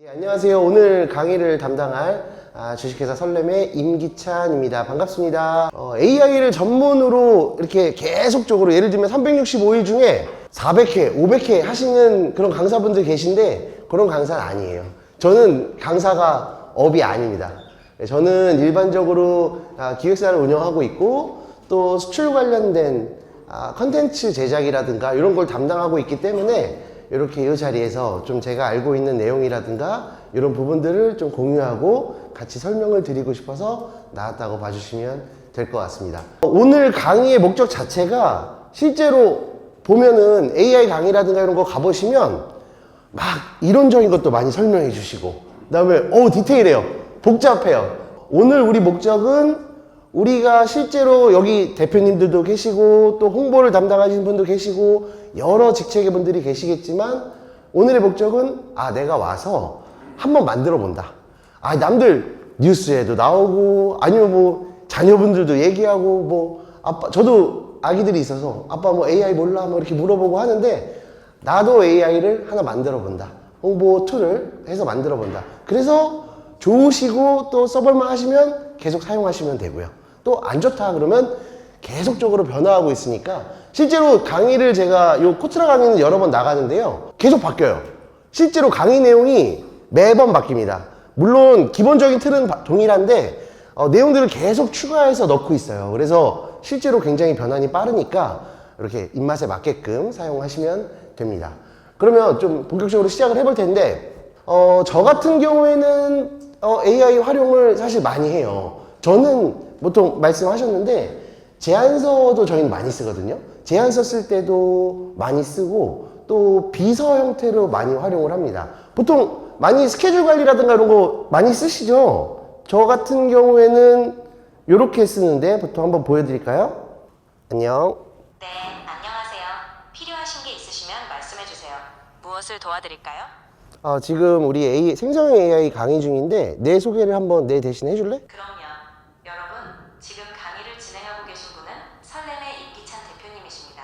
예, 안녕하세요. 오늘 강의를 담당할 주식회사 설렘의 임기찬입니다. 반갑습니다. AI를 전문으로 이렇게 계속적으로 예를 들면 365일 중에 400회, 500회 하시는 그런 강사분들 계신데 그런 강사는 아니에요. 저는 강사가 업이 아닙니다. 저는 일반적으로 기획사를 운영하고 있고 또 수출 관련된 컨텐츠 제작이라든가 이런 걸 담당하고 있기 때문에 이렇게 이 자리에서 좀 제가 알고 있는 내용이라든가 이런 부분들을 좀 공유하고 같이 설명을 드리고 싶어서 나왔다고 봐주시면 될 것 같습니다. 오늘 강의의 목적 자체가 실제로 보면은 AI 강의라든가 이런 거 가보시면 막 이론적인 것도 많이 설명해 주시고 그 다음에 디테일해요. 복잡해요. 오늘 우리 목적은 우리가 실제로 여기 대표님들도 계시고 또 홍보를 담당하시는 분도 계시고 여러 직책의 분들이 계시겠지만 오늘의 목적은 내가 와서 한번 만들어 본다. 남들 뉴스에도 나오고 아니면 뭐 자녀분들도 얘기하고 뭐 아빠 저도 아기들이 있어서 아빠 뭐 AI 몰라 뭐 이렇게 물어보고 하는데 나도 AI를 하나 만들어 본다. 홍보 툴을 해서 만들어 본다. 그래서 좋으시고 또 써볼만 하시면 계속 사용하시면 되고요. 또 안 좋다 그러면 계속적으로 변화하고 있으니까 실제로 강의를 제가 요 코트라 강의는 여러 번 나가는데요. 계속 바뀌어요. 실제로 강의 내용이 매번 바뀝니다. 물론 기본적인 틀은 동일한데 내용들을 계속 추가해서 넣고 있어요. 그래서 실제로 굉장히 변환이 빠르니까 이렇게 입맛에 맞게끔 사용하시면 됩니다. 그러면 좀 본격적으로 시작을 해볼 텐데 저 같은 경우에는 AI 활용을 사실 많이 해요. 저는 보통 말씀하셨는데 제안서도 저희는 많이 쓰거든요. 제안서 쓸 때도 많이 쓰고 또 비서 형태로 많이 활용을 합니다. 보통 많이 스케줄 관리라든가 이런 거 많이 쓰시죠? 저 같은 경우에는 이렇게 쓰는데 보통 한번 보여드릴까요? 안녕. 네, 안녕하세요. 필요하신 게 있으시면 말씀해주세요. 무엇을 도와드릴까요? 지금 우리 생성형 AI 강의 중인데 내 소개를 한번 내 대신 해줄래? 그럼요. 여러분, 지금 강의를 진행하고 계신 분은 설렘의 임기찬 대표님이십니다.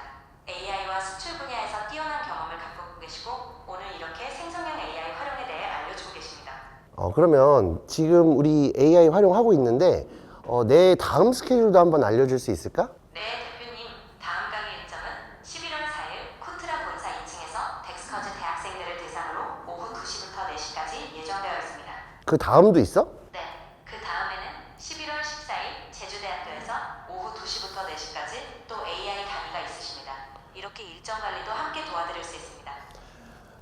AI와 수출 분야에서 뛰어난 경험을 갖고 계시고 오늘 이렇게 생성형 AI 활용에 대해 알려주고 계십니다. 그러면 지금 우리 AI 활용하고 있는데 내 다음 스케줄도 한번 알려줄 수 있을까? 네, 대표님. 다음 강의 일정은 11월 4일 코트라 본사 2층에서 덱스커즈 대학생들을 대상으로 오후 2시부터 4시까지 예정되어 있습니다. 그 다음도 있어? 네, 그 다음에는 11월 14일 제주대학교에서 오후 2시부터 4시까지 또 AI 강의가 있으십니다. 이렇게 일정 관리도 함께 도와드릴 수 있습니다.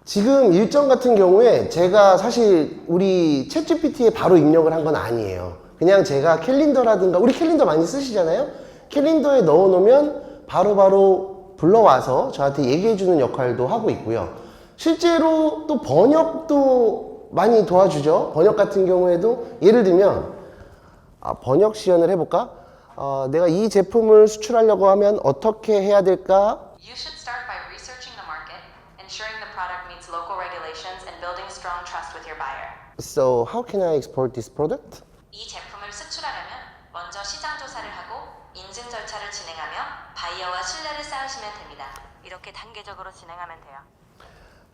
지금 일정 같은 경우에 제가 사실 우리 챗GPT에 바로 입력을 한 건 아니에요. 그냥 제가 캘린더라든가 우리 캘린더 많이 쓰시잖아요. 캘린더에 넣어 놓으면 바로바로 불러와서 저한테 얘기해 주는 역할도 하고 있고요. 실제로 또 번역도 많이 도와주죠. 번역 같은 경우에도 예를 들면 번역 시연을 해볼까? 내가 이 제품을 수출하려고 하면 어떻게 해야 될까? You should start by researching the market, ensuring the product meets local regulations and building strong trust with your buyer. So how can I export this product? 이 제품을 수출하려면 먼저 시장 조사를 하고 인증 절차를 진행하며 바이어와 신뢰를 쌓으시면 됩니다. 이렇게 단계적으로 진행하면 돼요.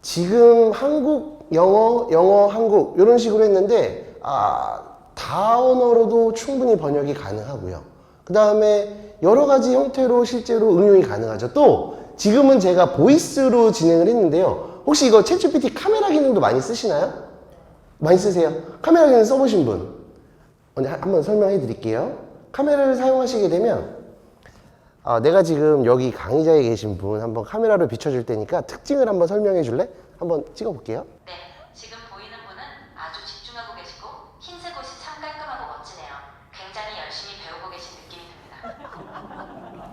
지금 한국, 영어, 한국 이런 식으로 했는데 다 언어로도 충분히 번역이 가능하고요. 그 다음에 여러 가지 형태로 실제로 응용이 가능하죠. 또 지금은 제가 보이스로 진행을 했는데요. 혹시 이거 챗GPT 카메라 기능도 많이 쓰시나요? 많이 쓰세요? 카메라 기능 써보신 분? 한번 설명해 드릴게요. 카메라를 사용하시게 되면 내가 지금 여기 강의자에 계신 분 한번 카메라로 비춰줄 테니까 특징을 한번 설명해 줄래? 한번 찍어 볼게요. 네, 지금 보이는 분은 아주 집중하고 계시고 흰색 옷이 참 깔끔하고 멋지네요. 굉장히 열심히 배우고 계신 느낌이 듭니다.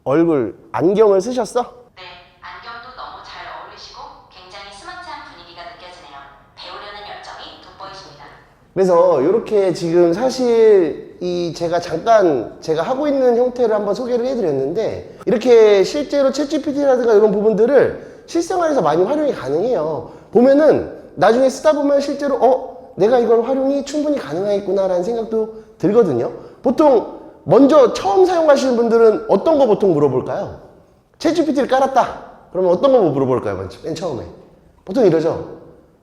얼굴 안경을 쓰셨어? 네, 안경도 너무 잘 어울리시고 굉장히 스마트한 분위기가 느껴지네요. 배우려는 열정이 돋보이십니다. 그래서 이렇게 지금 사실 제가 잠깐 제가 하고 있는 형태를 한번 소개를 해드렸는데 이렇게 실제로 챗GPT라든가 이런 부분들을 실생활에서 많이 활용이 가능해요. 보면은 나중에 쓰다 보면 실제로 내가 이걸 활용이 충분히 가능하겠구나 라는 생각도 들거든요. 보통 먼저 처음 사용하시는 분들은 어떤 거 보통 물어볼까요? 챗GPT를 깔았다. 그러면 어떤 거 물어볼까요? 맨 처음에. 보통 이러죠.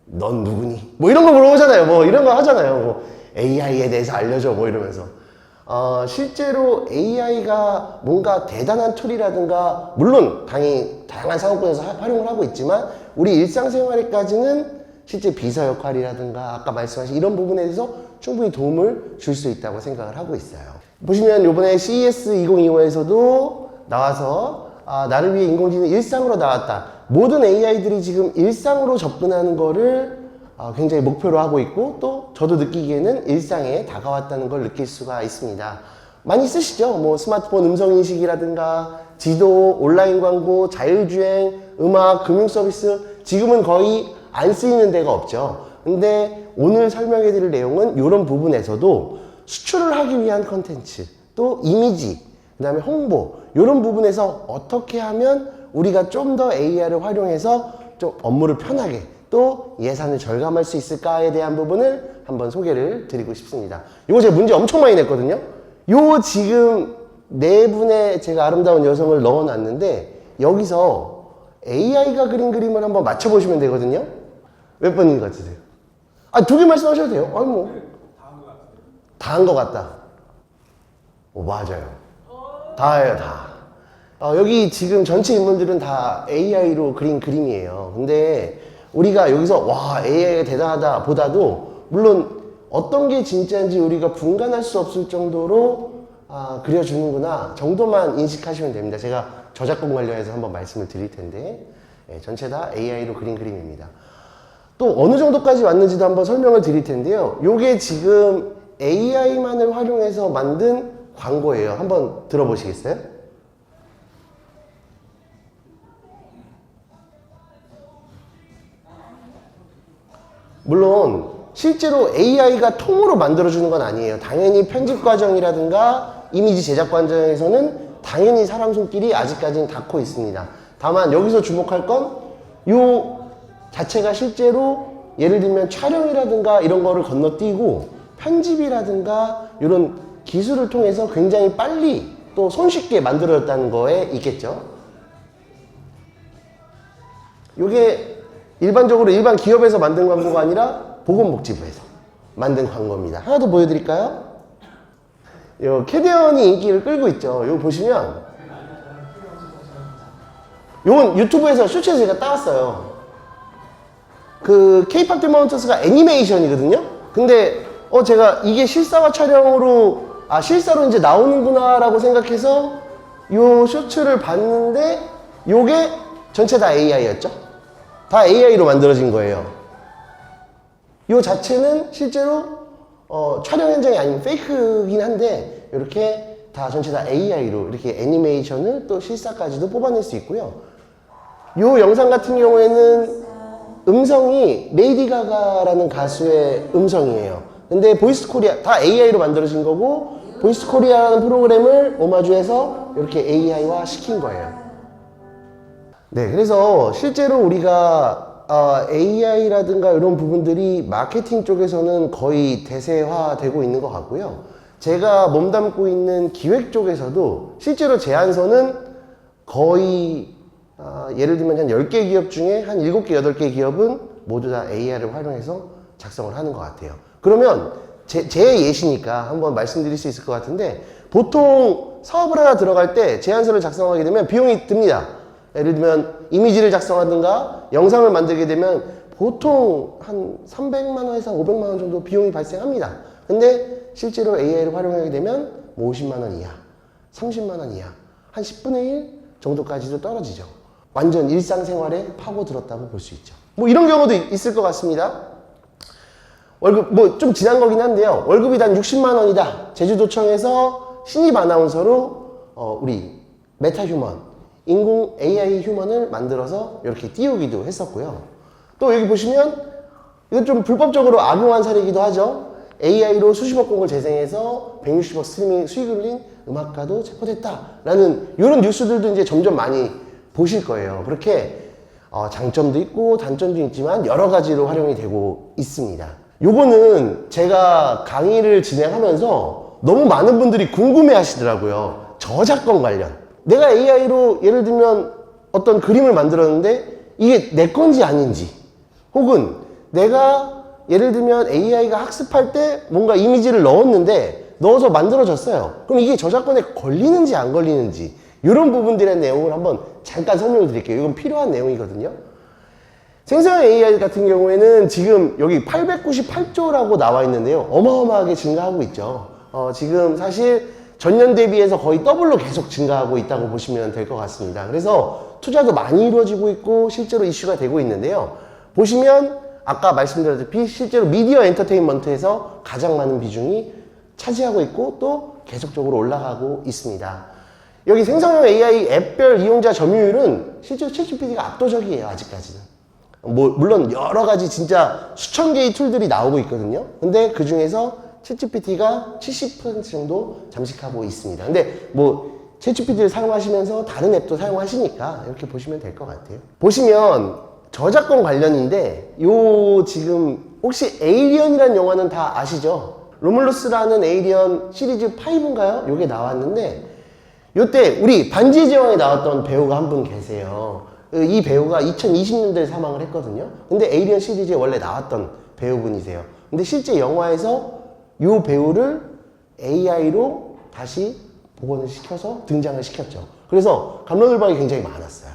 넌 누구니? 뭐 이런 거 물어보잖아요. 뭐 이런 거 하잖아요. 뭐 AI에 대해서 알려줘. 뭐 이러면서. 실제로 AI가 뭔가 대단한 툴이라든가, 물론 당연히 다양한 상업군에서 활용을 하고 있지만, 우리 일상생활에까지는 실제 비서 역할이라든가 아까 말씀하신 이런 부분에 대해서 충분히 도움을 줄 수 있다고 생각을 하고 있어요. 보시면 이번에 CES 2025에서도 나와서 나를 위해 인공지능이 일상으로 나왔다. 모든 AI들이 지금 일상으로 접근하는 거를 굉장히 목표로 하고 있고, 또 저도 느끼기에는 일상에 다가왔다는 걸 느낄 수가 있습니다. 많이 쓰시죠? 뭐 스마트폰 음성인식이라든가 지도, 온라인 광고, 자율주행, 음악, 금융서비스, 지금은 거의 안 쓰이는 데가 없죠. 근데 오늘 설명해 드릴 내용은 이런 부분에서도 수출을 하기 위한 컨텐츠, 또 이미지, 그 다음에 홍보, 이런 부분에서 어떻게 하면 우리가 좀 더 AI를 활용해서 좀 업무를 편하게, 또 예산을 절감할 수 있을까에 대한 부분을 한번 소개를 드리고 싶습니다. 이거 제가 문제 엄청 많이 냈거든요. 요 지금 네 분의 제가 아름다운 여성을 넣어놨는데, 여기서 AI가 그린 그림을 한번 맞춰보시면 되거든요. 몇 번인 것 같으세요? 두 개 말씀하셔도 돼요. 아니 뭐. 다 한 것 같다. 오, 맞아요. 다예요, 다. 여기 지금 전체 인물들은 다 AI로 그린 그림이에요. 근데 우리가 여기서 와, AI가 대단하다 보다도, 물론 어떤 게 진짜인지 우리가 분간할 수 없을 정도로 그려주는구나 정도만 인식하시면 됩니다. 제가 저작권 관련해서 한번 말씀을 드릴 텐데, 전체 다 AI로 그린 그림입니다. 또 어느 정도까지 왔는지도 한번 설명을 드릴 텐데요. 요게 지금 AI만을 활용해서 만든 광고예요. 한번 들어보시겠어요? 물론 실제로 AI가 통으로 만들어주는 건 아니에요. 당연히 편집 과정이라든가 이미지 제작 과정에서는 당연히 사람 손길이 아직까지는 닿고 있습니다. 다만 여기서 주목할 건 요 자체가 실제로 예를 들면 촬영이라든가 이런 거를 건너뛰고 편집이라든가 이런 기술을 통해서 굉장히 빨리 또 손쉽게 만들어졌다는 거에 있겠죠. 요게 일반적으로 일반 기업에서 만든 광고가 아니라 보건복지부에서 만든 광고입니다. 하나 더 보여드릴까요? 요 캐대언이 인기를 끌고 있죠. 요 보시면 요건 유튜브에서 쇼츠에서 제가 따왔어요. 그 K-POP 데모헌터스가 애니메이션이거든요. 근데 제가 이게 실사화 촬영으로 실사로 이제 나오는구나 라고 생각해서 요 쇼츠를 봤는데 요게 전체 다 AI였죠. 다 AI로 만들어진 거예요. 요 자체는 실제로 촬영 현장이 아니면 페이크긴 한데, 이렇게 다 전체 다 AI로 이렇게 애니메이션을 또 실사까지도 뽑아낼 수 있고요. 요 영상 같은 경우에는 음성이 레이디 가가라는 가수의 음성이에요. 근데 보이스 코리아 다 AI로 만들어진 거고, 보이스 코리아라는 프로그램을 오마주해서 이렇게 AI화 시킨 거예요. 네, 그래서 실제로 우리가 AI라든가 이런 부분들이 마케팅 쪽에서는 거의 대세화되고 있는 것 같고요. 제가 몸담고 있는 기획 쪽에서도 실제로 제안서는 거의 예를 들면 한 10개 기업 중에 한 7개, 8개 기업은 모두 다 AI를 활용해서 작성을 하는 것 같아요. 그러면 제 예시니까 한번 말씀드릴 수 있을 것 같은데, 보통 사업을 하나 들어갈 때 제안서를 작성하게 되면 비용이 듭니다. 예를 들면 이미지를 작성하든가 영상을 만들게 되면 보통 한 300만 원에서 500만 원 정도 비용이 발생합니다. 근데 실제로 AI를 활용하게 되면 뭐 50만 원 이하, 30만 원 이하, 한 10분의 1 정도까지도 떨어지죠. 완전 일상생활에 파고들었다고 볼 수 있죠. 뭐 이런 경우도 있을 것 같습니다. 월급 뭐 좀 지난 거긴 한데요. 월급이 단 60만 원이다. 제주도청에서 신입 아나운서로 우리 메타휴먼, 인공 AI 휴먼을 만들어서 이렇게 띄우기도 했었고요. 또 여기 보시면 이건 좀 불법적으로 악용한 사례이기도 하죠. AI로 수십억 곡을 재생해서 160억 스트리밍 수익을 올린 음악가도 체포됐다라는 이런 뉴스들도 이제 점점 많이 보실 거예요. 그렇게 장점도 있고 단점도 있지만 여러 가지로 활용이 되고 있습니다. 요거는 제가 강의를 진행하면서 너무 많은 분들이 궁금해 하시더라고요. 저작권 관련. 내가 AI로 예를 들면 어떤 그림을 만들었는데 이게 내 건지 아닌지, 혹은 내가 예를 들면 AI가 학습할 때 뭔가 이미지를 넣어서 만들어졌어요. 그럼 이게 저작권에 걸리는지 안 걸리는지 이런 부분들의 내용을 한번 잠깐 설명을 드릴게요. 이건 필요한 내용이거든요. 생성형 AI 같은 경우에는 지금 여기 898조라고 나와 있는데요. 어마어마하게 증가하고 있죠. 지금 사실 전년 대비해서 거의 더블로 계속 증가하고 있다고 보시면 될 것 같습니다. 그래서 투자도 많이 이루어지고 있고 실제로 이슈가 되고 있는데요. 보시면 아까 말씀드렸다시피 실제로 미디어 엔터테인먼트에서 가장 많은 비중이 차지하고 있고 또 계속적으로 올라가고 있습니다. 여기 생성형 AI 앱별 이용자 점유율은 실제로 챗GPT가 압도적이에요. 아직까지는. 물론 여러 가지 진짜 수천 개의 툴들이 나오고 있거든요. 근데 그 중에서 챗GPT가 70% 정도 잠식하고 있습니다. 근데 챗GPT를 사용하시면서 다른 앱도 사용하시니까 이렇게 보시면 될 것 같아요. 보시면 저작권 관련인데 지금 혹시 에이리언이라는 영화는 다 아시죠? 로물루스라는 에이리언 시리즈 5인가요? 요게 나왔는데 요때 우리 반지의 제왕에 나왔던 배우가 한 분 계세요. 이 배우가 2020년도에 사망을 했거든요. 근데 에이리언 시리즈에 원래 나왔던 배우분이세요. 근데 실제 영화에서 이 배우를 AI로 다시 복원을 시켜서 등장을 시켰죠. 그래서 감론을박이 굉장히 많았어요.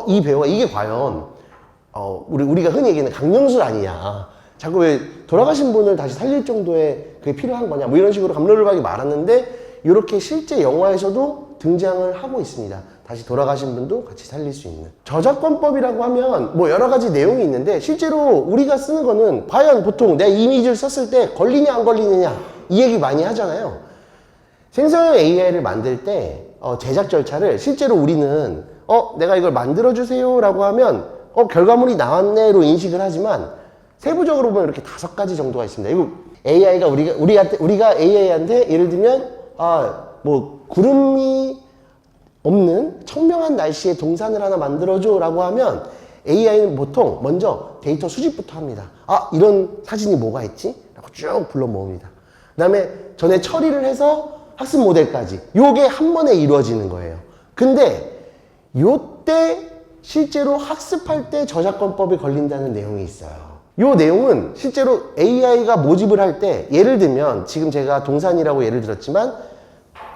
이 배우가 이게 과연 우리가 흔히 얘기하는 강령술 아니냐. 자꾸 왜 돌아가신 분을 다시 살릴 정도의 그게 필요한 거냐. 이런 식으로 감론을박이 많았는데 이렇게 실제 영화에서도 등장을 하고 있습니다. 다시 돌아가신 분도 같이 살릴 수 있는. 저작권법이라고 하면 여러 가지 내용이 있는데 실제로 우리가 쓰는 거는 과연 보통 내가 이미지를 썼을 때 걸리냐 안 걸리느냐 이 얘기 많이 하잖아요. 생성형 AI를 만들 때 제작 절차를 실제로 우리는 내가 이걸 만들어주세요 라고 하면 결과물이 나왔네로 인식을 하지만 세부적으로 보면 이렇게 5가지 정도가 있습니다. 이거 AI가 우리가 AI한테 예를 들면 구름이 없는 청명한 날씨에 동산을 하나 만들어줘 라고 하면 AI는 보통 먼저 데이터 수집부터 합니다. 이런 사진이 뭐가 있지? 라고 쭉 불러 모읍니다. 그 다음에 전에 처리를 해서 학습 모델까지 요게 한 번에 이루어지는 거예요. 근데 요때 실제로 학습할 때 저작권법이 걸린다는 내용이 있어요. 요 내용은 실제로 AI가 모집을 할 때 예를 들면 지금 제가 동산이라고 예를 들었지만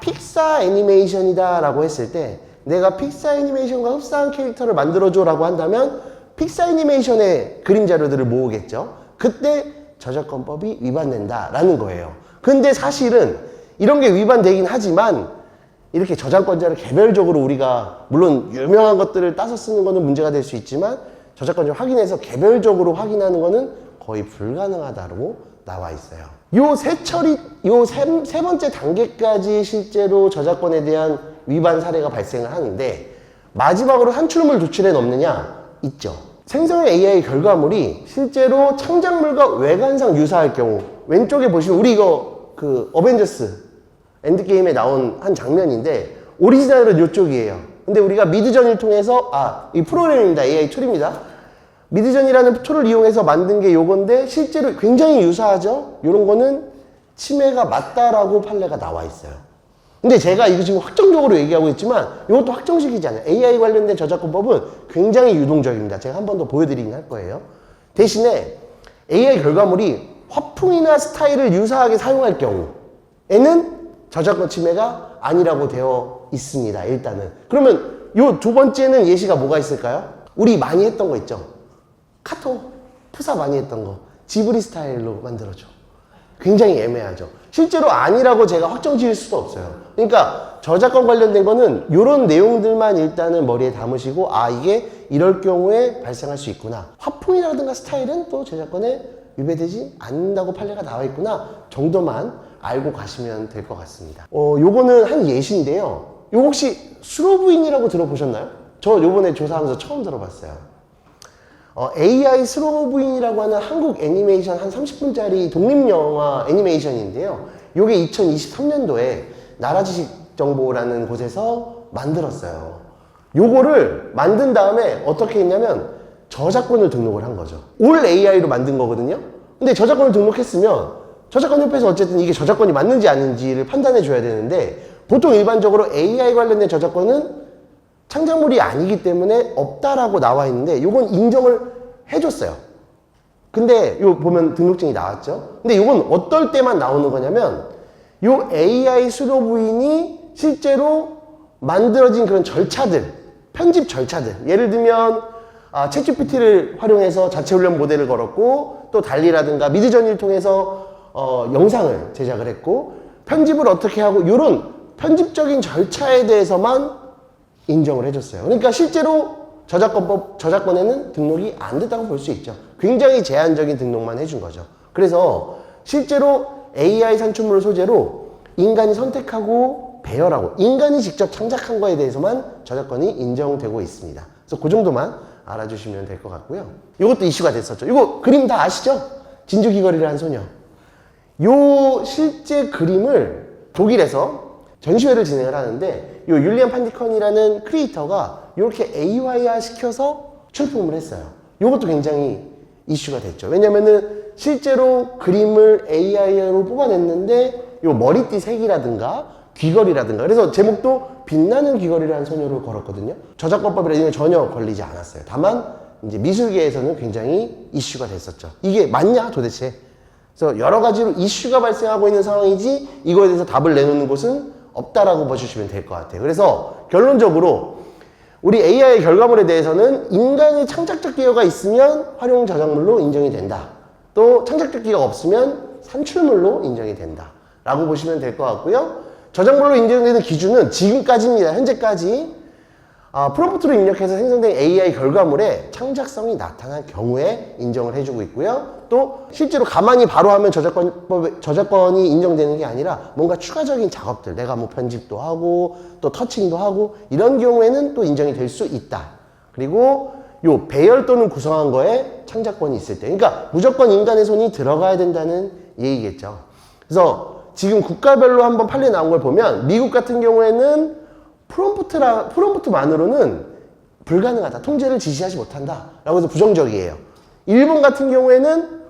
픽사 애니메이션이다 라고 했을 때 내가 픽사 애니메이션과 흡사한 캐릭터를 만들어줘 라고 한다면 픽사 애니메이션의 그림 자료들을 모으겠죠. 그때 저작권법이 위반된다 라는 거예요. 근데 사실은 이런 게 위반되긴 하지만 이렇게 저작권자를 개별적으로 우리가 물론 유명한 것들을 따서 쓰는 거는 문제가 될 수 있지만 저작권자를 확인해서 개별적으로 확인하는 거는 거의 불가능하다고 나와 있어요. 세 번째 단계까지 실제로 저작권에 대한 위반 사례가 발생을 하는데 마지막으로 산출물 도출에 넘느냐? 있죠. 생성형 AI 결과물이 실제로 창작물과 외관상 유사할 경우 왼쪽에 보시면 우리 이거 어벤져스 엔드게임에 나온 한 장면인데 오리지널은 이쪽이에요. 근데 우리가 미드전을 통해서 이 프로그램입니다. AI 툴입니다. 미드전이라는 툴을 이용해서 만든 게 요건데 실제로 굉장히 유사하죠? 요런 거는 침해가 맞다라고 판례가 나와 있어요. 근데 제가 이거 지금 확정적으로 얘기하고 있지만 이것도 확정식이지 않아요. AI 관련된 저작권법은 굉장히 유동적입니다. 제가 한 번 더 보여드리긴 할 거예요. 대신에 AI 결과물이 화풍이나 스타일을 유사하게 사용할 경우에는 저작권 침해가 아니라고 되어 있습니다. 일단은. 그러면 요 2번째는 예시가 뭐가 있을까요? 우리 많이 했던 거 있죠? 카톡, 푸사 많이 했던 거 지브리 스타일로 만들어줘. 굉장히 애매하죠. 실제로 아니라고 제가 확정 지을 수도 없어요. 그러니까 저작권 관련된 거는 이런 내용들만 일단은 머리에 담으시고 이게 이럴 경우에 발생할 수 있구나. 화풍이라든가 스타일은 또 저작권에 위배되지 않는다고 판례가 나와 있구나 정도만 알고 가시면 될 것 같습니다. 요거는 한 예시인데요. 요거 혹시 스로부인이라고 들어보셨나요? 저 요번에 조사하면서 처음 들어봤어요. AI 스로부인이라고 하는 한국 애니메이션 한 30분짜리 독립영화 애니메이션인데요. 요게 2023년도에 나라지식정보라는 곳에서 만들었어요. 요거를 만든 다음에 어떻게 했냐면 저작권을 등록을 한 거죠. 올 AI로 만든 거거든요. 근데 저작권을 등록했으면 저작권협회에서 어쨌든 이게 저작권이 맞는지 아닌지를 판단해 줘야 되는데 보통 일반적으로 AI 관련된 저작권은 창작물이 아니기 때문에 없다라고 나와 있는데 이건 인정을 해줬어요. 근데 요 보면 등록증이 나왔죠. 근데 이건 어떨 때만 나오는 거냐면 요 AI 수료 부인이 실제로 만들어진 그런 절차들, 편집 절차들. 예를 들면 챗GPT를 활용해서 자체 훈련 모델을 걸었고 또 달리라든가 미드저니를 통해서 영상을 제작을 했고 편집을 어떻게 하고 이런 편집적인 절차에 대해서만 인정을 해줬어요. 그러니까 실제로 저작권에는 등록이 안 됐다고 볼 수 있죠. 굉장히 제한적인 등록만 해준 거죠. 그래서 실제로 AI 산출물을 소재로 인간이 선택하고 배열하고 인간이 직접 창작한 거에 대해서만 저작권이 인정되고 있습니다. 그래서 그 정도만 알아주시면 될 것 같고요. 이것도 이슈가 됐었죠. 이거 그림 다 아시죠? 진주 귀걸이라는 소녀. 요 실제 그림을 독일에서 전시회를 진행을 하는데 요 율리안 판디컨이라는 크리에이터가 이렇게 AI화 시켜서 출품을 했어요. 이것도 굉장히 이슈가 됐죠. 왜냐면은 실제로 그림을 AI로 뽑아냈는데 요 머리띠 색이라든가 귀걸이라든가 그래서 제목도 빛나는 귀걸이라는 소녀를 걸었거든요. 저작권법이라 전혀 걸리지 않았어요. 다만 이제 미술계에서는 굉장히 이슈가 됐었죠. 이게 맞냐 도대체? 그래서 여러 가지로 이슈가 발생하고 있는 상황이지 이거에 대해서 답을 내놓는 곳은 없다라고 봐주시면 될 것 같아요. 그래서 결론적으로 우리 AI 결과물에 대해서는 인간의 창작적 기여가 있으면 활용 저작물로 인정이 된다. 또 창작적 기여가 없으면 산출물로 인정이 된다. 라고 보시면 될 것 같고요. 저작물로 인정되는 기준은 지금까지입니다. 현재까지 프롬프트로 입력해서 생성된 AI 결과물에 창작성이 나타난 경우에 인정을 해주고 있고요. 또 실제로 가만히 바로 하면 저작권이 인정되는 게 아니라 뭔가 추가적인 작업들, 내가 뭐 편집도 하고 또 터칭도 하고 이런 경우에는 또 인정이 될 수 있다. 그리고 요 배열 또는 구성한 거에 창작권이 있을 때, 그러니까 무조건 인간의 손이 들어가야 된다는 얘기겠죠. 그래서 지금 국가별로 한번 판례 나온 걸 보면 미국 같은 경우에는 프롬프트만으로는 불가능하다. 통제를 지시하지 못한다. 라고 해서 부정적이에요. 일본 같은 경우에는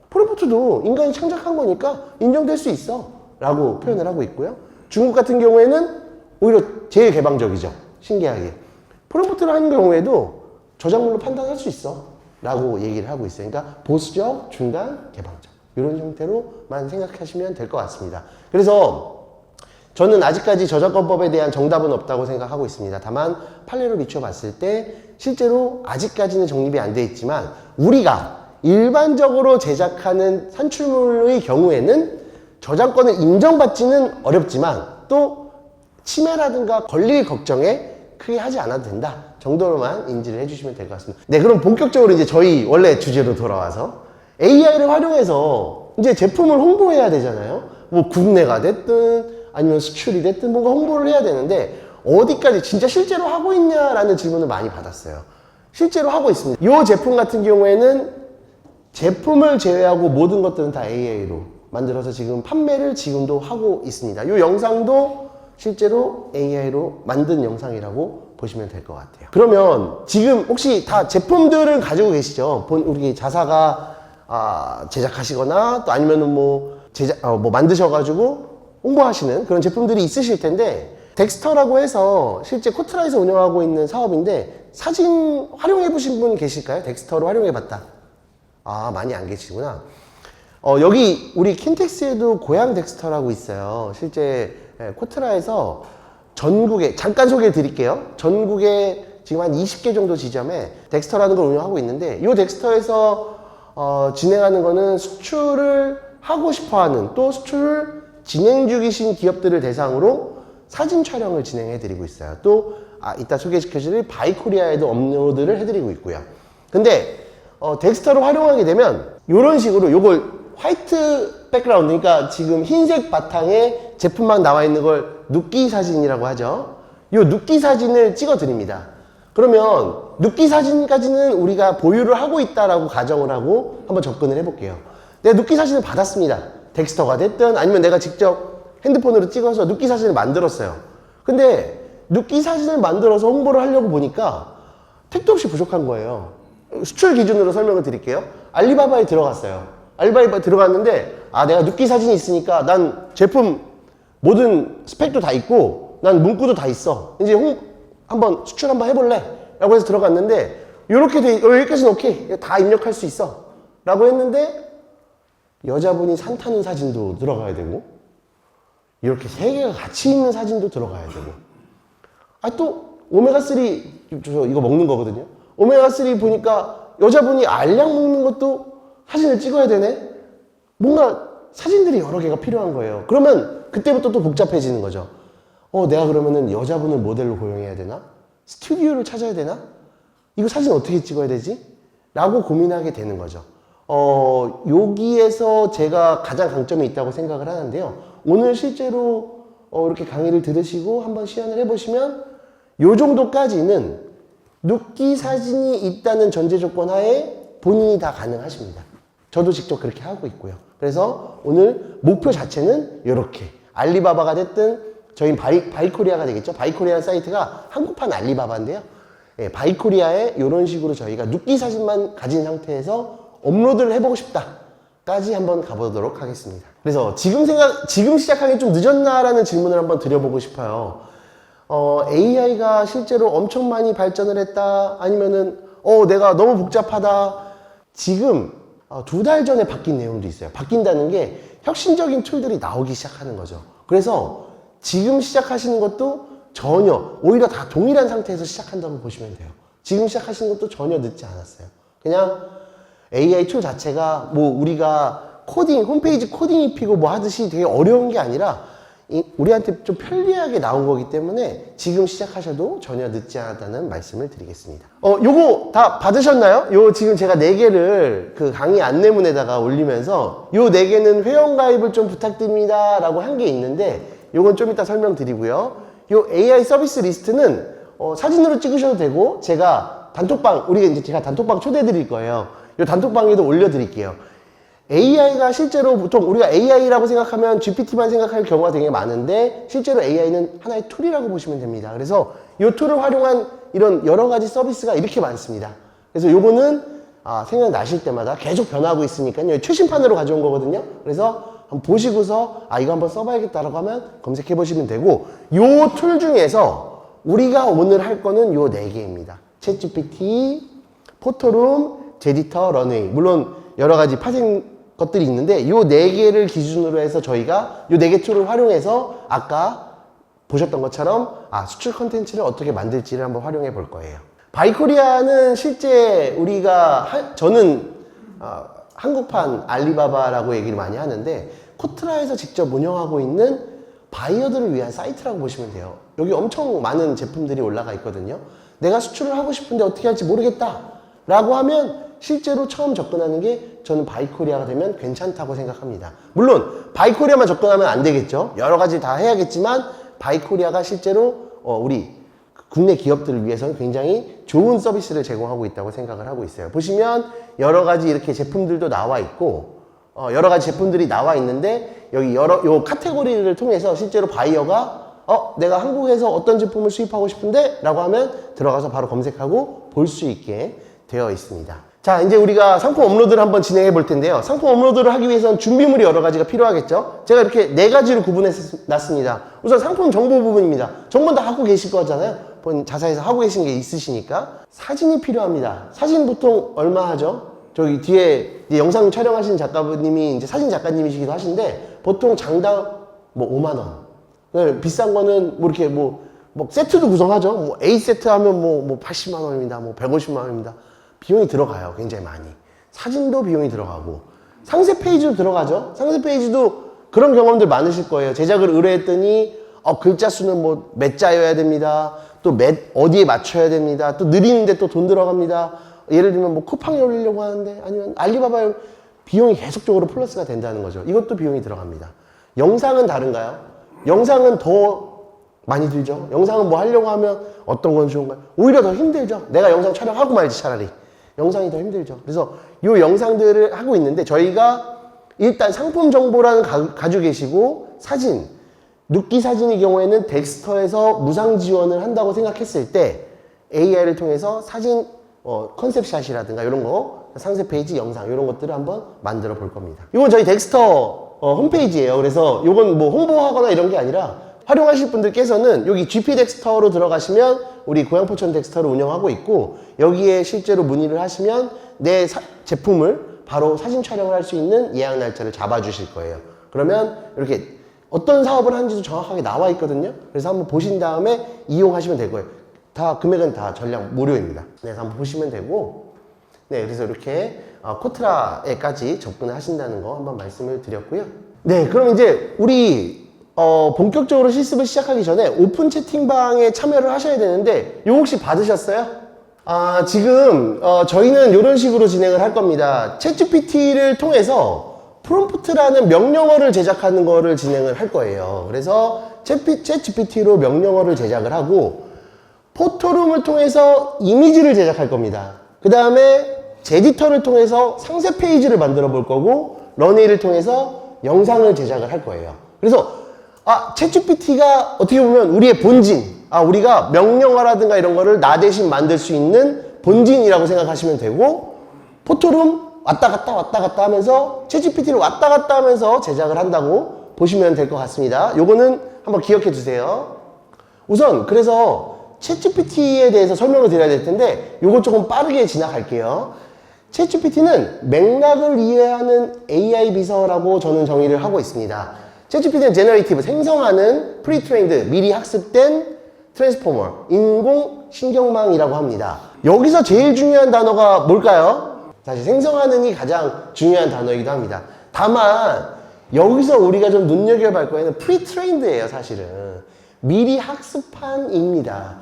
프롬프트도 인간이 창작한 거니까 인정될 수 있어. 라고 표현을 하고 있고요. 중국 같은 경우에는 오히려 제일 개방적이죠. 신기하게. 프롬프트를 하는 경우에도 저작물로 판단할 수 있어. 라고 얘기를 하고 있어요. 그러니까 보수적, 중간, 개방적. 이런 형태로만 생각하시면 될 것 같습니다. 그래서 저는 아직까지 저작권법에 대한 정답은 없다고 생각하고 있습니다. 다만 판례로 비춰봤을 때 실제로 아직까지는 정립이 안 돼 있지만 우리가 일반적으로 제작하는 산출물의 경우에는 저작권을 인정받지는 어렵지만 또 침해라든가 권리 걱정에 크게 하지 않아도 된다 정도로만 인지를 해주시면 될 것 같습니다. 네, 그럼 본격적으로 이제 저희 원래 주제로 돌아와서 AI를 활용해서 이제 제품을 홍보해야 되잖아요. 뭐 국내가 됐든 아니면 수출이 됐든 뭔가 홍보를 해야 되는데 어디까지 진짜 실제로 하고 있냐라는 질문을 많이 받았어요. 실제로 하고 있습니다. 이 제품 같은 경우에는 제품을 제외하고 모든 것들은 다 AI로 만들어서 지금 판매를 지금도 하고 있습니다. 이 영상도 실제로 AI로 만든 영상이라고 보시면 될 것 같아요. 그러면 지금 혹시 다 제품들을 가지고 계시죠? 우리 자사가 제작하시거나 또 아니면은 뭐 만드셔가지고 홍보하시는 그런 제품들이 있으실 텐데 덱스터라고 해서 실제 코트라에서 운영하고 있는 사업인데 사진 활용해 보신 분 계실까요? 덱스터로 활용해 봤다. 많이 안 계시구나. 여기 우리 킨텍스에도 고양 덱스터라고 있어요. 실제 코트라에서 전국에 잠깐 소개해 드릴게요. 전국에 지금 한 20개 정도 지점에 덱스터라는 걸 운영하고 있는데 이 덱스터에서 진행하는 거는 수출을 하고 싶어하는 또 수출을 진행 중이신 기업들을 대상으로 사진 촬영을 진행해 드리고 있어요. 또 이따 소개시켜 드릴 바이코리아에도 업로드를 해드리고 있고요. 근데 덱스터를 활용하게 되면 이런 식으로 요걸 화이트 백그라운드, 그러니까 지금 흰색 바탕에 제품만 나와 있는 걸 눕기 사진이라고 하죠. 요 눕기 사진을 찍어 드립니다. 그러면 눕기 사진까지는 우리가 보유를 하고 있다라고 가정을 하고 한번 접근을 해볼게요. 내가 눕기 사진을 받았습니다. 덱스터가 됐든 아니면 내가 직접 핸드폰으로 찍어서 눕기 사진을 만들었어요. 근데 눕기 사진을 만들어서 홍보를 하려고 보니까 택도 없이 부족한 거예요. 수출 기준으로 설명을 드릴게요. 알리바바에 들어갔어요. 알리바바에 들어갔는데 내가 눕기 사진이 있으니까 난 제품 모든 스펙도 다 있고 난 문구도 다 있어. 이제 한번 수출 한번 해볼래? 라고 해서 들어갔는데 여기까지는 오케이. 다 입력할 수 있어. 라고 했는데 여자분이 산 타는 사진도 들어가야 되고 이렇게 세 개가 같이 있는 사진도 들어가야 되고 또 오메가3 저 이거 먹는 거거든요. 오메가3 보니까 여자분이 알약 먹는 것도 사진을 찍어야 되네. 뭔가 사진들이 여러 개가 필요한 거예요. 그러면 그때부터 또 복잡해지는 거죠. 내가 그러면은 여자분을 모델로 고용해야 되나? 스튜디오를 찾아야 되나? 이거 사진 어떻게 찍어야 되지? 라고 고민하게 되는 거죠. 여기에서 제가 가장 강점이 있다고 생각을 하는데요. 오늘 실제로 이렇게 강의를 들으시고 한번 시연을 해보시면 요 정도까지는 눕기 사진이 있다는 전제 조건 하에 본인이 다 가능하십니다. 저도 직접 그렇게 하고 있고요. 그래서 오늘 목표 자체는 이렇게 알리바바가 됐든 저희 바이코리아가 되겠죠. 바이코리아 사이트가 한국판 알리바바인데요. 예, 바이코리아에 이런 식으로 저희가 눕기 사진만 가진 상태에서 업로드를 해보고 싶다까지 한번 가보도록 하겠습니다. 그래서 지금 시작하기 좀 늦었나라는 질문을 한번 드려보고 싶어요. AI가 실제로 엄청 많이 발전을 했다? 아니면은 내가 너무 복잡하다? 지금 2달 전에 바뀐 내용도 있어요. 바뀐다는 게 혁신적인 툴들이 나오기 시작하는 거죠. 그래서 지금 시작하시는 것도 전혀 오히려 다 동일한 상태에서 시작한다고 보시면 돼요. 지금 시작하시는 것도 전혀 늦지 않았어요. 그냥 AI 툴 자체가 뭐 우리가 홈페이지 코딩 입히고 뭐 하듯이 되게 어려운 게 아니라 우리한테 좀 편리하게 나온 거기 때문에 지금 시작하셔도 전혀 늦지 않았다는 말씀을 드리겠습니다. 요거 다 받으셨나요? 요 지금 제가 4개를 그 강의 안내문에다가 올리면서 요 4개는 회원가입을 좀 부탁드립니다 라고 한 게 있는데 요건 좀 이따 설명드리고요. 요 AI 서비스 리스트는 사진으로 찍으셔도 되고 제가 제가 단톡방 초대 드릴 거예요. 요 단톡방에도 올려드릴게요. AI가 실제로 보통 우리가 AI라고 생각하면 GPT만 생각할 경우가 되게 많은데 실제로 AI는 하나의 툴이라고 보시면 됩니다. 그래서 이 툴을 활용한 이런 여러 가지 서비스가 이렇게 많습니다. 그래서 요거는 생각나실 때마다 계속 변화하고 있으니까요. 최신판으로 가져온 거거든요. 그래서 한번 보시고서 이거 한번 써봐야겠다라고 하면 검색해 보시면 되고 요 툴 중에서 우리가 오늘 할 거는 요 4개입니다. 챗GPT, 포토룸, 제디터, 런웨이. 물론 여러 가지 파생 것들이 있는데 요 4개를 기준으로 해서 저희가 요 4개 툴을 활용해서 아까 보셨던 것처럼 수출 컨텐츠를 어떻게 만들지를 한번 활용해 볼 거예요. 바이코리아는 실제 저는 한국판 알리바바라고 얘기를 많이 하는데 코트라에서 직접 운영하고 있는 바이어들을 위한 사이트라고 보시면 돼요. 여기 엄청 많은 제품들이 올라가 있거든요. 내가 수출을 하고 싶은데 어떻게 할지 모르겠다 라고 하면 실제로 처음 접근하는 게 저는 바이코리아가 되면 괜찮다고 생각합니다. 물론 바이코리아만 접근하면 안 되겠죠. 여러 가지 다 해야겠지만 바이코리아가 실제로 우리 국내 기업들을 위해서는 굉장히 좋은 서비스를 제공하고 있다고 생각을 하고 있어요. 보시면 여러 가지 이렇게 제품들도 나와 있고 여러 가지 제품들이 나와 있는데 여기 요 카테고리를 통해서 실제로 바이어가 내가 한국에서 어떤 제품을 수입하고 싶은데 라고 하면 들어가서 바로 검색하고 볼 수 있게 되어 있습니다. 자, 이제 우리가 상품 업로드를 한번 진행해 볼 텐데요. 상품 업로드를 하기 위해서는 준비물이 여러 가지가 필요하겠죠. 제가 이렇게 4가지로 구분해 놨습니다. 우선 상품 정보 부분입니다. 정보 다 하고 계실 거잖아요. 자사에서 하고 계신 게 있으시니까. 사진이 필요합니다. 사진 보통 얼마 하죠? 저기 뒤에 이제 영상 촬영하시는 작가님이 이제 사진 작가님이시기도 하신데 보통 장당 뭐 5만 원. 비싼 거는 뭐 이렇게 뭐 세트도 구성하죠. 뭐 A 세트 하면 뭐 80만 원입니다. 뭐 150만 원입니다. 비용이 들어가요. 굉장히 많이. 사진도 비용이 들어가고 상세 페이지도 들어가죠. 상세 페이지도 그런 경험들 많으실 거예요. 제작을 의뢰했더니 글자 수는 뭐 몇 자여야 됩니다. 또 어디에 맞춰야 됩니다. 또 느리는데 또 돈 들어갑니다. 예를 들면 뭐 쿠팡에 올리려고 하는데 아니면 알리바바에 비용이 계속적으로 플러스가 된다는 거죠. 이것도 비용이 들어갑니다. 영상은 다른가요? 영상은 더 많이 들죠. 영상은 뭐 하려고 하면 어떤 건 좋은가요? 오히려 더 힘들죠. 내가 영상 촬영하고 말지 차라리. 영상이 더 힘들죠. 그래서 이 영상들을 하고 있는데 저희가 일단 상품 정보라는 가지고 계시고 사진, 눕기 사진의 경우에는 덱스터에서 무상 지원을 한다고 생각했을 때 AI를 통해서 사진 컨셉샷이라든가 이런 거 상세 페이지, 영상 이런 것들을 한번 만들어 볼 겁니다. 이건 저희 덱스터 홈페이지예요. 그래서 이건 뭐 홍보하거나 이런 게 아니라 활용하실 분들께서는 여기 GP 덱스터로 들어가시면 우리 고양포천 덱스터를 운영하고 있고 여기에 실제로 문의를 하시면 내 제품을 바로 사진 촬영을 할 수 있는 예약 날짜를 잡아주실 거예요. 그러면 이렇게 어떤 사업을 하는지도 정확하게 나와 있거든요. 그래서 한번 보신 다음에 이용하시면 될 거예요. 다 금액은 다 전량 무료입니다. 그래서 한번 보시면 되고, 네, 그래서 이렇게 코트라에까지 접근을 하신다는 거 한번 말씀을 드렸고요. 네, 그럼 이제 우리 본격적으로 실습을 시작하기 전에 오픈 채팅방에 참여를 하셔야 되는데, 이거 혹시 받으셨어요? 지금 저희는 이런 식으로 진행을 할 겁니다. 챗GPT를 통해서 프롬프트라는 명령어를 제작하는 거를 진행을 할 거예요. 그래서 챗GPT로 명령어를 제작을 하고, 포토룸을 통해서 이미지를 제작할 겁니다. 그 다음에 제디터를 통해서 상세 페이지를 만들어 볼 거고, 런웨이를 통해서 영상을 제작을 할 거예요. 그래서 챗GPT가 어떻게 보면 우리의 본진, 우리가 명령어라든가 이런 거를 나 대신 만들 수 있는 본진이라고 생각하시면 되고, 포토룸 왔다 갔다 하면서 챗GPT를 왔다 갔다 하면서 제작을 한다고 보시면 될 것 같습니다. 요거는 한번 기억해 주세요. 우선 그래서 챗GPT에 대해서 설명을 드려야 될 텐데, 요거 조금 빠르게 지나갈게요. 챗GPT는 맥락을 이해하는 AI 비서라고 저는 정의를 하고 있습니다. 챗GPT는 제너레이티브, 생성하는, 프리트레인드, 미리 학습된 트랜스포머, 인공신경망이라고 합니다. 여기서 제일 중요한 단어가 뭘까요? 사실 생성하는이 가장 중요한 단어이기도 합니다. 다만 여기서 우리가 좀 눈여겨볼 거에는 프리트레인드예요. 사실은 미리 학습한입니다.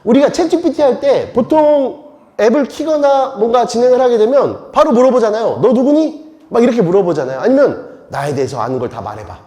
우리가 챗GPT 할 때 보통 앱을 키거나 뭔가 진행을 하게 되면 바로 물어보잖아요. 너 누구니? 막 이렇게 물어보잖아요. 아니면 나에 대해서 아는 걸 다 말해봐.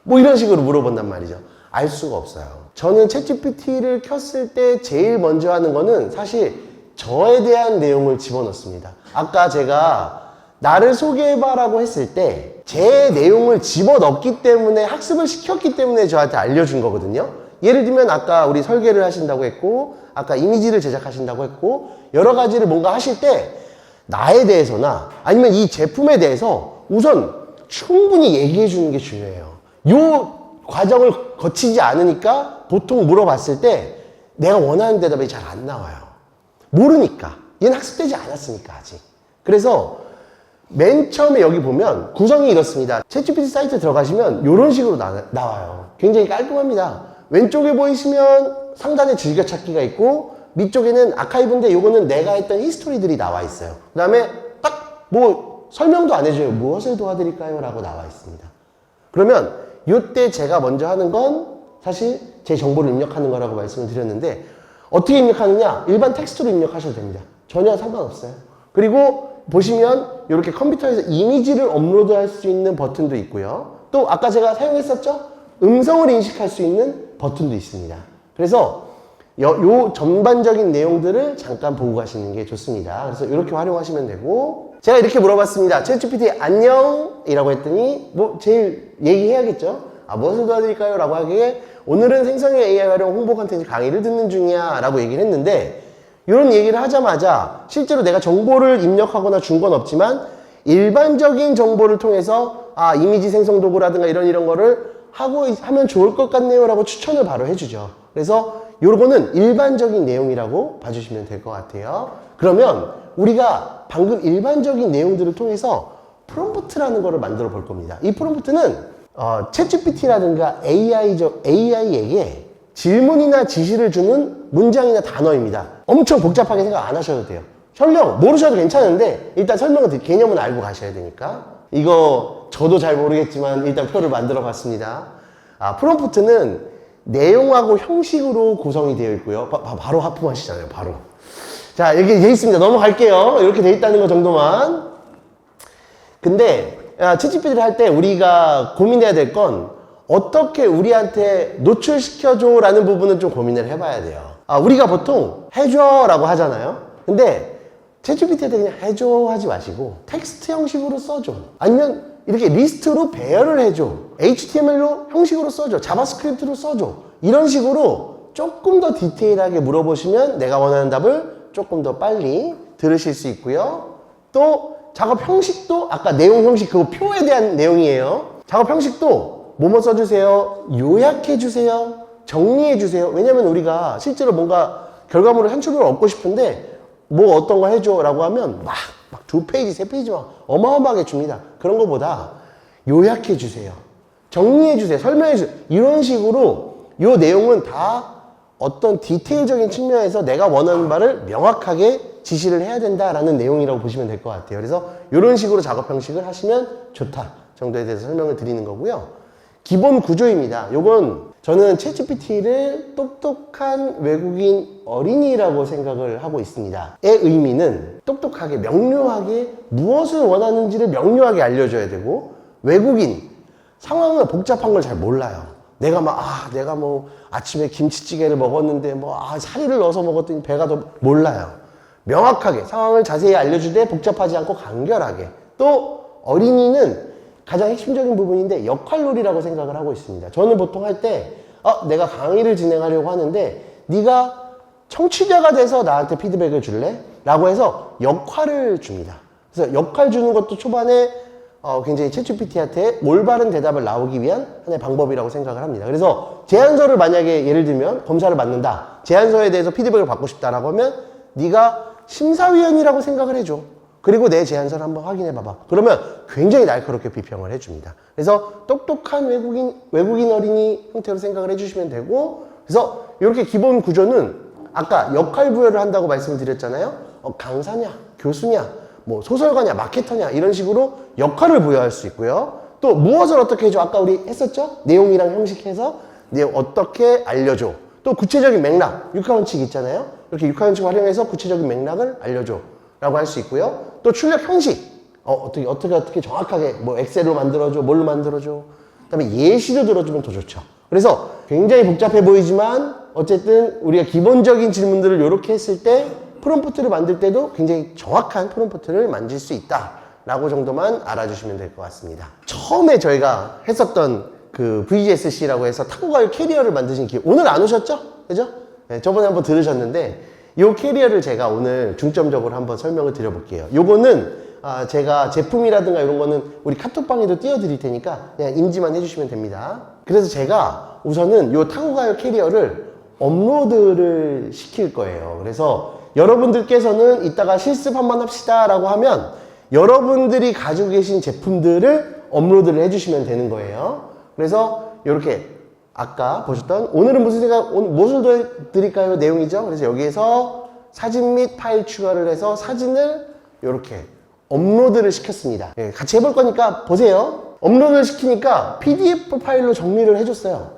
뭐 이런 식으로 물어본단 말이죠. 알 수가 없어요. 저는 챗GPT를 켰을 때 제일 먼저 하는 거는 사실 저에 대한 내용을 집어넣습니다. 아까 제가 나를 소개해봐라고 했을 때 제 내용을 집어넣기 때문에, 학습을 시켰기 때문에 저한테 알려준 거거든요. 예를 들면 아까 우리 설계를 하신다고 했고, 아까 이미지를 제작하신다고 했고, 여러 가지를 뭔가 하실 때 나에 대해서나 아니면 이 제품에 대해서 우선 충분히 얘기해 주는 게 중요해요. 요 과정을 거치지 않으니까 보통 물어봤을 때 내가 원하는 대답이 잘 안 나와요. 모르니까. 얘는 학습되지 않았으니까 아직. 그래서 맨 처음에 여기 보면 구성이 이렇습니다. 챗GPT 사이트 들어가시면 이런 식으로 나와요. 굉장히 깔끔합니다. 왼쪽에 보이시면 상단에 즐겨찾기가 있고, 밑쪽에는 아카이브인데 요거는 내가 했던 히스토리들이 나와 있어요. 그 다음에 딱 뭐 설명도 안 해줘요. 무엇을 도와드릴까요? 라고 나와 있습니다. 그러면 이때 제가 먼저 하는 건 사실 제 정보를 입력하는 거라고 말씀을 드렸는데, 어떻게 입력하느냐? 일반 텍스트로 입력하셔도 됩니다. 전혀 상관없어요. 그리고 보시면 이렇게 컴퓨터에서 이미지를 업로드할 수 있는 버튼도 있고요. 또 아까 제가 사용했었죠? 음성을 인식할 수 있는 버튼도 있습니다. 그래서 요 전반적인 내용들을 잠깐 보고 가시는 게 좋습니다. 그래서 이렇게 활용하시면 되고, 제가 이렇게 물어봤습니다. 챗GPT 안녕 이라고 했더니 뭐 제일 얘기해야겠죠. 무엇을 도와드릴까요? 라고 하기에 오늘은 생성형 AI 활용 홍보 컨텐츠 강의를 듣는 중이야 라고 얘기를 했는데, 이런 얘기를 하자마자 실제로 내가 정보를 입력하거나 준 건 없지만 일반적인 정보를 통해서 이미지 생성 도구라든가 이런 거를 하면 좋을 것 같네요 라고 추천을 바로 해주죠. 그래서 요거는 일반적인 내용이라고 봐주시면 될 것 같아요. 그러면 우리가 방금 일반적인 내용들을 통해서 프롬프트라는 거를 만들어 볼 겁니다. 이 프롬프트는 챗GPT라든가 AI에게 질문이나 지시를 주는 문장이나 단어입니다. 엄청 복잡하게 생각 안 하셔도 돼요. 설명 모르셔도 괜찮은데 일단 설명을 개념은 알고 가셔야 되니까. 이거 저도 잘 모르겠지만 일단 표를 만들어 봤습니다. 프롬프트는 내용하고 형식으로 구성이 되어 있고요. 바로 하품하시잖아요. 바로. 자, 이렇게 되어 있습니다. 넘어갈게요. 이렇게 되어 있다는 거 정도만. 근데 챗GPT를 할 때 우리가 고민해야 될 건 어떻게 우리한테 노출시켜줘 라는 부분은 좀 고민을 해봐야 돼요. 우리가 보통 해줘 라고 하잖아요. 근데 챗GPT한테 그냥 해줘 하지 마시고 텍스트 형식으로 써줘. 아니면 이렇게 리스트로 배열을 해줘. HTML로 형식으로 써줘. 자바스크립트로 써줘. 이런 식으로 조금 더 디테일하게 물어보시면 내가 원하는 답을 조금 더 빨리 들으실 수 있고요. 또 작업 형식도 아까 내용 형식 그 표에 대한 내용이에요. 작업 형식도 뭐뭐 써주세요, 요약해주세요, 정리해주세요. 왜냐면 우리가 실제로 뭔가 결과물을 한 줌을 얻고 싶은데 뭐 어떤 거 해줘 라고 하면 막 막 2페이지, 3페이지 막 어마어마하게 줍니다. 그런 거보다 요약해 주세요. 정리해 주세요. 설명해 주세요. 이런 식으로 요 내용은 다 어떤 디테일적인 측면에서 내가 원하는 바를 명확하게 지시를 해야 된다라는 내용이라고 보시면 될 것 같아요. 그래서 이런 식으로 작업 형식을 하시면 좋다 정도에 대해서 설명을 드리는 거고요. 기본 구조입니다. 요건 저는 챗GPT를 똑똑한 외국인 어린이라고 생각을 하고 있습니다. 의 의미는 똑똑하게 명료하게 무엇을 원하는지를 명료하게 알려줘야 되고, 외국인 상황을 복잡한 걸 잘 몰라요. 내가 뭐 아침에 김치찌개를 먹었는데 사리를 넣어서 먹었더니 배가 더 몰라요. 명확하게 상황을 자세히 알려주되 복잡하지 않고 간결하게. 또 어린이는 가장 핵심적인 부분인데 역할놀이라고 생각을 하고 있습니다. 저는 보통 할 때 내가 강의를 진행하려고 하는데 네가 청취자가 돼서 나한테 피드백을 줄래? 라고 해서 역할을 줍니다. 그래서 역할 주는 것도 초반에 굉장히 챗GPT한테 올바른 대답을 나오기 위한 하나의 방법이라고 생각을 합니다. 그래서 제안서를 만약에 예를 들면 검사를 받는다. 제안서에 대해서 피드백을 받고 싶다라고 하면 네가 심사위원이라고 생각을 해줘. 그리고 내 제안서를 한번 확인해 봐봐. 그러면 굉장히 날카롭게 비평을 해줍니다. 그래서 똑똑한 외국인 어린이 형태로 생각을 해주시면 되고, 그래서 이렇게 기본 구조는 아까 역할 부여를 한다고 말씀을 드렸잖아요. 강사냐, 교수냐, 뭐 소설가냐, 마케터냐 이런 식으로 역할을 부여할 수 있고요. 또 무엇을 어떻게 해줘? 아까 우리 했었죠? 내용이랑 형식해서 어떻게 알려줘. 또 구체적인 맥락, 육하원칙 있잖아요. 이렇게 육하원칙 활용해서 구체적인 맥락을 알려줘 라고 할 수 있고요. 또 출력 형식, 어떻게 정확하게 뭐 엑셀로 만들어줘, 뭘로 만들어줘. 그 다음에 예시로 들어주면 더 좋죠. 그래서 굉장히 복잡해 보이지만 어쨌든 우리가 기본적인 질문들을 이렇게 했을 때 프롬프트를 만들 때도 굉장히 정확한 프롬프트를 만들 수 있다 라고 정도만 알아주시면 될 것 같습니다. 처음에 저희가 했었던 그 VGSC라고 해서 타고 갈 캐리어를 만드신 기회, 오늘 안 오셨죠? 그죠? 네, 저번에 한번 들으셨는데 이 캐리어를 제가 오늘 중점적으로 한번 설명을 드려볼게요. 요거는 제가 제품이라든가 이런 거는 우리 카톡방에도 띄워드릴 테니까 그냥 인지만 해주시면 됩니다. 그래서 제가 우선은 이 타고 가요 캐리어를 업로드를 시킬 거예요. 그래서 여러분들께서는 이따가 실습 한번 합시다 라고 하면 여러분들이 가지고 계신 제품들을 업로드를 해주시면 되는 거예요. 그래서 이렇게 아까 보셨던 오늘은 무엇을 도와드릴까요? 내용이죠. 그래서 여기에서 사진 및 파일 추가를 해서 사진을 이렇게 업로드를 시켰습니다. 예, 같이 해볼 거니까 보세요. 업로드를 시키니까 PDF 파일로 정리를 해줬어요.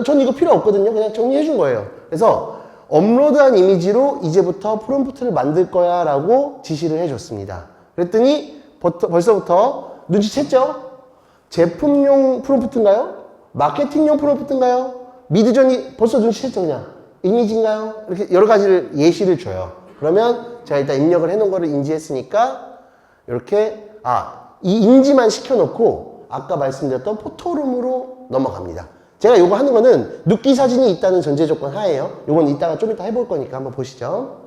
전 이거 필요 없거든요. 그냥 정리해 준 거예요. 그래서 업로드한 이미지로 이제부터 프롬프트를 만들 거야 라고 지시를 해줬습니다. 그랬더니 벌써부터 눈치챘죠? 제품용 프롬프트인가요? 마케팅용 프롬프트인가요? 미드전이 벌써 눈치챘죠 그냥. 이미지인가요? 이렇게 여러 가지를 예시를 줘요. 그러면 제가 일단 입력을 해놓은 거를 인지했으니까 이렇게 이 인지만 시켜놓고 아까 말씀드렸던 포토룸으로 넘어갑니다. 제가 요거 하는 거는 눕기 사진이 있다는 전제 조건 하에요. 요건 이따가 좀 이따 해볼 거니까 한번 보시죠.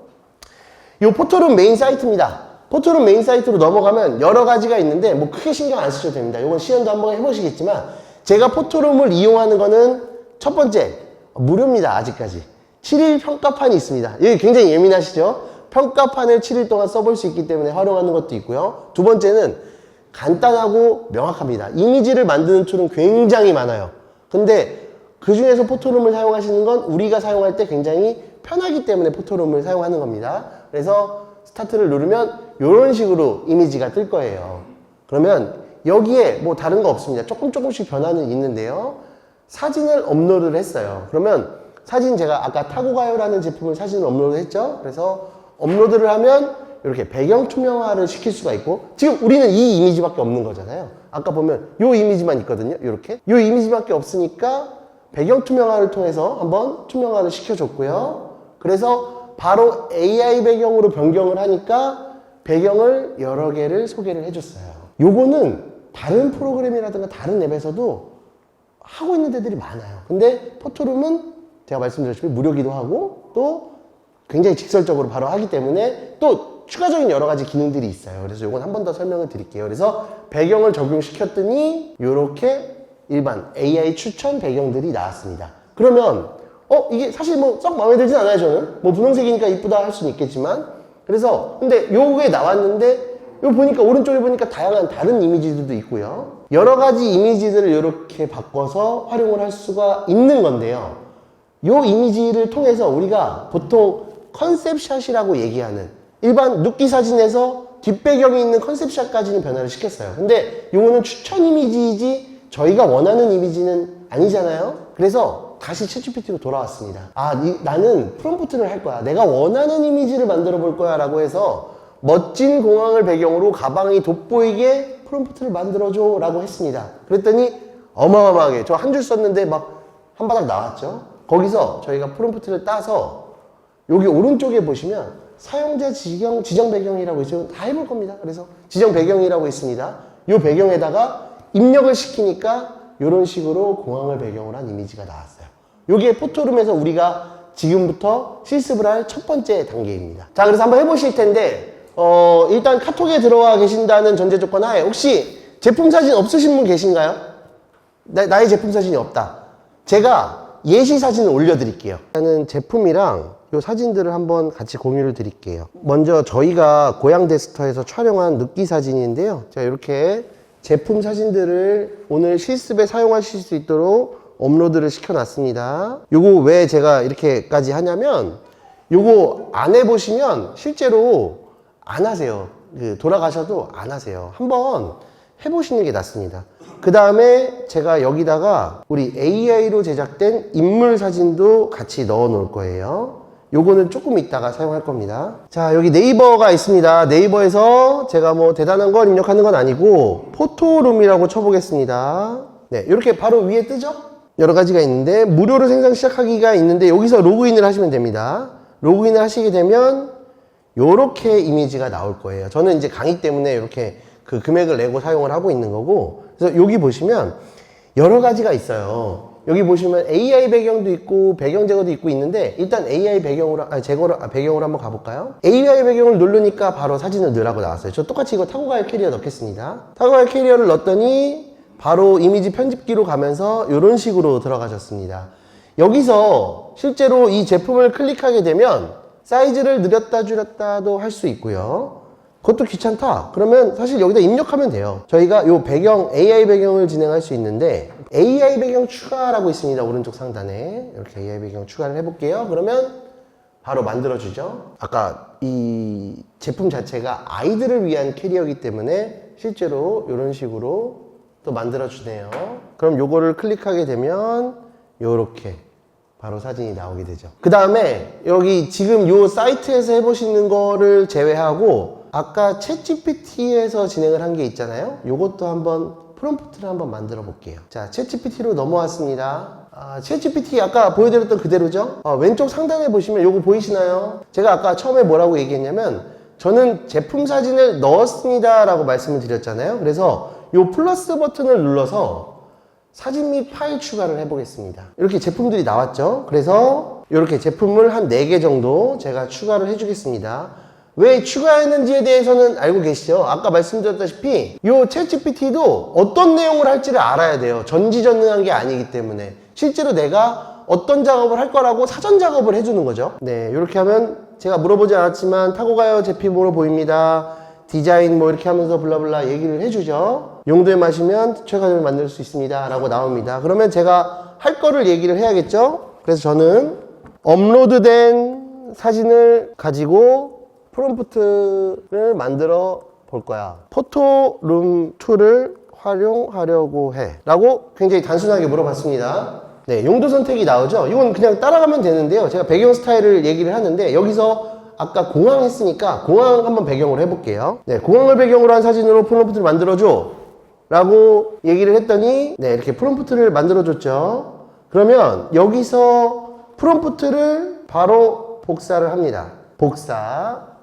요 포토룸 메인 사이트입니다. 포토룸 메인 사이트로 넘어가면 여러 가지가 있는데 뭐 크게 신경 안 쓰셔도 됩니다. 요건 시연도 한번 해보시겠지만 제가 포토룸을 이용하는 거는 첫 번째 무료입니다. 아직까지 7일 평가판이 있습니다. 여기 굉장히 예민하시죠? 평가판을 7일 동안 써볼 수 있기 때문에 활용하는 것도 있고요. 두 번째는 간단하고 명확합니다. 이미지를 만드는 툴은 굉장히 많아요. 근데 그 중에서 포토룸을 사용하시는 건 우리가 사용할 때 굉장히 편하기 때문에 포토룸을 사용하는 겁니다. 그래서 스타트를 누르면 이런 식으로 이미지가 뜰 거예요. 그러면 여기에 뭐 다른 거 없습니다. 조금씩 변화는 있는데요. 사진을 업로드를 했어요. 그러면 사진 제가 아까 타고 가요라는 제품을 사진을 업로드 했죠. 그래서 업로드를 하면 이렇게 배경 투명화를 시킬 수가 있고, 지금 우리는 이 이미지밖에 없는 거잖아요. 아까 보면 이 이미지만 있거든요. 이렇게 이 이미지밖에 없으니까 배경 투명화를 통해서 한번 투명화를 시켜줬고요. 그래서 바로 AI 배경으로 변경을 하니까 배경을 여러 개를 소개를 해줬어요. 요거는 다른 프로그램이라든가 다른 앱에서도 하고 있는 데들이 많아요. 근데 포토룸은 제가 말씀드렸지만 무료기도 하고 또 굉장히 직설적으로 바로 하기 때문에 또 추가적인 여러 가지 기능들이 있어요. 그래서 이건 한 번 더 설명을 드릴게요. 그래서 배경을 적용시켰더니 이렇게 일반 AI 추천 배경들이 나왔습니다. 그러면 이게 사실 뭐 썩 마음에 들진 않아요. 저는 뭐 분홍색이니까 이쁘다 할 수는 있겠지만, 그래서 근데 요게 나왔는데 여기 보니까 오른쪽에 보니까 다양한 다른 이미지들도 있고요. 여러 가지 이미지들을 이렇게 바꿔서 활용을 할 수가 있는 건데요. 이 이미지를 통해서 우리가 보통 컨셉샷이라고 얘기하는 일반 눕기 사진에서 뒷배경이 있는 컨셉샷까지는 변화를 시켰어요. 근데 이거는 추천 이미지이지 저희가 원하는 이미지는 아니잖아요. 그래서 다시 챗GPT로 돌아왔습니다. 나는 프롬프트를 할 거야. 내가 원하는 이미지를 만들어 볼 거야 라고 해서 멋진 공항을 배경으로 가방이 돋보이게 프롬프트를 만들어줘 라고 했습니다. 그랬더니 어마어마하게 저 한 줄 썼는데 막 한 바닥 나왔죠. 거기서 저희가 프롬프트를 따서 여기 오른쪽에 보시면 사용자 지정 배경이라고 있죠. 다 해볼 겁니다. 그래서 지정 배경이라고 있습니다. 이 배경에다가 입력을 시키니까 이런 식으로 공항을 배경으로 한 이미지가 나왔어요. 이게 포토룸에서 우리가 지금부터 실습을 할 첫 번째 단계입니다. 자, 그래서 한번 해보실 텐데 일단 카톡에 들어와 계신다는 전제 조건 하에 혹시 제품 사진 없으신 분 계신가요? 나의 제품 사진이 없다. 제가 예시 사진을 올려드릴게요. 일단은 제품이랑 이 사진들을 한번 같이 공유를 드릴게요. 먼저 저희가 고양 데스터에서 촬영한 눕기 사진인데요. 자, 이렇게 제품 사진들을 오늘 실습에 사용하실 수 있도록 업로드를 시켜놨습니다. 요거 왜 제가 이렇게까지 하냐면 요거 안 해보시면 실제로 안 하세요. 돌아가셔도 안 하세요. 한번 해보시는 게 낫습니다. 그 다음에 제가 여기다가 우리 AI로 제작된 인물 사진도 같이 넣어 놓을 거예요. 요거는 조금 이따가 사용할 겁니다. 자, 여기 네이버가 있습니다. 네이버에서 제가 뭐 대단한 걸 입력하는 건 아니고 포토룸이라고 쳐보겠습니다. 네, 이렇게 바로 위에 뜨죠? 여러 가지가 있는데 무료로 생산 시작하기가 있는데 여기서 로그인을 하시면 됩니다. 로그인을 하시게 되면 요렇게 이미지가 나올 거예요. 저는 이제 강의 때문에 이렇게 그 금액을 내고 사용을 하고 있는 거고, 그래서 여기 보시면 여러 가지가 있어요. 여기 보시면 AI 배경도 있고 배경 제거도 있고 있는데 일단 AI 배경으로 배경으로 한번 가볼까요? AI 배경을 누르니까 바로 사진을 넣으라고 나왔어요. 저 똑같이 이거 타고 갈 캐리어 넣겠습니다. 타고 갈 캐리어를 넣었더니 바로 이미지 편집기로 가면서 이런 식으로 들어가셨습니다. 여기서 실제로 이 제품을 클릭하게 되면 사이즈를 늘렸다 줄였다도 할 수 있고요. 그것도 귀찮다. 그러면 사실 여기다 입력하면 돼요. 저희가 요 배경, AI 배경을 진행할 수 있는데 AI 배경 추가라고 있습니다. 오른쪽 상단에 이렇게 AI 배경 추가를 해볼게요. 그러면 바로 만들어주죠. 아까 이 제품 자체가 아이들을 위한 캐리어이기 때문에 실제로 이런 식으로 또 만들어주네요. 그럼 요거를 클릭하게 되면 요렇게 바로 사진이 나오게 되죠. 그 다음에 여기 지금 요 사이트에서 해보시는 거를 제외하고 아까 챗GPT에서 진행을 한 게 있잖아요. 요것도 한번 프롬프트를 한번 만들어 볼게요. 자, 챗GPT로 넘어왔습니다. 챗GPT 아까 보여드렸던 그대로죠. 왼쪽 상단에 보시면 요거 보이시나요? 제가 아까 처음에 뭐라고 얘기했냐면 저는 제품 사진을 넣었습니다 라고 말씀을 드렸잖아요. 그래서 요 플러스 버튼을 눌러서 사진 및 파일 추가를 해보겠습니다. 이렇게 제품들이 나왔죠. 그래서 이렇게 제품을 한 4개 정도 제가 추가를 해주겠습니다. 왜 추가했는지에 대해서는 알고 계시죠? 아까 말씀드렸다시피 이 챗GPT도 어떤 내용을 할지를 알아야 돼요. 전지전능한 게 아니기 때문에 실제로 내가 어떤 작업을 할 거라고 사전 작업을 해주는 거죠. 네, 이렇게 하면 제가 물어보지 않았지만 타고 가요 제품으로 보입니다. 디자인 뭐 이렇게 하면서 블라블라 얘기를 해주죠. 용도에 맞으면 최가점을 만들 수 있습니다 라고 나옵니다. 그러면 제가 할 거를 얘기를 해야겠죠. 그래서 저는 업로드된 사진을 가지고 프롬프트를 만들어 볼 거야. 포토룸 2를 활용하려고 해 라고 굉장히 단순하게 물어봤습니다. 네, 용도 선택이 나오죠. 이건 그냥 따라가면 되는데요. 제가 배경 스타일을 얘기를 하는데 여기서 아까 공항 했으니까 공항 한번 배경으로 해볼게요. 네, 공항을 배경으로 한 사진으로 프롬프트를 만들어줘 라고 얘기를 했더니 네, 이렇게 프롬프트를 만들어줬죠. 그러면 여기서 프롬프트를 바로 복사를 합니다. 복사.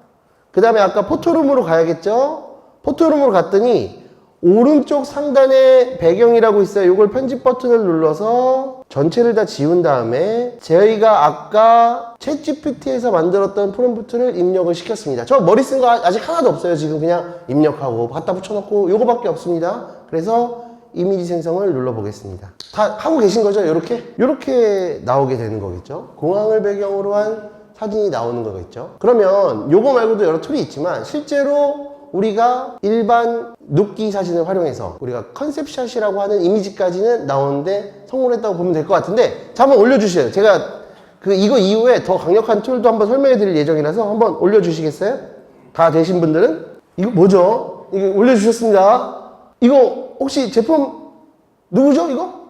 그 다음에 아까 포토룸으로 가야겠죠? 포토룸으로 갔더니 오른쪽 상단에 배경이라고 있어요. 이걸 편집 버튼을 눌러서 전체를 다 지운 다음에 저희가 아까 챗GPT에서 만들었던 프롬프트를 입력을 시켰습니다. 저 머리 쓴 거 아직 하나도 없어요. 지금 그냥 입력하고 갖다 붙여놓고 요거밖에 없습니다. 그래서 이미지 생성을 눌러보겠습니다. 다 하고 계신 거죠? 요렇게 나오게 되는 거겠죠? 공항을 배경으로 한 사진이 나오는 거겠죠. 그러면 요거 말고도 여러 툴이 있지만 실제로 우리가 일반 눕기 사진을 활용해서 우리가 컨셉샷이라고 하는 이미지까지는 나오는데 성공했다고 보면 될 것 같은데, 자, 한번 올려주세요. 제가 이거 이후에 더 강력한 툴도 한번 설명해 드릴 예정이라서 한번 올려주시겠어요? 다 되신 분들은? 이거 뭐죠? 이거 올려주셨습니다. 이거 혹시 제품 누구죠? 이거?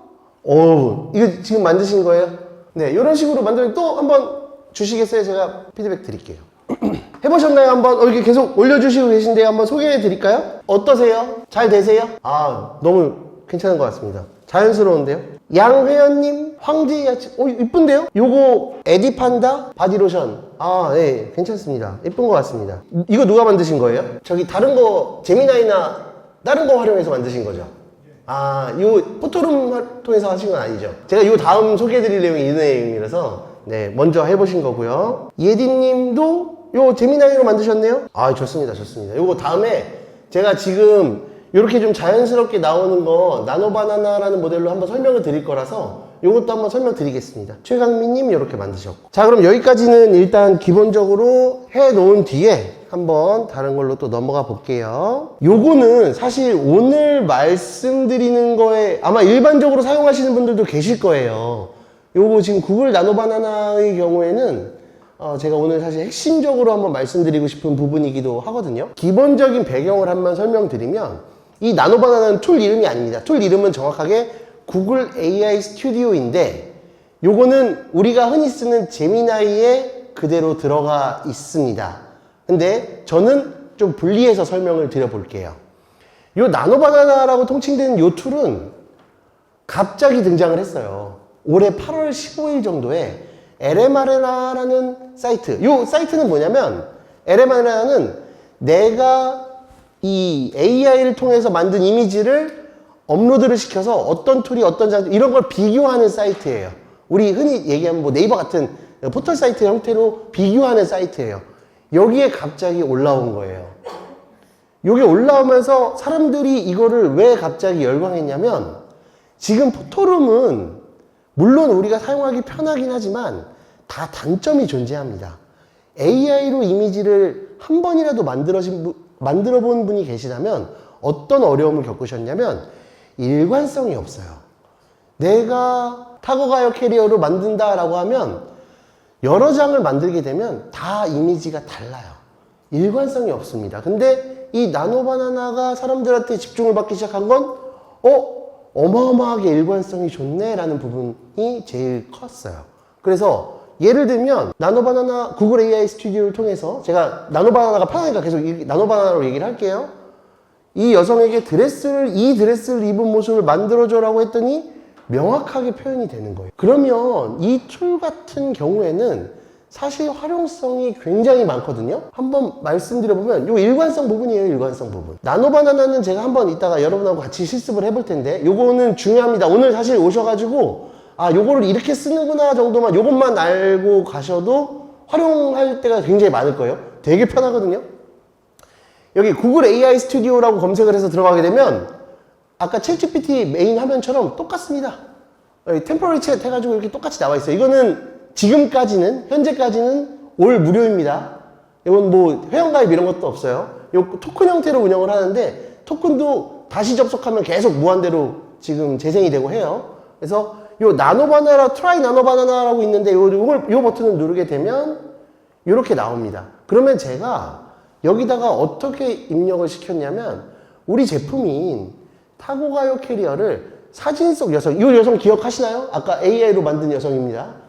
이거 지금 만드신 거예요? 네, 이런 식으로 만들면 또 한번 주시겠어요? 제가 피드백 드릴게요. 해보셨나요? 한번 이렇게 계속 올려주시고 계신데요. 한번 소개해 드릴까요? 어떠세요? 잘 되세요? 너무 괜찮은 것 같습니다. 자연스러운데요? 양회연님, 황제야채, 이쁜데요? 요거 에디판다 바디로션. 네, 괜찮습니다. 예쁜 것 같습니다. 이거 누가 만드신 거예요? 저기 다른 거 제미나이나 다른 거 활용해서 만드신 거죠? 요 포토룸 통해서 하신 건 아니죠? 제가 요 다음 소개해드릴 내용이 이 내용이라서 네, 먼저 해보신 거고요. 예디님도 요 제미나이로 만드셨네요? 좋습니다, 좋습니다. 요거 다음에 제가 지금 이렇게 좀 자연스럽게 나오는 거 나노바나나라는 모델로 한번 설명을 드릴 거라서 요것도 한번 설명드리겠습니다. 최강민님 이렇게 만드셨고, 자, 그럼 여기까지는 일단 기본적으로 해놓은 뒤에 한번 다른 걸로 또 넘어가 볼게요. 요거는 사실 오늘 말씀드리는 거에 아마 일반적으로 사용하시는 분들도 계실 거예요. 요거 지금 구글 나노바나나의 경우에는 제가 오늘 사실 핵심적으로 한번 말씀드리고 싶은 부분이기도 하거든요. 기본적인 배경을 한번 설명드리면, 이 나노바나나는 툴 이름이 아닙니다. 툴 이름은 정확하게 구글 AI 스튜디오인데, 요거는 우리가 흔히 쓰는 제미나이에 그대로 들어가 있습니다. 근데 저는 좀 분리해서 설명을 드려볼게요. 요 나노바나나라고 통칭되는 요 툴은 갑자기 등장을 했어요. 올해 8월 15일 정도에 LMR라는 사이트, 요 사이트는 뭐냐면, LMR라는 내가 이 AI를 통해서 만든 이미지를 업로드를 시켜서 어떤 툴이 어떤 장점, 이런 걸 비교하는 사이트예요. 우리 흔히 얘기하면 뭐 네이버 같은 포털 사이트 형태로 비교하는 사이트예요. 여기에 갑자기 올라온 거예요. 여기 올라오면서 사람들이 이거를 왜 갑자기 열광했냐면, 지금 포토룸은 물론 우리가 사용하기 편하긴 하지만 다 단점이 존재합니다. AI로 이미지를 한 번이라도 만들어 본 분이 계시다면 어떤 어려움을 겪으셨냐면, 일관성이 없어요. 내가 타고가요 캐리어로 만든다라고 하면 여러 장을 만들게 되면 다 이미지가 달라요. 일관성이 없습니다. 근데 이 나노바나나가 사람들한테 집중을 받기 시작한 건 어마어마하게 일관성이 좋네 라는 부분이 제일 컸어요. 그래서 예를 들면 나노바나나 구글 AI 스튜디오를 통해서, 제가 나노바나나가 편하니까 계속 나노바나나로 얘기를 할게요. 이 여성에게 이 드레스를 입은 모습을 만들어줘 라고 했더니 명확하게 표현이 되는 거예요. 그러면 이 툴 같은 경우에는 사실 활용성이 굉장히 많거든요. 한번 말씀드려보면 요 일관성 부분이에요. 일관성 부분. 나노바나나는 제가 한번 이따가 여러분하고 같이 실습을 해볼 텐데, 요거는 중요합니다. 오늘 사실 오셔가지고 요거를 이렇게 쓰는구나 정도만, 요것만 알고 가셔도 활용할 때가 굉장히 많을 거예요. 되게 편하거든요. 여기 구글 AI 스튜디오라고 검색을 해서 들어가게 되면 아까 챗GPT 메인 화면처럼 똑같습니다. 템포러리 챗 해가지고 이렇게 똑같이 나와 있어요. 이거는 지금까지는, 현재까지는 올 무료입니다. 이건 뭐 회원가입 이런 것도 없어요. 요 토큰 형태로 운영을 하는데, 토큰도 다시 접속하면 계속 무한대로 지금 재생이 되고 해요. 그래서 요 나노바나나, 트라이 나노바나나라고 있는데 요 버튼을 누르게 되면 이렇게 나옵니다. 그러면 제가 여기다가 어떻게 입력을 시켰냐면, 우리 제품인 타고가요 캐리어를 사진 속 여성, 이 여성 기억하시나요? 아까 AI로 만든 여성입니다.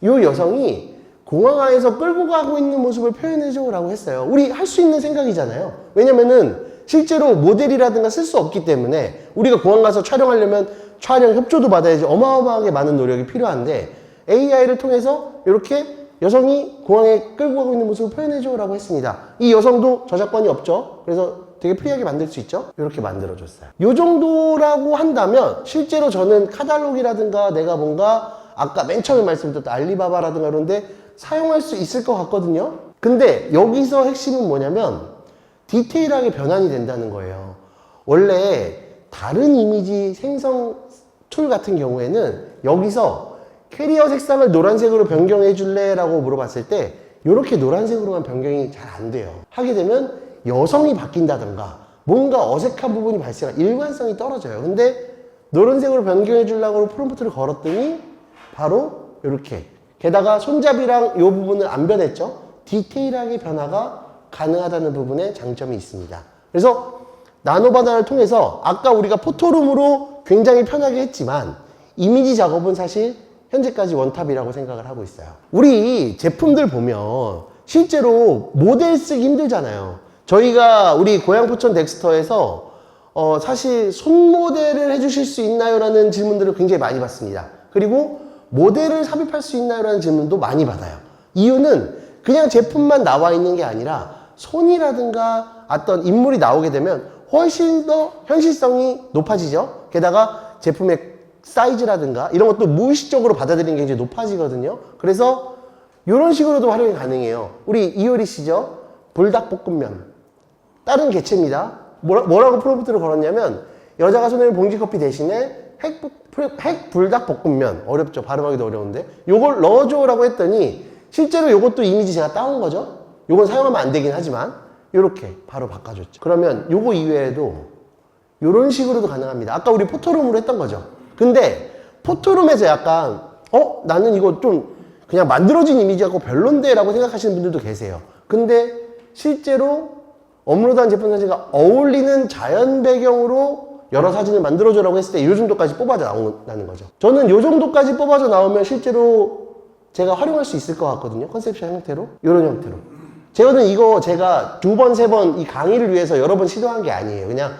이 여성이 공항안에서 끌고 가고 있는 모습을 표현해줘 라고 했어요. 우리 할 수 있는 생각이잖아요. 왜냐면은 실제로 모델이라든가 쓸 수 없기 때문에 우리가 공항 가서 촬영하려면 촬영 협조도 받아야지 어마어마하게 많은 노력이 필요한데, AI를 통해서 이렇게 여성이 공항에 끌고 가고 있는 모습을 표현해줘 라고 했습니다. 이 여성도 저작권이 없죠. 그래서 되게 프리하게 만들 수 있죠. 이렇게 만들어줬어요. 이 정도라고 한다면 실제로 저는 카탈로그라든가 내가 뭔가 아까 맨 처음에 말씀드렸던 알리바바라든가 그런데 사용할 수 있을 것 같거든요. 근데 여기서 핵심은 뭐냐면 디테일하게 변환이 된다는 거예요. 원래 다른 이미지 생성 툴 같은 경우에는 여기서 캐리어 색상을 노란색으로 변경해 줄래? 라고 물어봤을 때 이렇게 노란색으로만 변경이 잘 안 돼요. 하게 되면 여성이 바뀐다든가 뭔가 어색한 부분이 발생한 일관성이 떨어져요. 근데 노란색으로 변경해 주려고 프롬프트를 걸었더니 바로 이렇게, 게다가 손잡이랑 이 부분을 안 변했죠. 디테일하게 변화가 가능하다는 부분에 장점이 있습니다. 그래서 나노 바나나를 통해서 아까 우리가 포토룸으로 굉장히 편하게 했지만 이미지 작업은 사실 현재까지 원탑이라고 생각을 하고 있어요. 우리 제품들 보면 실제로 모델 쓰기 힘들잖아요. 저희가 우리 고양 포천 덱스터에서 사실 손 모델을 해주실 수 있나요? 라는 질문들을 굉장히 많이 받습니다. 그리고 모델을 삽입할 수 있나요? 라는 질문도 많이 받아요. 이유는 그냥 제품만 나와 있는 게 아니라 손이라든가 어떤 인물이 나오게 되면 훨씬 더 현실성이 높아지죠. 게다가 제품의 사이즈라든가 이런 것도 무의식적으로 받아들이는 게 이제 높아지거든요. 그래서 이런 식으로도 활용이 가능해요. 우리 이효리 씨죠. 불닭볶음면. 다른 개체입니다. 뭐라고 프롬프트를 걸었냐면 여자가 손에 봉지커피 대신에 핵 불닭볶음면. 어렵죠. 발음하기도 어려운데. 요걸 넣어줘라고 했더니 실제로 요것도 이미지 제가 따온 거죠. 요건 사용하면 안 되긴 하지만 요렇게 바로 바꿔줬죠. 그러면 요거 이외에도 요런 식으로도 가능합니다. 아까 우리 포토룸으로 했던 거죠. 근데 포토룸에서 약간 나는 이거 좀 그냥 만들어진 이미지하고 별론데 라고 생각하시는 분들도 계세요. 근데 실제로 업로드한 제품 사진과 어울리는 자연 배경으로 여러 사진을 만들어줘라고 했을 때 이 정도까지 뽑아져 나온다는 거죠. 저는 이 정도까지 뽑아져 나오면 실제로 제가 활용할 수 있을 것 같거든요. 컨셉션 형태로. 이런 형태로. 저는 이거 제가 2번, 3번 이 강의를 위해서 여러 번 시도한 게 아니에요. 그냥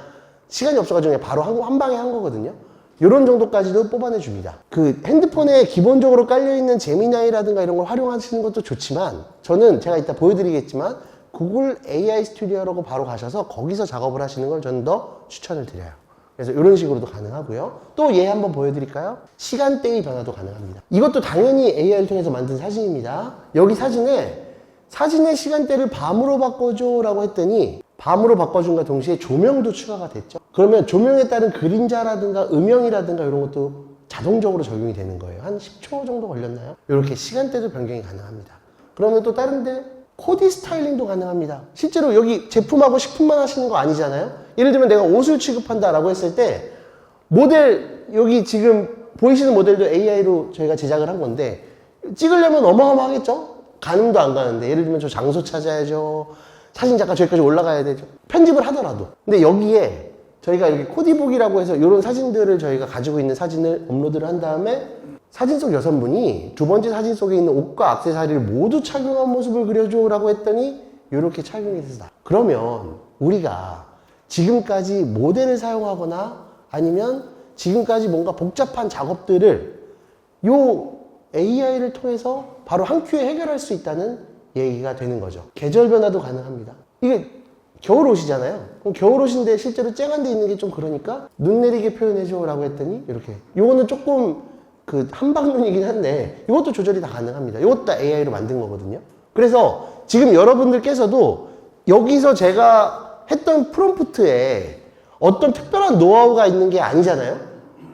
시간이 없어가지고 그냥 바로 한 방에 한 거거든요. 이런 정도까지도 뽑아내 줍니다. 그 핸드폰에 기본적으로 깔려있는 제미나이라든가 이런 걸 활용하시는 것도 좋지만 저는 제가 이따 보여드리겠지만 구글 AI 스튜디오라고 바로 가셔서 거기서 작업을 하시는 걸 저는 더 추천을 드려요. 그래서 이런 식으로도 가능하고요. 또 얘 한번 보여드릴까요? 시간대의 변화도 가능합니다. 이것도 당연히 AI를 통해서 만든 사진입니다. 여기 사진의 시간대를 밤으로 바꿔줘 라고 했더니 밤으로 바꿔준과 동시에 조명도 추가가 됐죠. 그러면 조명에 따른 그림자라든가 음영이라든가 이런 것도 자동적으로 적용이 되는 거예요. 한 10초 정도 걸렸나요? 이렇게 시간대도 변경이 가능합니다. 그러면 또 다른데 코디 스타일링도 가능합니다. 실제로 여기 제품하고 식품만 하시는 거 아니잖아요. 예를 들면 내가 옷을 취급한다 라고 했을 때 모델 여기 지금 보이시는 모델도 AI로 저희가 제작을 한 건데 찍으려면 어마어마하겠죠? 가늠도 안 가는데 예를 들면 저 장소 찾아야죠. 사진작가 저기까지 올라가야 되죠. 편집을 하더라도. 근데 여기에 저희가 이렇게 코디북이라고 해서 이런 사진들을 저희가 가지고 있는 사진을 업로드를 한 다음에 사진 속 여성분이 두 번째 사진 속에 있는 옷과 액세서리를 모두 착용한 모습을 그려줘 라고 했더니 이렇게 착용이 됐다. 그러면 우리가 지금까지 모델을 사용하거나 아니면 지금까지 뭔가 복잡한 작업들을 요 AI를 통해서 바로 한 큐에 해결할 수 있다는 얘기가 되는 거죠. 계절 변화도 가능합니다. 이게 겨울 옷이잖아요. 그럼 겨울 옷인데 실제로 쨍한 데 있는 게 좀 그러니까 눈 내리게 표현해줘 라고 했더니 이렇게. 요거는 조금 그 한방눈이긴 한데 이것도 조절이 다 가능합니다. 이것도 다 AI로 만든 거거든요. 그래서 지금 여러분들께서도 여기서 제가 했던 프롬프트에 어떤 특별한 노하우가 있는 게 아니잖아요.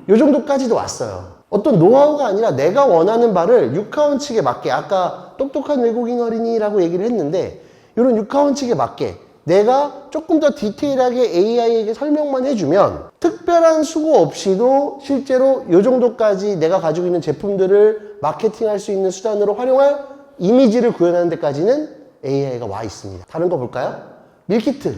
요 정도까지도 왔어요. 어떤 노하우가 아니라 내가 원하는 바를 육하원 측에 맞게, 아까 똑똑한 외국인 어린이라고 얘기를 했는데 이런 육하원 측에 맞게 내가 조금 더 디테일하게 AI에게 설명만 해주면 특별한 수고 없이도 실제로 이 정도까지 내가 가지고 있는 제품들을 마케팅할 수 있는 수단으로 활용할 이미지를 구현하는 데까지는 AI가 와 있습니다. 다른 거 볼까요? 밀키트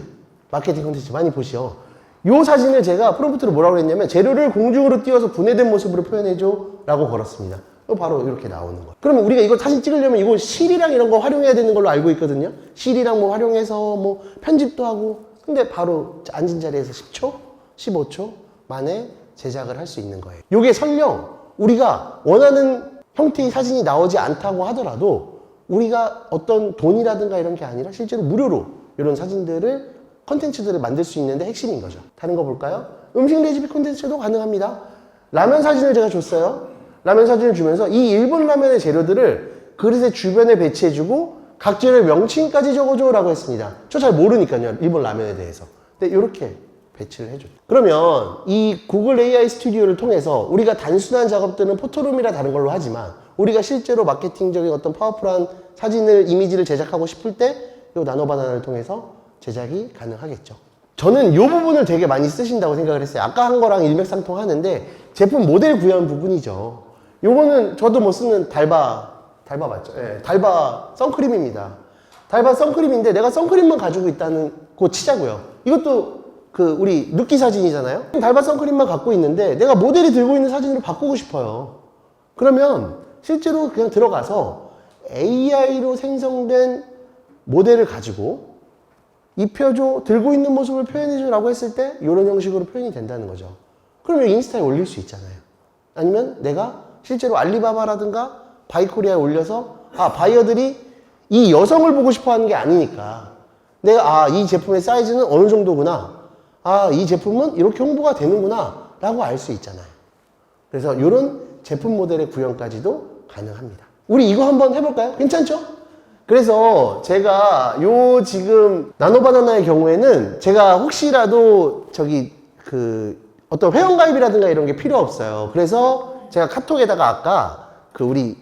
마케팅 콘텐츠 많이 보시죠. 이 사진을 제가 프롬프트로 뭐라고 했냐면 재료를 공중으로 띄워서 분해된 모습으로 표현해줘 라고 걸었습니다. 바로 이렇게 나오는 거예요. 그러면 우리가 이거 사진 찍으려면 이거 실이랑 이런 거 활용해야 되는 걸로 알고 있거든요. 실이랑 뭐 활용해서 뭐 편집도 하고. 근데 바로 앉은 자리에서 10초, 15초 만에 제작을 할 수 있는 거예요. 이게 설령 우리가 원하는 형태의 사진이 나오지 않다고 하더라도 우리가 어떤 돈이라든가 이런 게 아니라 실제로 무료로 이런 사진들을 컨텐츠들을 만들 수 있는데 핵심인 거죠. 다른 거 볼까요? 음식 레시피 콘텐츠도 가능합니다. 라면 사진을 제가 줬어요. 라면 사진을 주면서 이 일본 라면의 재료들을 그릇의 주변에 배치해주고 각 재료의 명칭까지 적어줘 라고 했습니다. 저 잘 모르니까요. 일본 라면에 대해서. 근데 이렇게 배치를 해줬죠. 그러면 이 구글 AI 스튜디오를 통해서 우리가 단순한 작업들은 포토룸이라 다른 걸로 하지만 우리가 실제로 마케팅적인 어떤 파워풀한 사진을, 이미지를 제작하고 싶을 때 이 나노바나나를 통해서 제작이 가능하겠죠. 저는 이 부분을 되게 많이 쓰신다고 생각을 했어요. 아까 한 거랑 일맥상통하는데 제품 모델 구현 부분이죠. 요거는 저도 뭐 쓰는 달바 맞죠? 예, 달바 선크림입니다. 달바 선크림인데 내가 선크림만 가지고 있다는 거 치자고요. 이것도 그 우리 눕기 사진이잖아요. 달바 선크림만 갖고 있는데 내가 모델이 들고 있는 사진으로 바꾸고 싶어요. 그러면 실제로 그냥 들어가서 AI로 생성된 모델을 가지고 입혀줘, 들고 있는 모습을 표현해줘 라고 했을 때 이런 형식으로 표현이 된다는 거죠. 그러면 인스타에 올릴 수 있잖아요. 아니면 내가 실제로 알리바바라든가 바이코리아에 올려서 바이어들이 이 여성을 보고 싶어 하는 게 아니니까 내가 이 제품의 사이즈는 어느 정도구나, 이 제품은 이렇게 홍보가 되는구나 라고 알 수 있잖아요. 그래서 이런 제품 모델의 구현까지도 가능합니다. 우리 이거 한번 해볼까요? 괜찮죠? 그래서 제가 지금 나노바나나의 경우에는 제가 혹시라도 어떤 회원가입이라든가 이런 게 필요 없어요. 그래서 제가 카톡에다가 아까 우리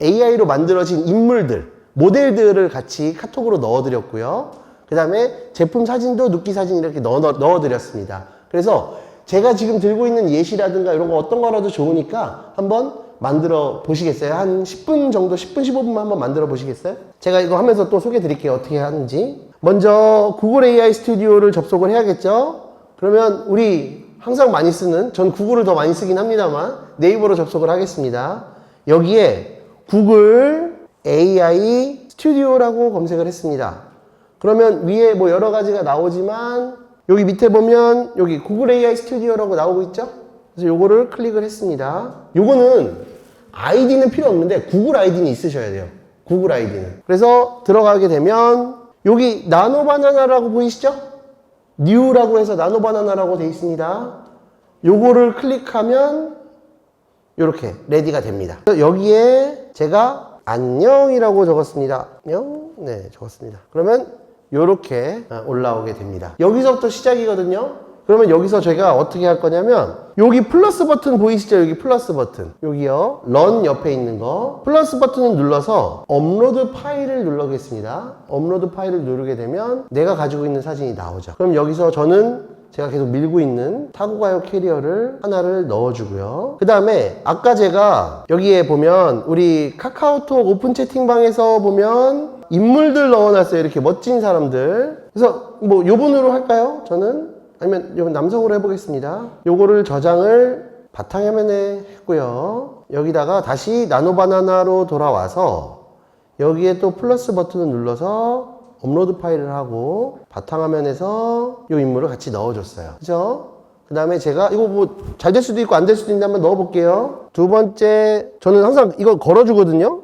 AI로 만들어진 인물들, 모델들을 같이 카톡으로 넣어드렸고요. 그 다음에 제품 사진도 눕기 사진 이렇게 넣어드렸습니다. 그래서 제가 지금 들고 있는 예시라든가 이런 거 어떤 거라도 좋으니까 한번 만들어 보시겠어요? 한 10분 정도, 10분, 15분만 한번 만들어 보시겠어요? 제가 이거 하면서 또 소개해 드릴게요. 어떻게 하는지. 먼저 구글 AI 스튜디오를 접속을 해야겠죠? 그러면 우리 항상 많이 쓰는, 전 구글을 더 많이 쓰긴 합니다만 네이버로 접속을 하겠습니다. 여기에 구글 AI 스튜디오라고 검색을 했습니다. 그러면 위에 뭐 여러 가지가 나오지만 여기 밑에 보면 여기 구글 AI 스튜디오라고 나오고 있죠? 그래서 요거를 클릭을 했습니다. 요거는 아이디는 필요 없는데 구글 아이디는 있으셔야 돼요. 구글 아이디는. 그래서 들어가게 되면 여기 나노바나나라고 보이시죠? 뉴라고 해서 나노바나나라고 되어 있습니다. 요거를 클릭하면 요렇게 레디가 됩니다. 여기에 제가 안녕이라고 적었습니다. 안녕? 네, 적었습니다. 그러면 요렇게 올라오게 됩니다. 여기서부터 시작이거든요. 그러면 여기서 제가 어떻게 할 거냐면 여기 플러스 버튼 보이시죠? 여기 플러스 버튼, 여기요, 런 옆에 있는 거 플러스 버튼을 눌러서 업로드 파일을 누르겠습니다. 업로드 파일을 누르게 되면 내가 가지고 있는 사진이 나오죠. 그럼 여기서 저는 제가 계속 밀고 있는 타고 가요 캐리어를 하나를 넣어주고요. 그 다음에 아까 제가 여기에 보면 우리 카카오톡 오픈 채팅방에서 보면 인물들 넣어놨어요. 이렇게 멋진 사람들. 그래서 뭐 요분으로 할까요? 저는 아니면 이건 남성으로 해보겠습니다. 요거를 저장을 바탕화면에 했고요. 여기다가 다시 나노바나나로 돌아와서 여기에 또 플러스 버튼을 눌러서 업로드 파일을 하고 바탕화면에서 이 인물을 같이 넣어줬어요. 그죠? 그 다음에 제가 이거 뭐 잘 될 수도 있고 안 될 수도 있는데 한번 넣어볼게요. 두 번째, 저는 항상 이거 걸어주거든요.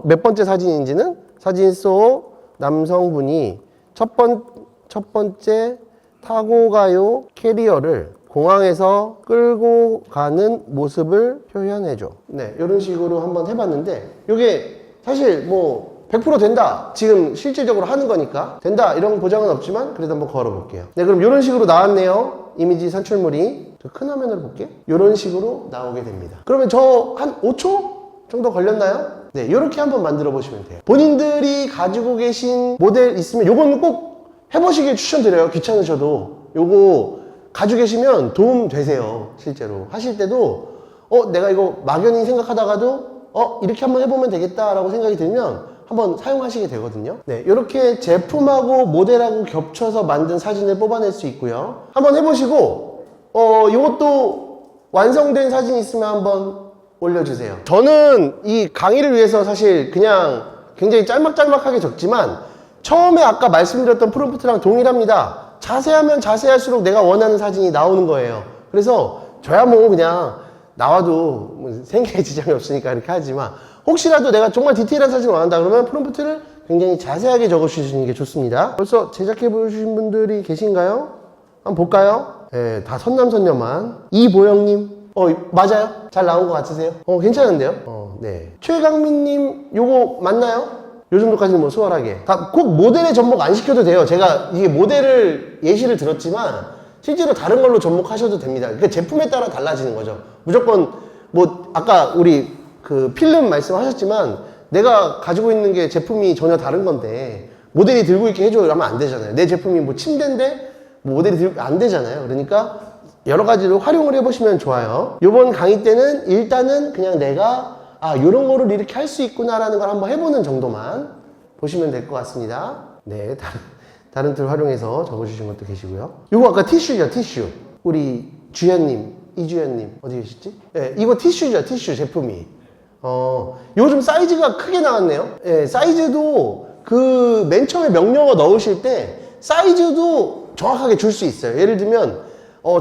몇 번째 사진인지는. 사진 속 남성분이 첫 번째 타고 가요 캐리어를 공항에서 끌고 가는 모습을 표현해줘. 네, 이런 식으로 한번 해봤는데 이게 사실 뭐 100% 된다, 지금 실질적으로 하는 거니까 된다 이런 보장은 없지만 그래도 한번 걸어볼게요. 네, 그럼 이런 식으로 나왔네요. 이미지 산출물이. 저 큰 화면으로 볼게요. 이런 식으로 나오게 됩니다. 그러면 저 한 5초 정도 걸렸나요? 네, 이렇게 한번 만들어 보시면 돼요. 본인들이 가지고 계신 모델 있으면 요거는 꼭 해보시길 추천드려요. 귀찮으셔도 요거 가지고 계시면 도움 되세요. 실제로 하실 때도 내가 이거 막연히 생각하다가도 이렇게 한번 해보면 되겠다라고 생각이 들면 한번 사용하시게 되거든요. 네, 이렇게 제품하고 모델하고 겹쳐서 만든 사진을 뽑아낼 수 있고요. 한번 해보시고 이것도 완성된 사진 있으면 한번 올려주세요. 저는 이 강의를 위해서 사실 그냥 굉장히 짤막짤막하게 적지만 처음에 아까 말씀드렸던 프롬프트랑 동일합니다. 자세하면 자세할수록 내가 원하는 사진이 나오는 거예요. 그래서 저야 뭐 그냥 나와도 뭐 생계에 지장이 없으니까 이렇게 하지만 혹시라도 내가 정말 디테일한 사진을 원한다 그러면 프롬프트를 굉장히 자세하게 적어주시는 게 좋습니다. 벌써 제작해 보신 분들이 계신가요? 한번 볼까요? 네, 다 선남선녀만. 이보영님, 맞아요? 잘 나온 것 같으세요? 괜찮은데요? 네. 최강민님, 요거 맞나요? 요 정도까지는 뭐 수월하게. 꼭 모델에 접목 안 시켜도 돼요. 제가 이게 모델을 예시를 들었지만 실제로 다른 걸로 접목하셔도 됩니다. 그러니까 제품에 따라 달라지는 거죠. 무조건 뭐 아까 우리 그 필름 말씀하셨지만 내가 가지고 있는 게 제품이 전혀 다른 건데 모델이 들고 있게 해줘 이러면 안 되잖아요. 내 제품이 뭐 침대인데 뭐 모델이 들고 안 되잖아요. 그러니까 여러 가지로 활용을 해보시면 좋아요. 이번 강의 때는 일단은 그냥 내가 이런 거를 이렇게 할 수 있구나라는 걸 한번 해보는 정도만 보시면 될 것 같습니다. 네, 다른 툴 활용해서 적어주신 것도 계시고요. 이거 아까 티슈죠, 티슈. 우리 주현님, 이주현님 어디 계시지? 네, 이거 티슈죠, 티슈 제품이. 이거 좀 사이즈가 크게 나왔네요. 네, 사이즈도 그 맨 처음에 명령어 넣으실 때 사이즈도 정확하게 줄 수 있어요. 예를 들면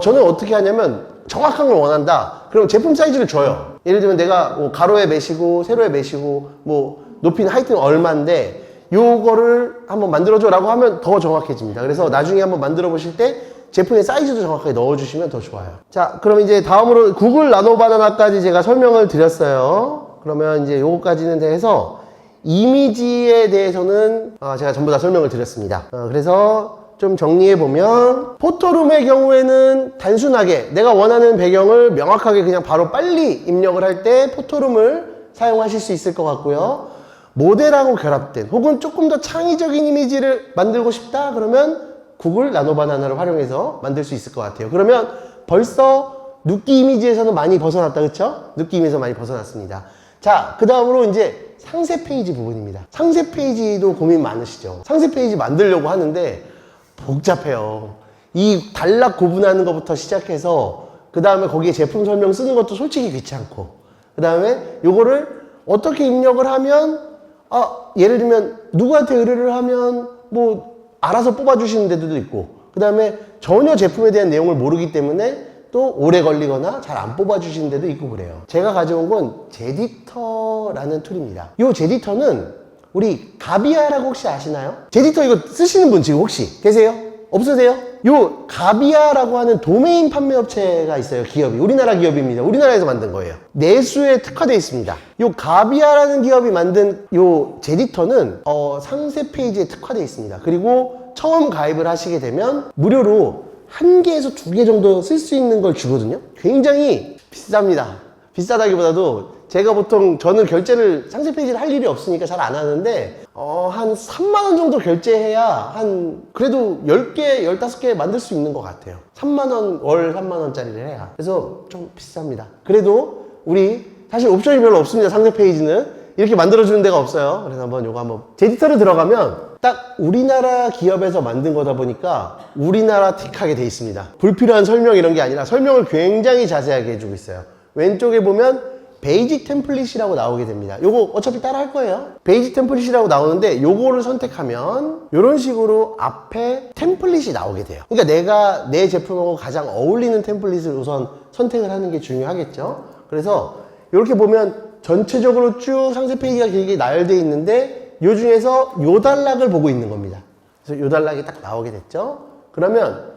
저는 어떻게 하냐면 정확한 걸 원한다. 그럼 제품 사이즈를 줘요. 예를 들면 내가 뭐 가로에 몇이고 세로에 몇이고 뭐 높이는 하이트는 얼마인데 요거를 한번 만들어줘 라고 하면 더 정확해집니다. 그래서 나중에 한번 만들어 보실 때 제품의 사이즈도 정확하게 넣어주시면 더 좋아요. 자, 그럼 이제 다음으로 구글 나노 바나나까지 제가 설명을 드렸어요. 그러면 이제 요거까지는 해서 이미지에 대해서는 제가 전부 다 설명을 드렸습니다. 그래서 좀 정리해보면 포토룸의 경우에는 단순하게 내가 원하는 배경을 명확하게 그냥 바로 빨리 입력을 할 때 포토룸을 사용하실 수 있을 것 같고요. 모델하고 결합된 혹은 조금 더 창의적인 이미지를 만들고 싶다 그러면 구글 나노바나나를 활용해서 만들 수 있을 것 같아요. 그러면 벌써 눕기 이미지에서는 많이 벗어났다, 그쵸? 눕기 이미지에서 많이 벗어났습니다. 자, 그 다음으로 이제 상세 페이지 부분입니다. 상세 페이지도 고민 많으시죠? 상세 페이지 만들려고 하는데 복잡해요. 이 단락 구분하는 것부터 시작해서 그 다음에 거기에 제품 설명 쓰는 것도 솔직히 귀찮고 그 다음에 요거를 어떻게 입력을 하면 예를 들면 누구한테 의뢰를 하면 뭐 알아서 뽑아주시는 데도 있고 그 다음에 전혀 제품에 대한 내용을 모르기 때문에 또 오래 걸리거나 잘 안 뽑아주시는 데도 있고 그래요. 제가 가져온 건 제디터라는 툴입니다. 이 제디터는 우리 가비아라고 혹시 아시나요? 제디터 이거 쓰시는 분 지금 혹시 계세요? 없으세요? 요 가비아라고 하는 도메인 판매업체가 있어요. 기업이 우리나라 기업입니다. 우리나라에서 만든 거예요. 내수에 특화되어 있습니다. 요 가비아라는 기업이 만든 요 제디터는 상세 페이지에 특화되어 있습니다. 그리고 처음 가입을 하시게 되면 무료로 1개에서 2개 정도 쓸 수 있는 걸 주거든요. 굉장히 비쌉니다. 비싸다기보다도 제가 보통 저는 결제를 상세 페이지를 할 일이 없으니까 잘 안 하는데 한 3만원 정도 결제해야 한 그래도 10개, 15개 만들 수 있는 것 같아요. 3만원, 월 3만원짜리를 해야. 그래서 좀 비쌉니다. 그래도 우리 사실 옵션이 별로 없습니다. 상세 페이지는 이렇게 만들어주는 데가 없어요. 그래서 요거 한번 제디터를 들어가면 딱 우리나라 기업에서 만든 거다 보니까 우리나라 틱하게 돼 있습니다. 불필요한 설명 이런 게 아니라 설명을 굉장히 자세하게 해주고 있어요. 왼쪽에 보면 베이직 템플릿이라고 나오게 됩니다. 요거 어차피 따라 할 거예요. 베이직 템플릿이라고 나오는데 요거를 선택하면 이런 식으로 앞에 템플릿이 나오게 돼요. 그러니까 내가 내 제품하고 가장 어울리는 템플릿을 우선 선택을 하는 게 중요하겠죠. 그래서 이렇게 보면 전체적으로 쭉 상세 페이지가 길게 나열되어 있는데 요 중에서 요 단락을 보고 있는 겁니다. 그래서 요 단락이 딱 나오게 됐죠. 그러면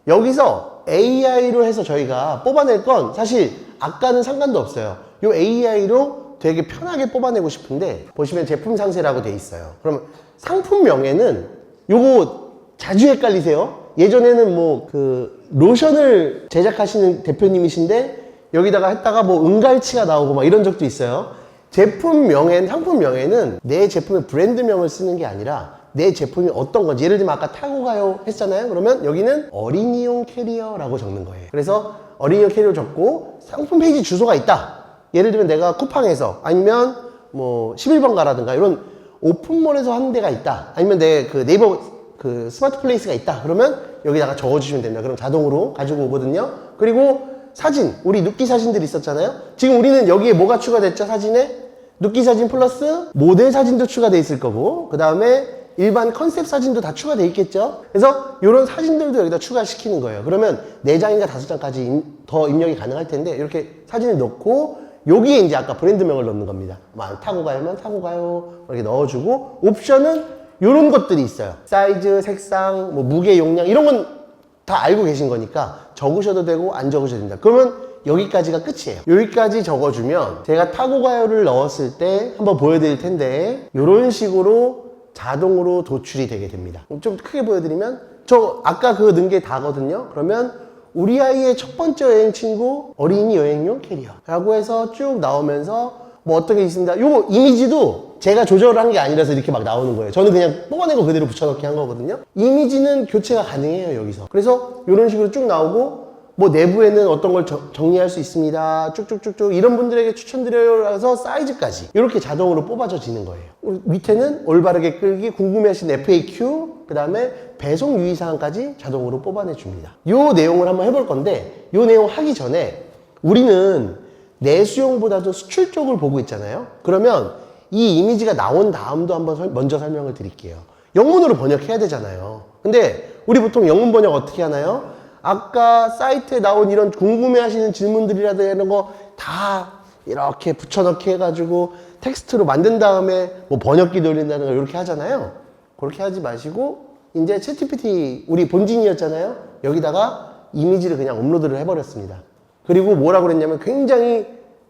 여기서 AI로 해서 저희가 뽑아낼 건 사실 아까는 상관도 없어요. 요 AI로 되게 편하게 뽑아내고 싶은데 보시면 제품 상세라고 돼 있어요. 그러면 상품명에는 요거 자주 헷갈리세요. 예전에는 뭐 그 로션을 제작하시는 대표님이신데 여기다가 했다가 뭐 은갈치가 나오고 막 이런 적도 있어요. 제품명엔, 상품명에는 내 제품의 브랜드명을 쓰는 게 아니라 내 제품이 어떤 건지, 예를 들면 아까 타고 가요 했잖아요. 그러면 여기는 어린이용 캐리어라고 적는 거예요. 그래서 어린이용 캐리어 적고 상품 페이지 주소가 있다. 예를 들면 내가 쿠팡에서 아니면 뭐 11번 가라든가 이런 오픈몰에서 하는 데가 있다. 아니면 내 그 네이버 그 스마트 플레이스가 있다. 그러면 여기다가 적어주시면 됩니다. 그럼 자동으로 가지고 오거든요. 그리고 사진, 우리 눕기 사진들 있었잖아요. 지금 우리는 여기에 뭐가 추가됐죠? 사진에 눕기 사진 플러스 모델 사진도 추가돼 있을 거고 그 다음에 일반 컨셉 사진도 다 추가돼 있겠죠. 그래서 이런 사진들도 여기다 추가시키는 거예요. 그러면 4장인가 5장까지 더 입력이 가능할 텐데 이렇게 사진을 넣고 여기에 이제 아까 브랜드명을 넣는 겁니다. 타고 가요면 타고 가요 이렇게 넣어주고 옵션은 이런 것들이 있어요. 사이즈, 색상, 뭐 무게, 용량 이런 건 다 알고 계신 거니까 적으셔도 되고 안 적으셔도 됩니다. 그러면 여기까지가 끝이에요. 여기까지 적어주면 제가 타고 가요를 넣었을 때 한번 보여드릴 텐데 이런 식으로 자동으로 도출이 되게 됩니다. 좀 크게 보여드리면 저 아까 그거 넣은 게 다거든요. 그러면 우리 아이의 첫 번째 여행 친구 어린이 여행용 캐리어 라고 해서 쭉 나오면서 뭐 어떤 게 있습니다. 요거 이미지도 제가 조절을 한 게 아니라서 이렇게 막 나오는 거예요. 저는 그냥 뽑아낸 거 그대로 붙여넣기 한 거거든요. 이미지는 교체가 가능해요, 여기서. 그래서 이런 식으로 쭉 나오고, 뭐 내부에는 어떤 걸 정리할 수 있습니다. 쭉쭉쭉쭉 이런 분들에게 추천드려요. 사이즈까지 이렇게 자동으로 뽑아져지는 거예요. 밑에는 올바르게 끌기, 궁금해하신 FAQ, 그 다음에 배송 유의사항까지 자동으로 뽑아내 줍니다. 이 내용을 한번 해볼 건데, 이 내용 하기 전에 우리는 내수용보다도 수출 쪽을 보고 있잖아요. 그러면 이 이미지가 나온 다음도 한번 먼저 설명을 드릴게요. 영문으로 번역해야 되잖아요. 근데 우리 보통 영문 번역 어떻게 하나요? 아까 사이트에 나온 이런 궁금해하시는 질문들이라든가 이런 거 다 이렇게 붙여넣기 해가지고 텍스트로 만든 다음에 뭐 번역기 돌린다든가 이렇게 하잖아요. 그렇게 하지 마시고 이제 챗GPT 우리 본진이었잖아요. 여기다가 이미지를 그냥 업로드를 해버렸습니다. 그리고 뭐라고 그랬냐면 굉장히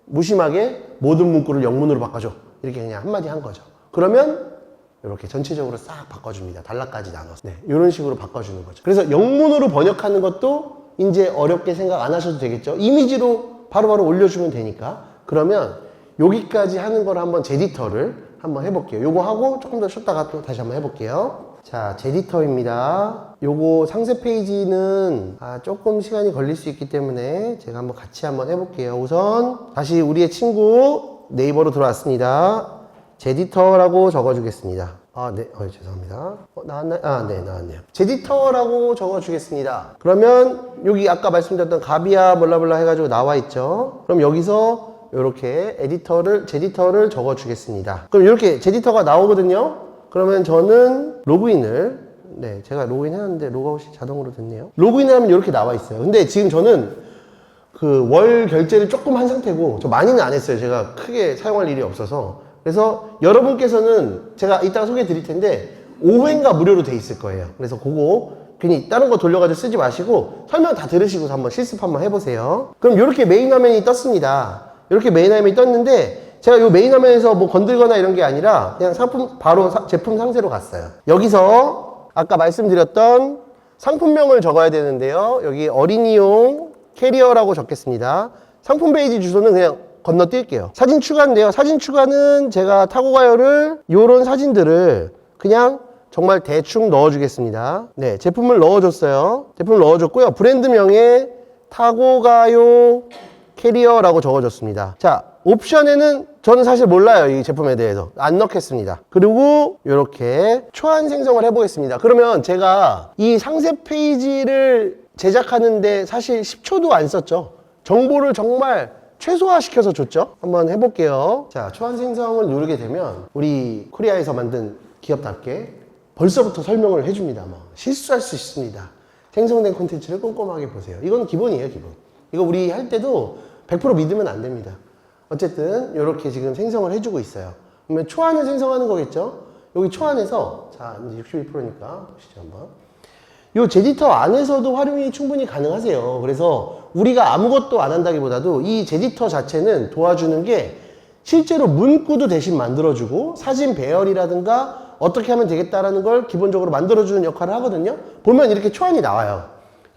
무심하게 모든 문구를 영문으로 바꿔줘. 이렇게 그냥 한마디 한 거죠. 그러면 이렇게 전체적으로 싹 바꿔줍니다. 단락까지 나눠서. 네, 이런 식으로 바꿔주는 거죠. 그래서 영문으로 번역하는 것도 이제 어렵게 생각 안 하셔도 되겠죠. 이미지로 바로바로 올려주면 되니까. 그러면 여기까지 하는 걸 한번 제디터를 한번 해볼게요. 요거 하고 조금 더 쉬었다가 또 다시 한번 해볼게요. 자, 제디터입니다. 요거 상세 페이지는 조금 시간이 걸릴 수 있기 때문에 제가 한번 같이 한번 해볼게요. 우선 다시 우리의 친구 네이버로 들어왔습니다. 제디터라고 적어주겠습니다. 네. 죄송합니다. 나왔나요? 네, 나왔네요. 제디터라고 적어주겠습니다. 그러면 여기 아까 말씀드렸던 가비아 몰라몰라 해가지고 나와 있죠. 그럼 여기서 이렇게 제디터를 적어주겠습니다. 그럼 이렇게 제디터가 나오거든요. 그러면 저는 로그인을, 네, 제가 로그인 했는데 로그아웃이 자동으로 됐네요. 로그인을 하면 이렇게 나와 있어요. 근데 지금 저는 그 월 결제를 조금 한 상태고, 저 많이는 안 했어요. 제가 크게 사용할 일이 없어서. 그래서 여러분께서는 제가 이따가 소개해 드릴 텐데 5회인가 무료로 돼 있을 거예요. 그래서 그거 괜히 다른 거 돌려가지고 쓰지 마시고 설명 다 들으시고 한번 실습 한번 해보세요. 그럼 이렇게 메인 화면이 떴습니다. 이렇게 메인 화면이 떴는데 제가 이 메인 화면에서 뭐 건들거나 이런 게 아니라 그냥 바로 제품 상세로 갔어요. 여기서 아까 말씀드렸던 상품명을 적어야 되는데요. 여기 어린이용 캐리어라고 적겠습니다. 상품 페이지 주소는 그냥 건너뛸게요. 사진 추가인데요. 사진 추가는 제가 타고 가요를 요런 사진들을 그냥 정말 대충 넣어주겠습니다. 네, 제품을 넣어줬어요. 제품을 넣어줬고요. 브랜드명에 타고 가요 캐리어라고 적어줬습니다. 자, 옵션에는 저는 사실 몰라요. 이 제품에 대해서. 안 넣겠습니다. 그리고 이렇게 초안 생성을 해보겠습니다. 그러면 제가 이 상세 페이지를 제작하는데 사실 10초도 안 썼죠. 정보를 정말 최소화시켜서 줬죠. 한번 해볼게요. 자, 초안 생성을 누르게 되면 우리 코리아에서 만든 기업답게 벌써부터 설명을 해줍니다. 실수할 수 있습니다. 생성된 콘텐츠를 꼼꼼하게 보세요. 이건 기본이에요, 기본. 이거 우리 할 때도 100% 믿으면 안 됩니다. 어쨌든 이렇게 지금 생성을 해주고 있어요. 그러면 초안을 생성하는 거겠죠. 여기 초안에서 자, 이제 61%니까 보시죠 한번. 이 제디터 안에서도 활용이 충분히 가능하세요. 그래서 우리가 아무것도 안 한다기보다도 이 제디터 자체는 도와주는 게 실제로 문구도 대신 만들어주고 사진 배열이라든가 어떻게 하면 되겠다라는 걸 기본적으로 만들어주는 역할을 하거든요. 보면 이렇게 초안이 나와요.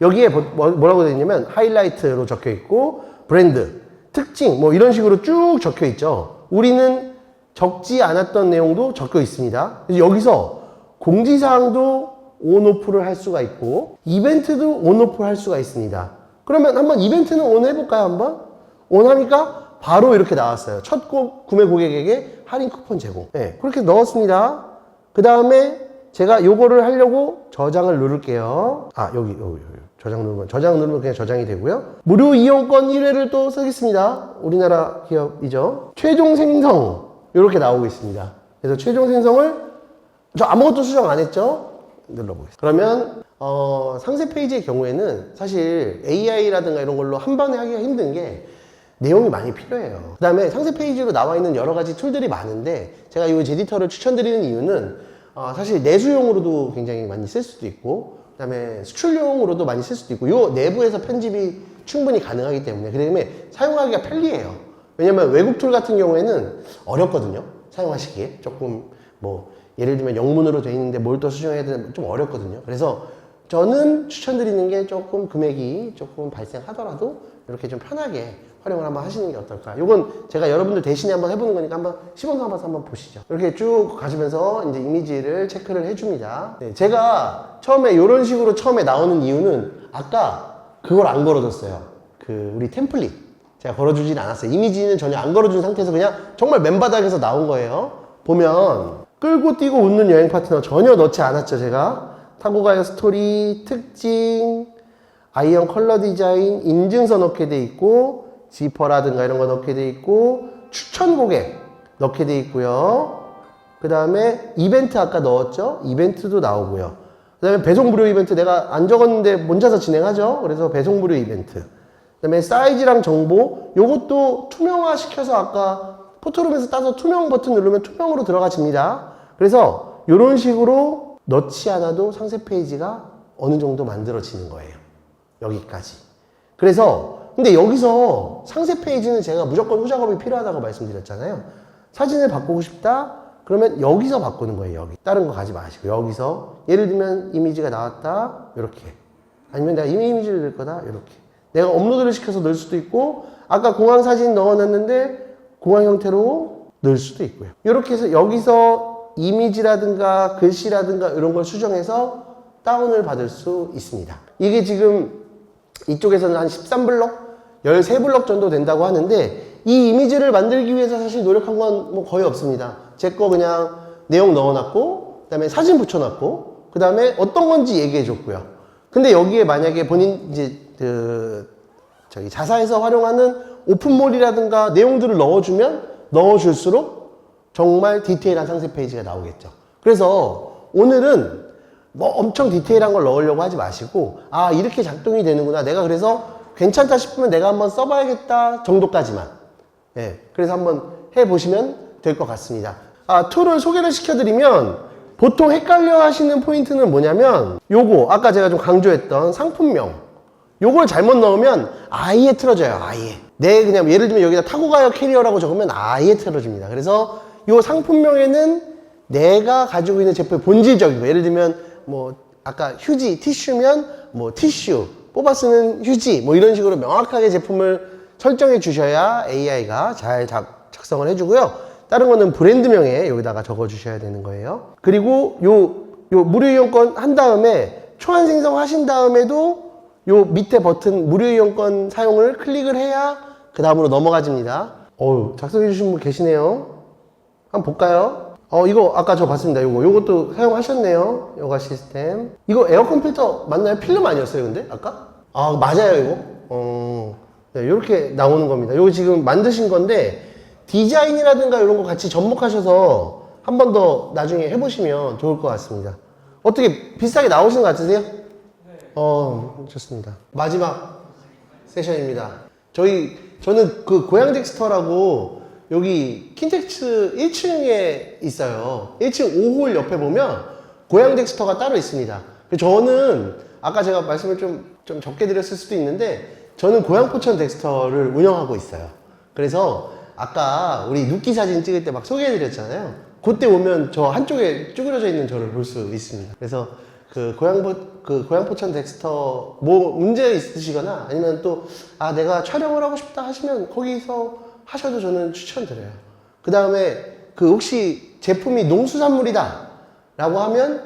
여기에 뭐라고 되어 있냐면 하이라이트로 적혀 있고 브랜드, 특징 뭐 이런 식으로 쭉 적혀 있죠. 우리는 적지 않았던 내용도 적혀 있습니다. 그래서 여기서 공지사항도 온오프를 할 수가 있고 이벤트도 온오프 할 수가 있습니다. 그러면 한번 이벤트는 온 해볼까요? 한번 온 하니까 바로 이렇게 나왔어요. 첫 구매 고객에게 할인 쿠폰 제공. 네, 그렇게 넣었습니다. 그 다음에 제가 요거를 하려고 저장을 누를게요. 여기 저장 누르면 그냥 저장이 되고요. 무료 이용권 1회를 또 쓰겠습니다. 우리나라 기업이죠. 최종 생성 이렇게 나오고 있습니다. 그래서 최종 생성을 저 아무것도 수정 안 했죠? 눌러보겠습니다. 그러면 상세 페이지의 경우에는 사실 AI라든가 이런 걸로 한 번에 하기가 힘든 게 내용이 많이 필요해요. 그 다음에 상세 페이지로 나와 있는 여러 가지 툴들이 많은데 제가 이 제디터를 추천드리는 이유는 사실 내수용으로도 굉장히 많이 쓸 수도 있고 그 다음에 수출용으로도 많이 쓸 수도 있고 요 내부에서 편집이 충분히 가능하기 때문에 그 다음에 사용하기가 편리해요. 왜냐면 외국 툴 같은 경우에는 어렵거든요. 사용하시기에 조금 예를 들면 영문으로 돼 있는데 뭘 또 수정해야 되나 좀 어렵거든요. 그래서 저는 추천드리는 게 조금 금액이 조금 발생하더라도 이렇게 좀 편하게 활용을 한번 하시는 게 어떨까. 요건 제가 여러분들 대신에 한번 해보는 거니까 한번 시범 삼아서 한번 보시죠. 이렇게 쭉 가시면서 이제 이미지를 체크를 해줍니다. 네, 제가 처음에 이런 식으로 처음에 나오는 이유는 아까 그걸 안 걸어줬어요. 우리 템플릿 제가 걸어주진 않았어요. 이미지는 전혀 안 걸어준 상태에서 그냥 정말 맨바닥에서 나온 거예요. 보면 끌고 뛰고 웃는 여행 파트너 전혀 넣지 않았죠. 제가 타고 가요 스토리, 특징, 아이언 컬러 디자인, 인증서 넣게 돼 있고, 지퍼라든가 이런 거 넣게 돼 있고, 추천 고객 넣게 돼 있고요. 그 다음에 이벤트 아까 넣었죠? 이벤트도 나오고요. 그 다음에 배송 무료 이벤트 내가 안 적었는데 혼자서 진행하죠? 그래서 배송 무료 이벤트. 그 다음에 사이즈랑 정보, 요것도 투명화 시켜서 아까 포토룸에서 따서 투명 버튼 누르면 투명으로 들어가집니다. 그래서 이런 식으로 넣지 않아도 상세 페이지가 어느 정도 만들어지는 거예요. 여기까지. 그래서 근데 여기서 상세 페이지는 제가 무조건 후작업이 필요하다고 말씀드렸잖아요. 사진을 바꾸고 싶다? 그러면 여기서 바꾸는 거예요. 여기. 다른 거 가지 마시고 여기서 예를 들면 이미지가 나왔다. 이렇게. 아니면 내가 이미지를 넣을 거다. 이렇게. 내가 업로드를 시켜서 넣을 수도 있고 아까 공항 사진 넣어놨는데 공항 형태로 넣을 수도 있고요. 이렇게 해서 여기서 이미지라든가 글씨라든가 이런 걸 수정해서 다운을 받을 수 있습니다. 이게 지금 이쪽에서는 한 13블럭, 13블럭 정도 된다고 하는데 이 이미지를 만들기 위해서 사실 노력한 건 뭐 거의 없습니다. 제 거 그냥 내용 넣어놨고 그 다음에 사진 붙여놨고 그 다음에 어떤 건지 얘기해 줬고요. 근데 여기에 만약에 본인 이제 저기 자사에서 활용하는 오픈몰이라든가 내용들을 넣어줄수록 정말 디테일한 상세 페이지가 나오겠죠. 그래서 오늘은 뭐 엄청 디테일한 걸 넣으려고 하지 마시고 아 이렇게 작동이 되는구나 내가 그래서 괜찮다 싶으면 내가 한번 써봐야겠다 정도까지만 그래서 한번 해보시면 될 것 같습니다. 툴을 소개를 시켜드리면 보통 헷갈려 하시는 포인트는 뭐냐면 요거 아까 제가 좀 강조했던 상품명 요걸 잘못 넣으면 아예 틀어져요. 아예 그냥 예를 들면 여기다 타고 가요 캐리어라고 적으면 아예 틀어집니다. 그래서 요 상품명에는 내가 가지고 있는 제품의 본질적인 거 예를 들면 뭐 아까 휴지 티슈면 뭐 티슈 뽑아 쓰는 휴지 뭐 이런 식으로 명확하게 제품을 설정해 주셔야 AI가 잘 작성을 해주고요. 다른 거는 브랜드명에 여기다가 적어 주셔야 되는 거예요. 그리고 요 무료 이용권 한 다음에 초안 생성하신 다음에도 요 밑에 버튼 무료 이용권 사용을 클릭을 해야 그 다음으로 넘어가집니다. 작성해 주신 분 계시네요. 한번 볼까요? 이거 아까 저 봤습니다. 요것도 사용하셨네요. 요가 시스템. 이거 에어컨 필터 맞나요? 필름 아니었어요, 근데? 아까? 맞아요, 이거. 네, 요렇게 나오는 겁니다. 요거 지금 만드신 건데, 디자인이라든가 이런 거 같이 접목하셔서 한 번 더 나중에 해보시면 좋을 것 같습니다. 어떻게 비슷하게 나오신 것 같으세요? 네. 좋습니다. 마지막 세션입니다. 저는 그 고양 덱스터라고 여기 킨텍스 1층에 있어요. 1층 5홀 옆에 보면 고양 덱스터가 따로 있습니다. 저는 아까 제가 말씀을 좀 적게 드렸을 수도 있는데 저는 고양 포천 덱스터를 운영하고 있어요. 그래서 아까 우리 눕기 사진 찍을 때 막 소개해 드렸잖아요. 그때 오면 저 한쪽에 쭈그려져 있는 저를 볼 수 있습니다. 그래서 그 고양 포천 덱스터 뭐 문제 있으시거나 아니면 또 내가 촬영을 하고 싶다 하시면 거기서 하셔도 저는 추천드려요. 그 다음에 혹시 제품이 농수산물이다 라고 하면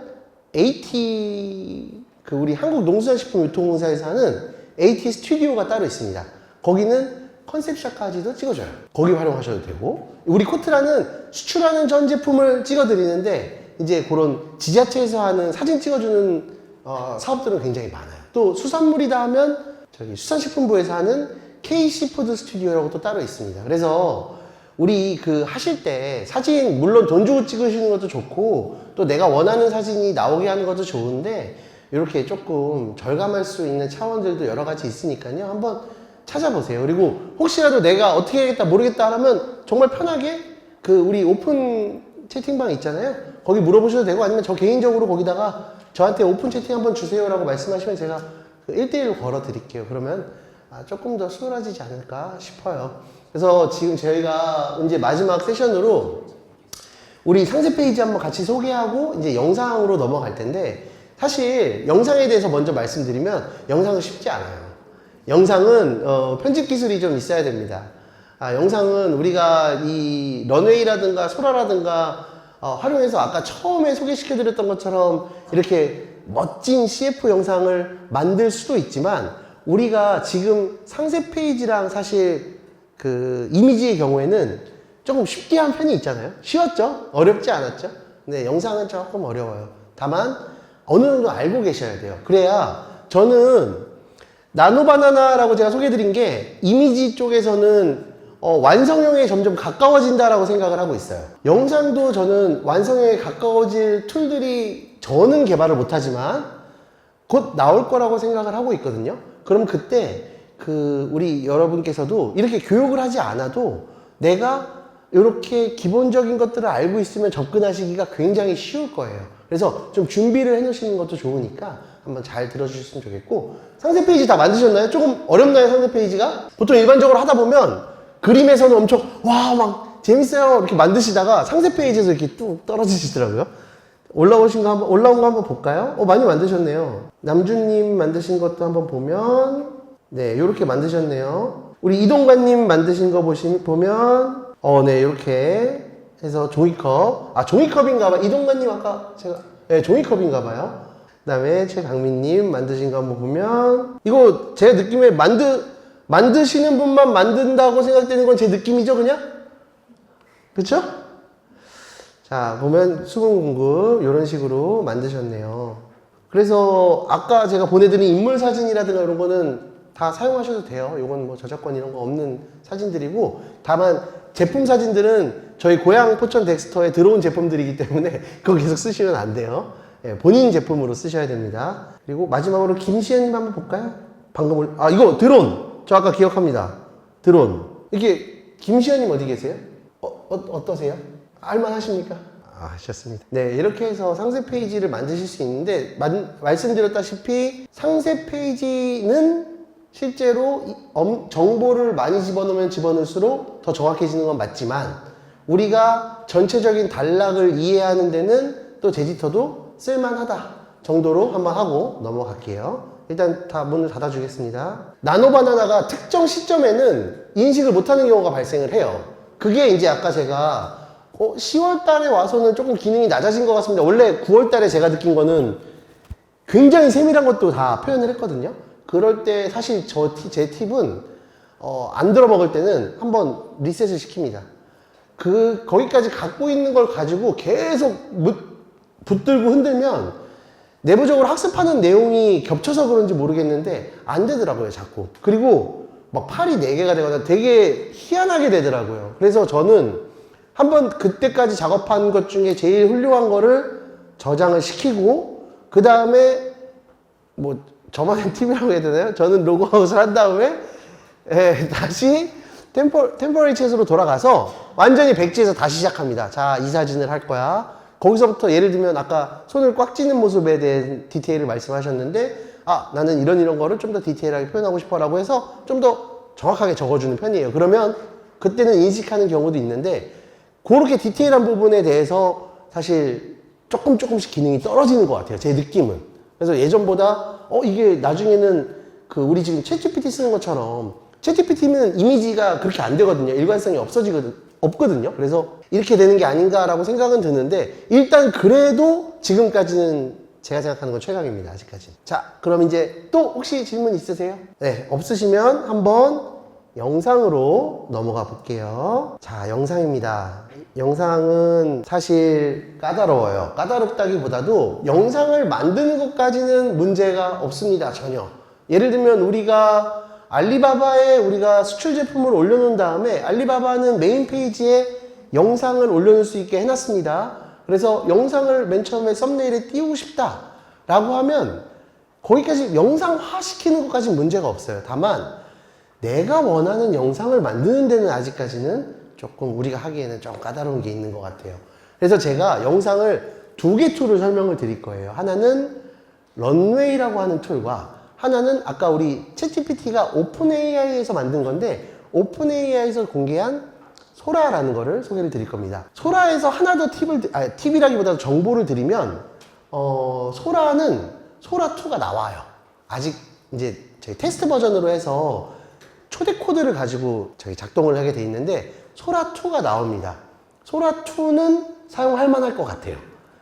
AT 우리 한국농수산식품유통공사에서 하는 AT 스튜디오가 따로 있습니다. 거기는 컨셉샷까지도 찍어줘요. 거기 활용하셔도 되고 우리 코트라는 수출하는 전 제품을 찍어드리는데 이제 그런 지자체에서 하는 사진 찍어주는 사업들은 굉장히 많아요. 또 수산물이다 하면 저기 수산식품부에서 하는 KC푸드 스튜디오라고 또 따로 있습니다. 그래서 우리 하실 때 사진 물론 돈 주고 찍으시는 것도 좋고 또 내가 원하는 사진이 나오게 하는 것도 좋은데 이렇게 조금 절감할 수 있는 차원들도 여러 가지 있으니까요. 한번 찾아보세요. 그리고 혹시라도 내가 어떻게 해야겠다 모르겠다 하면 정말 편하게 우리 오픈 채팅방 있잖아요. 거기 물어보셔도 되고 아니면 저 개인적으로 거기다가 저한테 오픈 채팅 한번 주세요라고 말씀하시면 제가 1대1로 걸어 드릴게요. 그러면 조금 더 수월해지지 않을까 싶어요. 그래서 지금 저희가 이제 마지막 세션으로 우리 상세 페이지 한번 같이 소개하고 이제 영상으로 넘어갈 텐데 사실 영상에 대해서 먼저 말씀드리면 영상은 쉽지 않아요. 영상은 편집 기술이 좀 있어야 됩니다. 영상은 우리가 이 런웨이라든가 소라라든가 활용해서 아까 처음에 소개시켜드렸던 것처럼 이렇게 멋진 CF 영상을 만들 수도 있지만 우리가 지금 상세 페이지랑 사실 그 이미지의 경우에는 조금 쉽게 한 편이 있잖아요. 쉬웠죠? 어렵지 않았죠? 근데 영상은 조금 어려워요. 다만 어느 정도 알고 계셔야 돼요. 그래야 저는 나노바나나라고 제가 소개해드린 게 이미지 쪽에서는 완성형에 점점 가까워진다라고 생각을 하고 있어요. 영상도 저는 완성형에 가까워질 툴들이 저는 개발을 못하지만 곧 나올 거라고 생각을 하고 있거든요. 그럼 그때 우리 여러분께서도 이렇게 교육을 하지 않아도 내가 이렇게 기본적인 것들을 알고 있으면 접근하시기가 굉장히 쉬울 거예요. 그래서 좀 준비를 해 놓으시는 것도 좋으니까 한번 잘 들어주셨으면 좋겠고, 상세 페이지 다 만드셨나요? 조금 어렵나요, 상세 페이지가? 보통 일반적으로 하다 보면 그림에서는 엄청 와 막 재밌어요 이렇게 만드시다가 상세 페이지에서 이렇게 뚝 떨어지시더라고요. 올라온 거 한번 볼까요? 많이 만드셨네요. 남준님 만드신 것도 한번 보면 네 이렇게 만드셨네요. 우리 이동관님 만드신 거 보면 네 이렇게 해서 종이컵, 종이컵인가봐요. 이동관님 아까 제가 네 종이컵인가봐요. 그 다음에 최강민님 만드신 거 한번 보면 이거 제 느낌에 만드시는 분만 만든다고 생각되는 건 제 느낌이죠, 그냥? 그쵸? 자, 보면 수분공급 이런 식으로 만드셨네요. 그래서 아까 제가 보내드린 인물 사진이라든가 이런 거는 다 사용하셔도 돼요. 이건 뭐 저작권 이런 거 없는 사진들이고, 다만 제품 사진들은 저희 고양 포천 덱스터에 들어온 제품들이기 때문에 그거 계속 쓰시면 안 돼요. 본인 제품으로 쓰셔야 됩니다. 그리고 마지막으로 김시현님 한번 볼까요? 방금 이거 드론. 저 아까 기억합니다. 드론. 이게 김시현님 어디 계세요? 어떠세요? 알만하십니까? 하셨습니다. 네, 이렇게 해서 상세 페이지를 만드실 수 있는데 말씀드렸다시피 상세 페이지는 실제로 정보를 많이 집어넣으면 집어넣을수록 더 정확해지는 건 맞지만 우리가 전체적인 단락을 이해하는 데는 또 제지터도 쓸만하다 정도로 한번 하고 넘어갈게요. 일단 다 문을 닫아주겠습니다. 나노바나나가 특정 시점에는 인식을 못하는 경우가 발생을 해요. 그게 이제 아까 제가 10월 달에 와서는 조금 기능이 낮아진 것 같습니다. 원래 9월 달에 제가 느낀 거는 굉장히 세밀한 것도 다 표현을 했거든요. 그럴 때 사실 제 팁은 안 들어먹을 때는 한번 리셋을 시킵니다. 거기까지 갖고 있는 걸 가지고 계속 붙들고 흔들면 내부적으로 학습하는 내용이 겹쳐서 그런지 모르겠는데 안 되더라고요, 자꾸. 그리고 막 팔이 4개가 되거나 되게 희한하게 되더라고요. 그래서 저는 한번 그때까지 작업한 것 중에 제일 훌륭한 거를 저장을 시키고 그 다음에 뭐 저만의 팁이라고 해야 되나요? 저는 로그아웃을 한 다음에 다시 템포레이처로 돌아가서 완전히 백지에서 다시 시작합니다. 자, 이 사진을 할 거야. 거기서부터 예를 들면 아까 손을 꽉 쥐는 모습에 대한 디테일을 말씀하셨는데 나는 이런 거를 좀 더 디테일하게 표현하고 싶어 라고 해서 좀 더 정확하게 적어주는 편이에요. 그러면 그때는 인식하는 경우도 있는데 그렇게 디테일한 부분에 대해서 사실 조금씩 기능이 떨어지는 것 같아요. 제 느낌은. 그래서 예전보다 이게 나중에는 우리 지금 챗GPT 쓰는 것처럼 챗GPT는 이미지가 그렇게 안 되거든요. 일관성이 없거든요. 그래서 이렇게 되는 게 아닌가라고 생각은 드는데 일단 그래도 지금까지는 제가 생각하는 건 최강입니다. 아직까지. 자, 그럼 이제 또 혹시 질문 있으세요? 네, 없으시면 한번 영상으로 넘어가 볼게요. 자, 영상입니다. 영상은 사실 까다로워요. 까다롭다기보다도 영상을 만드는 것까지는 문제가 없습니다. 전혀. 예를 들면 우리가 알리바바에 우리가 수출 제품을 올려놓은 다음에 알리바바는 메인 페이지에 영상을 올려놓을 수 있게 해놨습니다. 그래서 영상을 맨 처음에 썸네일에 띄우고 싶다 라고 하면 거기까지 영상화 시키는 것까지는 문제가 없어요. 다만 내가 원하는 영상을 만드는 데는 아직까지는 조금 우리가 하기에는 좀 까다로운 게 있는 것 같아요. 그래서 제가 영상을 2개 툴을 설명을 드릴 거예요. 하나는 런웨이라고 하는 툴과 하나는 아까 우리 챗GPT가 오픈AI에서 만든 건데 오픈AI에서 공개한 소라라는 거를 소개를 드릴 겁니다. 소라에서 하나 더 팁이라기보다 정보를 드리면 소라는 소라2가 나와요. 아직 이제 저희 테스트 버전으로 해서 초대 코드를 가지고 저희 작동을 하게 돼 있는데 소라2가 나옵니다. 소라2는 사용할 만할 것 같아요.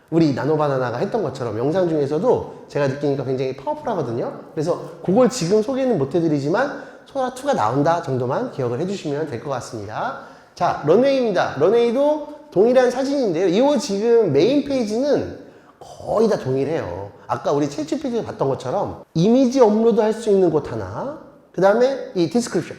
우리 나노바나나가 했던 것처럼 영상 중에서도 제가 느끼니까 굉장히 파워풀하거든요. 그래서 그걸 지금 소개는 못 해드리지만 소라2가 나온다 정도만 기억을 해주시면 될 것 같습니다. 자, 런웨이입니다. 런웨이도 동일한 사진인데요. 이 지금 메인 페이지는 거의 다 동일해요. 아까 우리 챗GPT에서 봤던 것처럼 이미지 업로드 할 수 있는 곳 하나, 그 다음에 이 디스크립션,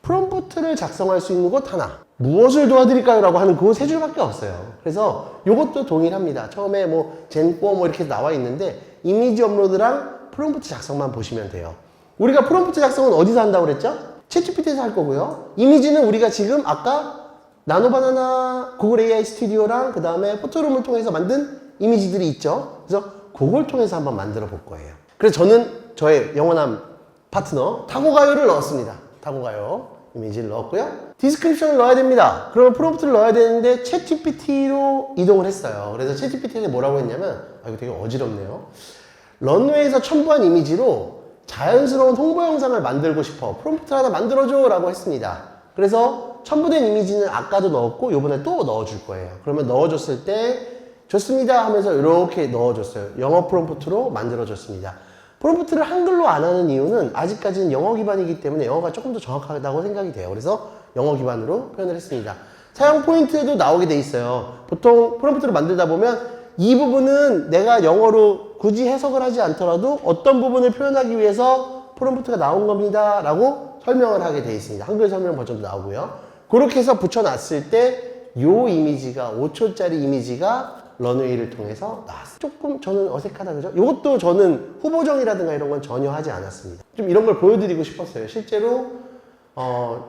프롬프트를 작성할 수 있는 곳 하나, 무엇을 도와드릴까요? 라고 하는 그 세 줄밖에 없어요. 그래서 이것도 동일합니다. 처음에 뭐 젠4 뭐 이렇게 나와 있는데 이미지 업로드랑 프롬프트 작성만 보시면 돼요. 우리가 프롬프트 작성은 어디서 한다고 그랬죠? 챗GPT에서 할 거고요. 이미지는 우리가 지금 아까 나노바나나 구글 AI 스튜디오랑 그 다음에 포토룸을 통해서 만든 이미지들이 있죠. 그래서 그걸 통해서 한번 만들어 볼 거예요. 그래서 저는 저의 영원한 파트너 타고가요를 넣었습니다. 타고가요 이미지를 넣었고요. 디스크립션을 넣어야 됩니다. 그러면 프롬프트를 넣어야 되는데 챗GPT로 이동을 했어요. 그래서 챗GPT에 뭐라고 했냐면 이거 되게 어지럽네요. 런웨이에서 첨부한 이미지로 자연스러운 홍보 영상을 만들고 싶어. 프롬프트 하나 만들어줘 라고 했습니다. 그래서 첨부된 이미지는 아까도 넣었고 요번에 또 넣어줄 거예요. 그러면 넣어줬을 때 좋습니다 하면서 이렇게 넣어줬어요. 영어 프롬프트로 만들어줬습니다. 프롬프트를 한글로 안 하는 이유는 아직까지는 영어 기반이기 때문에 영어가 조금 더 정확하다고 생각이 돼요. 그래서 영어 기반으로 표현을 했습니다. 사용 포인트도 나오게 돼 있어요. 보통 프롬프트를 만들다 보면 이 부분은 내가 영어로 굳이 해석을 하지 않더라도 어떤 부분을 표현하기 위해서 프롬프트가 나온 겁니다 라고 설명을 하게 돼 있습니다. 한글 설명 버전도 나오고요. 그렇게 해서 붙여놨을 때 이 이미지가 5초짜리 이미지가 런웨이를 통해서 나왔어요. 조금 저는 어색하다 그죠? 이것도 저는 후보정이라든가 이런 건 전혀 하지 않았습니다. 좀 이런 걸 보여드리고 싶었어요. 실제로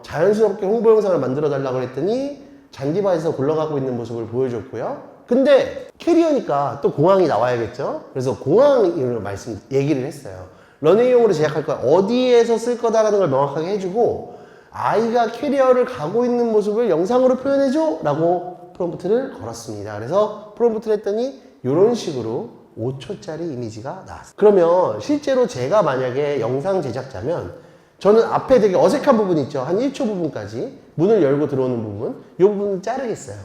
자연스럽게 홍보 영상을 만들어 달라고 했더니 잔디바에서 굴러가고 있는 모습을 보여줬고요. 근데 캐리어니까 또 공항이 나와야겠죠? 그래서 공항을 얘기를 했어요. 런웨이용으로 제작할 거야. 어디에서 쓸 거다라는 걸 명확하게 해주고 아이가 캐리어를 가고 있는 모습을 영상으로 표현해줘 라고 프롬프트를 걸었습니다. 그래서 프롬프트를 했더니 이런 식으로 5초짜리 이미지가 나왔어요. 그러면 실제로 제가 만약에 영상 제작자면 저는 앞에 되게 어색한 부분 있죠. 한 1초 부분까지 문을 열고 들어오는 부분 이 부분을 자르겠어요.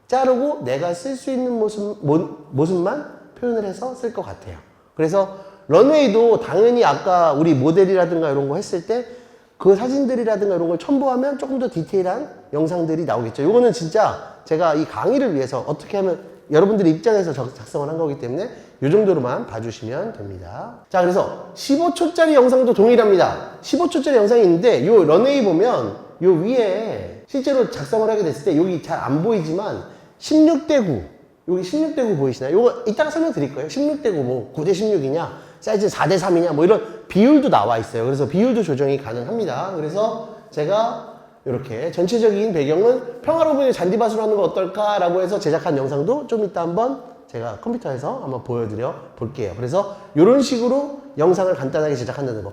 자르고 내가 쓸 수 있는 모습만 표현을 해서 쓸 것 같아요. 그래서 런웨이도 당연히 아까 우리 모델이라든가 이런 거 했을 때 그 사진들이라든가 이런 걸 첨부하면 조금 더 디테일한 영상들이 나오겠죠. 이거는 진짜 제가 이 강의를 위해서 어떻게 하면 여러분들의 입장에서 작성을 한 거기 때문에 이 정도로만 봐주시면 됩니다. 자, 그래서 15초짜리 영상도 동일합니다. 15초짜리 영상이 있는데 이 런웨이 보면 이 위에 실제로 작성을 하게 됐을 때 여기 잘 안 보이지만 16:9 여기 16:9 보이시나요? 이거 이따가 설명드릴 거예요. 16:9 뭐 9:16이냐 사이즈 4:3이냐 뭐 이런 비율도 나와 있어요. 그래서 비율도 조정이 가능합니다. 그래서 제가 이렇게 전체적인 배경은 평화로운 잔디밭으로 하는 거 어떨까 라고 해서 제작한 영상도 좀 이따 한번 제가 컴퓨터에서 한번 보여드려 볼게요. 그래서 이런 식으로 영상을 간단하게 제작한다는 거.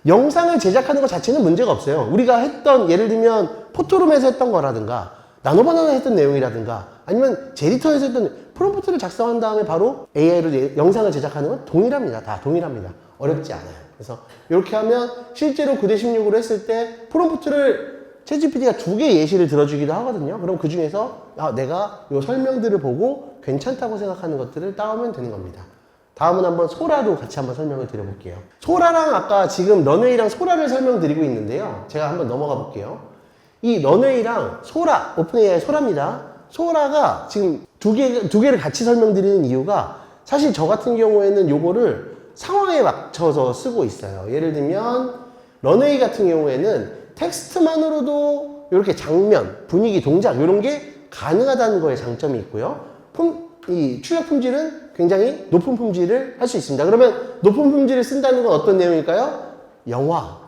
영상을 제작하는 것 자체는 문제가 없어요. 우리가 했던 예를 들면 포토룸에서 했던 거라든가 나노바나나 했던 내용이라든가 아니면 제리터에서 했던 프롬프트를 작성한 다음에 바로 AI로 영상을 제작하는 건 동일합니다. 다 동일합니다. 어렵지 않아요. 그래서 이렇게 하면 실제로 9:16으로 했을 때 프롬프트를 챗GPT가 2개 예시를 들어주기도 하거든요. 그럼 그 중에서 내가 이 설명들을 보고 괜찮다고 생각하는 것들을 따오면 되는 겁니다. 다음은 한번 소라도 같이 한번 설명을 드려볼게요. 소라랑 아까 지금 런웨이랑 소라를 설명드리고 있는데요. 제가 한번 넘어가 볼게요. 이 런웨이랑 소라, 오픈AI 소라입니다. 소라가 지금 두 개를 같이 설명드리는 이유가 사실 저 같은 경우에는 요거를 상황에 맞춰서 쓰고 있어요. 예를 들면 런웨이 같은 경우에는 텍스트만으로도 이렇게 장면, 분위기, 동작 이런 게 가능하다는 거에 장점이 있고요. 이 출력 품질은 굉장히 높은 품질을 할 수 있습니다. 그러면 높은 품질을 쓴다는 건 어떤 내용일까요? 영화,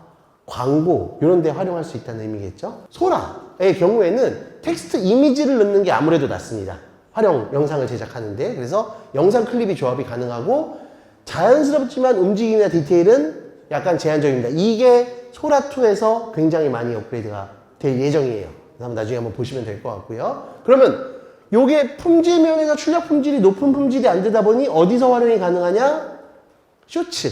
광고 이런 데 활용할 수 있다는 의미겠죠. 소라의 경우에는 텍스트 이미지를 넣는 게 아무래도 낫습니다. 영상을 제작하는데. 그래서 영상 클립이 조합이 가능하고 자연스럽지만 움직임이나 디테일은 약간 제한적입니다. 이게 소라2에서 굉장히 많이 업그레이드가 될 예정이에요. 나중에 한번 보시면 될 것 같고요. 그러면 요게 품질 면에서 출력 품질이 높은 품질이 안 되다 보니 어디서 활용이 가능하냐? 쇼츠.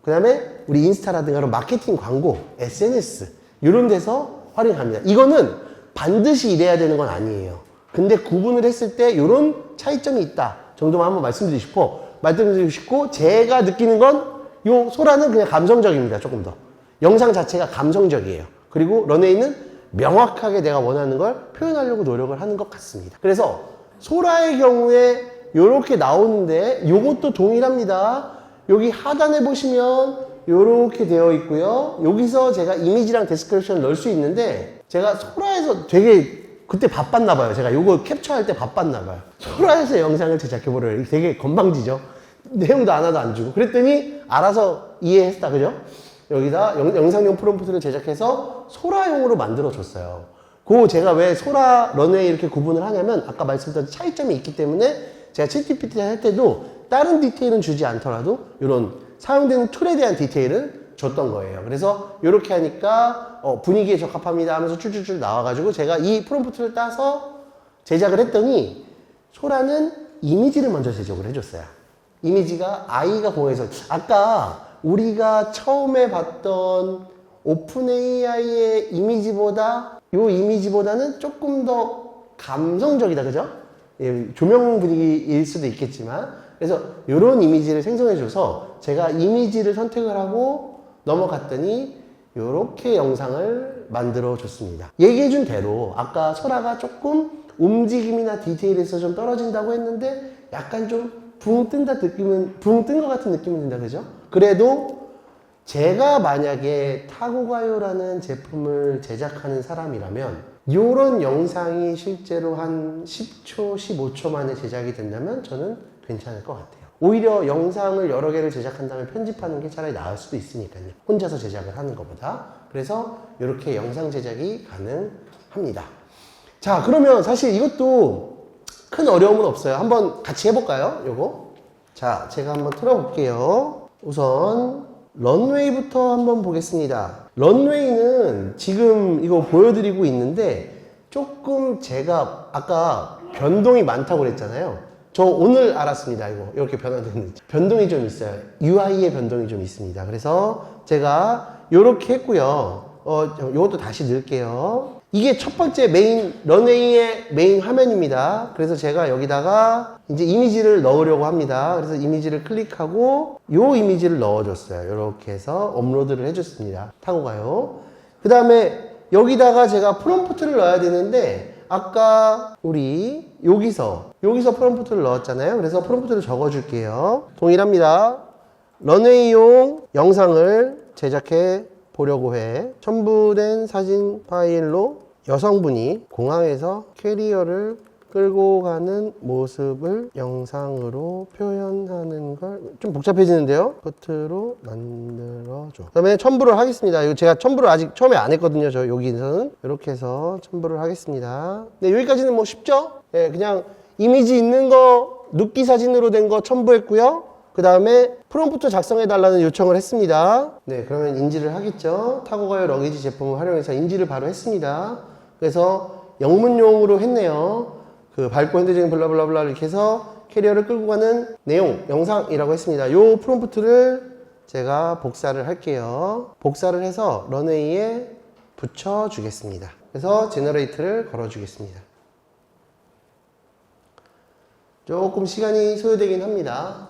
그 다음에 우리 인스타라든가 그런 마케팅 광고, SNS 이런 데서 활용합니다. 이거는 반드시 이래야 되는 건 아니에요. 근데 구분을 했을 때 이런 차이점이 있다 정도만 한번 말씀드리고 싶고 제가 느끼는 건 요 소라는 그냥 감성적입니다. 조금 더 영상 자체가 감성적이에요. 그리고 런웨이는 명확하게 내가 원하는 걸 표현하려고 노력을 하는 것 같습니다. 그래서 소라의 경우에 이렇게 나오는데 요것도 동일합니다. 여기 하단에 보시면 이렇게 되어 있고요. 여기서 제가 이미지랑 데스크립션을 넣을 수 있는데 제가 소라에서 되게 그때 바빴나 봐요. 제가 요거 캡처할 때 바빴나 봐요. 소라에서 영상을 제작해보래요. 되게 건방지죠. 내용도 하나도 안 주고 그랬더니 알아서 이해했다. 그죠? 여기다 영상용 프롬프트를 제작해서 소라용으로 만들어 줬어요. 그 제가 왜 소라 런웨이 이렇게 구분을 하냐면 아까 말씀드린 차이점이 있기 때문에 제가 챗GPT 할 때도 다른 디테일은 주지 않더라도 이런 사용되는 툴에 대한 디테일은 줬던 거예요. 그래서 이렇게 하니까 분위기에 적합합니다 하면서 줄줄줄 나와가지고 제가 이 프롬프트를 따서 제작을 했더니 소라는 이미지를 먼저 제작을 해줬어요. 이미지가 아이가 공에서 아까 우리가 처음에 봤던 오픈 AI의 이미지보다 요 이미지보다는 조금 더 감성적이다. 그죠? 예, 조명 분위기일 수도 있겠지만 그래서 이런 이미지를 생성해줘서 제가 이미지를 선택을 하고 넘어갔더니 이렇게 영상을 만들어 줬습니다. 얘기해준 대로 아까 소라가 조금 움직임이나 디테일에서 좀 떨어진다고 했는데 약간 좀 붕 뜬다 느낌은 붕 뜬 것 같은 느낌이 든다. 그죠? 그래도 제가 만약에 타고가요라는 제품을 제작하는 사람이라면 이런 영상이 실제로 한 10초, 15초 만에 제작이 된다면 저는 괜찮을 것 같아요. 오히려 영상을 여러 개를 제작한 다음에 편집하는 게 차라리 나을 수도 있으니까요. 혼자서 제작을 하는 것보다. 그래서 이렇게 영상 제작이 가능합니다. 자, 그러면 사실 이것도 큰 어려움은 없어요. 한번 같이 해볼까요? 요거. 자, 제가 한번 틀어볼게요. 우선 런웨이부터 한번 보겠습니다. 런웨이는 지금 이거 보여드리고 있는데 조금 제가 아까 변동이 많다고 그랬잖아요. 저 오늘 알았습니다. 이거 이렇게 변화되는지. 변동이 좀 있어요. UI의 변동이 좀 있습니다. 그래서 제가 이렇게 했고요. 이것도 다시 넣을게요. 이게 첫 번째 메인, 런웨이의 메인 화면입니다. 그래서 제가 여기다가 이제 이미지를 넣으려고 합니다. 그래서 이미지를 클릭하고 이 이미지를 넣어줬어요. 이렇게 해서 업로드를 해줬습니다. 타고가요. 그 다음에 여기다가 제가 프롬프트를 넣어야 되는데 아까 우리 여기서 프롬프트를 넣었잖아요. 그래서 프롬프트를 적어줄게요. 동일합니다. 런웨이용 영상을 제작해 보려고 해. 첨부된 사진 파일로 여성분이 공항에서 캐리어를 끌고 가는 모습을 영상으로 표현하는 걸 좀 복잡해지는데요. 버트로 만들어줘. 그 다음에 첨부를 하겠습니다. 이거 제가 첨부를 아직 처음에 안 했거든요. 저 여기서는 이렇게 해서 첨부를 하겠습니다. 네, 여기까지는 뭐 쉽죠? 네, 그냥 이미지 있는 거 눕기 사진으로 된 거 첨부했고요. 그 다음에 프롬프트 작성해 달라는 요청을 했습니다. 네, 그러면 인지를 하겠죠. 타고가요 러기지 제품을 활용해서 인지를 바로 했습니다. 그래서 영문용으로 했네요. 그 밝고 현대적인 블라블라블라 이렇게 해서 캐리어를 끌고 가는 내용, 영상이라고 했습니다. 요 프롬프트를 제가 복사를 할게요. 복사를 해서 런웨이에 붙여주겠습니다. 그래서 제너레이트를 걸어주겠습니다. 조금 시간이 소요되긴 합니다.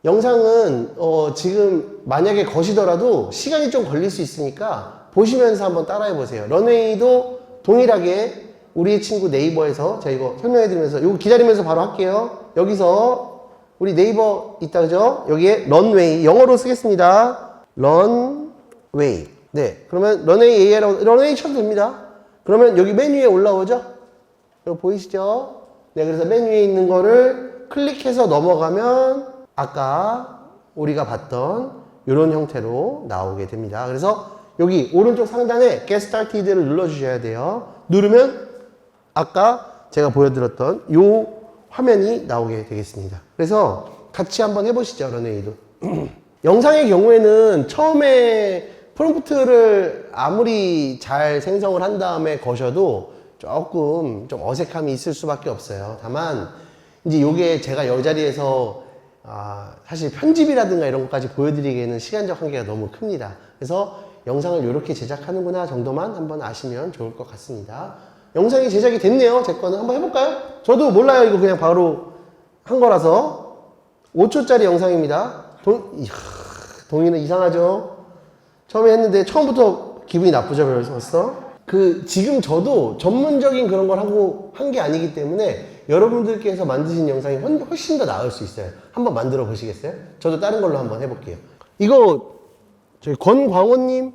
영상은 지금 만약에 거시더라도 시간이 좀 걸릴 수 있으니까 보시면서 한번 따라해 보세요. 런웨이도 동일하게 우리 친구 네이버에서 제가 이거 설명해 드리면서 이거 기다리면서 바로 할게요. 여기서 우리 네이버 있다 그죠? 여기에 런웨이 영어로 쓰겠습니다. 런웨이. 네, 그러면 런웨이 AI라고 런웨이 쳐도 됩니다. 그러면 여기 메뉴에 올라오죠? 이거 보이시죠? 네, 그래서 메뉴에 있는 거를 클릭해서 넘어가면 아까 우리가 봤던 이런 형태로 나오게 됩니다. 그래서 여기 오른쪽 상단에 Get Started를 눌러주셔야 돼요. 누르면 아까 제가 보여드렸던 이 화면이 나오게 되겠습니다. 그래서 같이 한번 해보시죠. 런웨이도. 영상의 경우에는 처음에 프롬프트를 아무리 잘 생성을 한 다음에 거셔도 조금 좀 어색함이 있을 수밖에 없어요. 다만 이제 요게 제가 이 자리에서 사실 편집이라든가 이런 것까지 보여드리기에는 시간적 한계가 너무 큽니다. 그래서 영상을 이렇게 제작하는구나 정도만 한번 아시면 좋을 것 같습니다. 영상이 제작이 됐네요. 제 거는 한번 해볼까요? 저도 몰라요. 이거 그냥 바로 한 거라서. 5초짜리 영상입니다. 동의는 이상하죠? 처음에 했는데 처음부터 기분이 나쁘죠 벌써? 지금 저도 전문적인 그런 걸 하고 한 게 아니기 때문에 여러분들께서 만드신 영상이 훨씬 더 나을 수 있어요. 한번 만들어 보시겠어요? 저도 다른 걸로 한번 해볼게요. 이거 저희 권광원님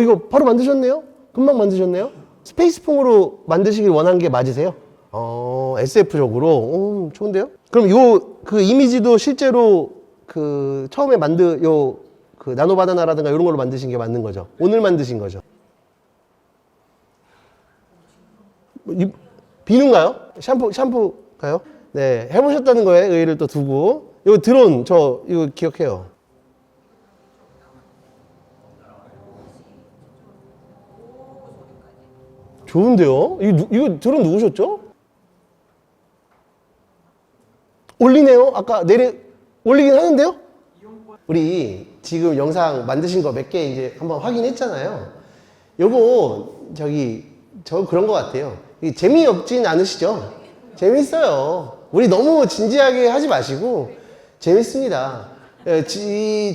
이거 바로 만드셨네요? 금방 만드셨네요? 스페이스풍으로 만드시길 원한 게 맞으세요? SF적으로 좋은데요? 그럼 그 이미지도 실제로 처음에 그 나노바나나라든가 이런 걸로 만드신 게 맞는 거죠? 오늘 만드신 거죠? 비누인가요? 샴푸가요? 네, 해보셨다는 거에 의의를 또 두고. 이거 드론, 이거 기억해요. 좋은데요? 이거 드론 누구셨죠? 올리네요? 아까 올리긴 하는데요? 우리 지금 영상 만드신 거 몇 개 이제 한번 확인했잖아요. 요거, 저 그런 것 같아요. 재미없진 않으시죠? 재밌어요. 우리 너무 진지하게 하지 마시고 재밌습니다.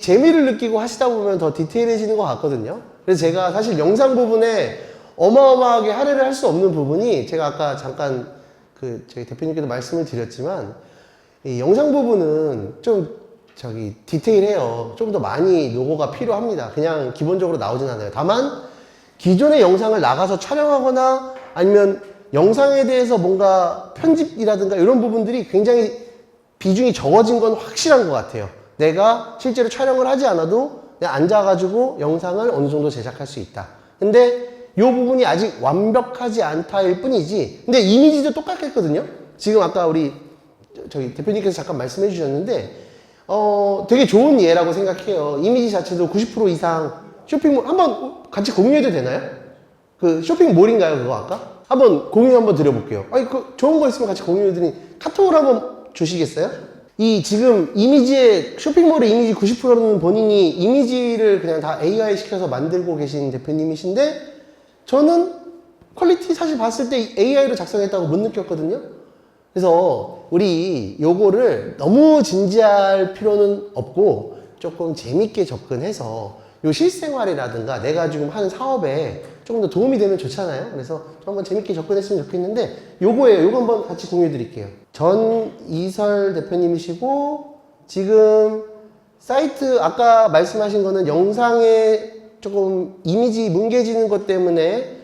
재미를 느끼고 하시다 보면 더 디테일해지는 것 같거든요. 그래서 제가 사실 영상 부분에 어마어마하게 할애를 할 수 없는 부분이 제가 아까 잠깐 저희 대표님께도 말씀을 드렸지만 이 영상 부분은 좀 디테일해요. 좀 더 많이 노고가 필요합니다. 그냥 기본적으로 나오진 않아요. 다만 기존의 영상을 나가서 촬영하거나 아니면 영상에 대해서 뭔가 편집이라든가 이런 부분들이 굉장히 비중이 적어진 건 확실한 것 같아요. 내가 실제로 촬영을 하지 않아도 그냥 앉아가지고 영상을 어느 정도 제작할 수 있다. 근데 이 부분이 아직 완벽하지 않다일 뿐이지. 근데 이미지도 똑같겠거든요. 지금 아까 우리 저희 대표님께서 잠깐 말씀해 주셨는데 되게 좋은 예라고 생각해요. 이미지 자체도 90% 이상 쇼핑몰 한번 같이 공유해도 되나요? 쇼핑몰인가요 그거 아까? 한번 공유 한번 드려볼게요. 좋은 거 있으면 같이 공유해드리니 카톡으로 한번 주시겠어요? 지금 쇼핑몰의 이미지 90%는 본인이 이미지를 그냥 다 AI 시켜서 만들고 계신 대표님이신데 저는 퀄리티 사실 봤을 때 AI로 작성했다고 못 느꼈거든요. 그래서 우리 요거를 너무 진지할 필요는 없고 조금 재밌게 접근해서 요 실생활이라든가 내가 지금 하는 사업에 조금 더 도움이 되면 좋잖아요. 그래서 좀 한번 재밌게 접근했으면 좋겠는데 요거예요. 요거 한번 같이 공유해 드릴게요. 전이설 대표님이시고 지금 사이트 아까 말씀하신 거는 영상에 조금 이미지 뭉개지는 것 때문에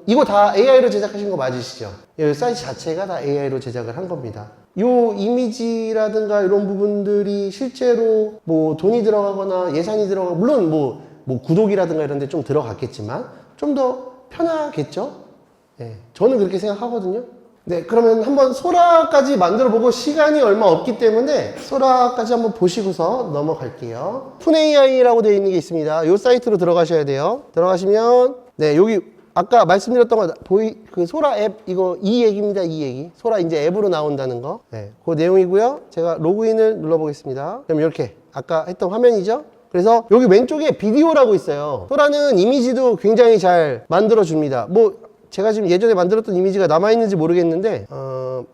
이거 다 AI로 제작하신 거 맞으시죠? 이 사이트 자체가 다 AI로 제작을 한 겁니다. 요 이미지라든가 이런 부분들이 실제로 돈이 들어가거나 예산이 들어가고 물론 구독이라든가 이런 데 좀 들어갔겠지만 좀 더 편하겠죠? 네, 저는 그렇게 생각하거든요. 네, 그러면 한번 소라까지 만들어 보고 시간이 얼마 없기 때문에 소라까지 한번 보시고서 넘어갈게요. 푼AI라고 되어 있는 게 있습니다. 요 사이트로 들어가셔야 돼요. 들어가시면 네, 여기 아까 말씀드렸던 거 소라 앱 이거 이 얘기입니다. 이 얘기. 소라 이제 앱으로 나온다는 거. 네, 그 내용이고요. 제가 로그인을 눌러 보겠습니다. 그럼 이렇게 아까 했던 화면이죠. 그래서 여기 왼쪽에 비디오라고 있어요. 소라는 이미지도 굉장히 잘 만들어 줍니다. 제가 지금 예전에 만들었던 이미지가 남아있는지 모르겠는데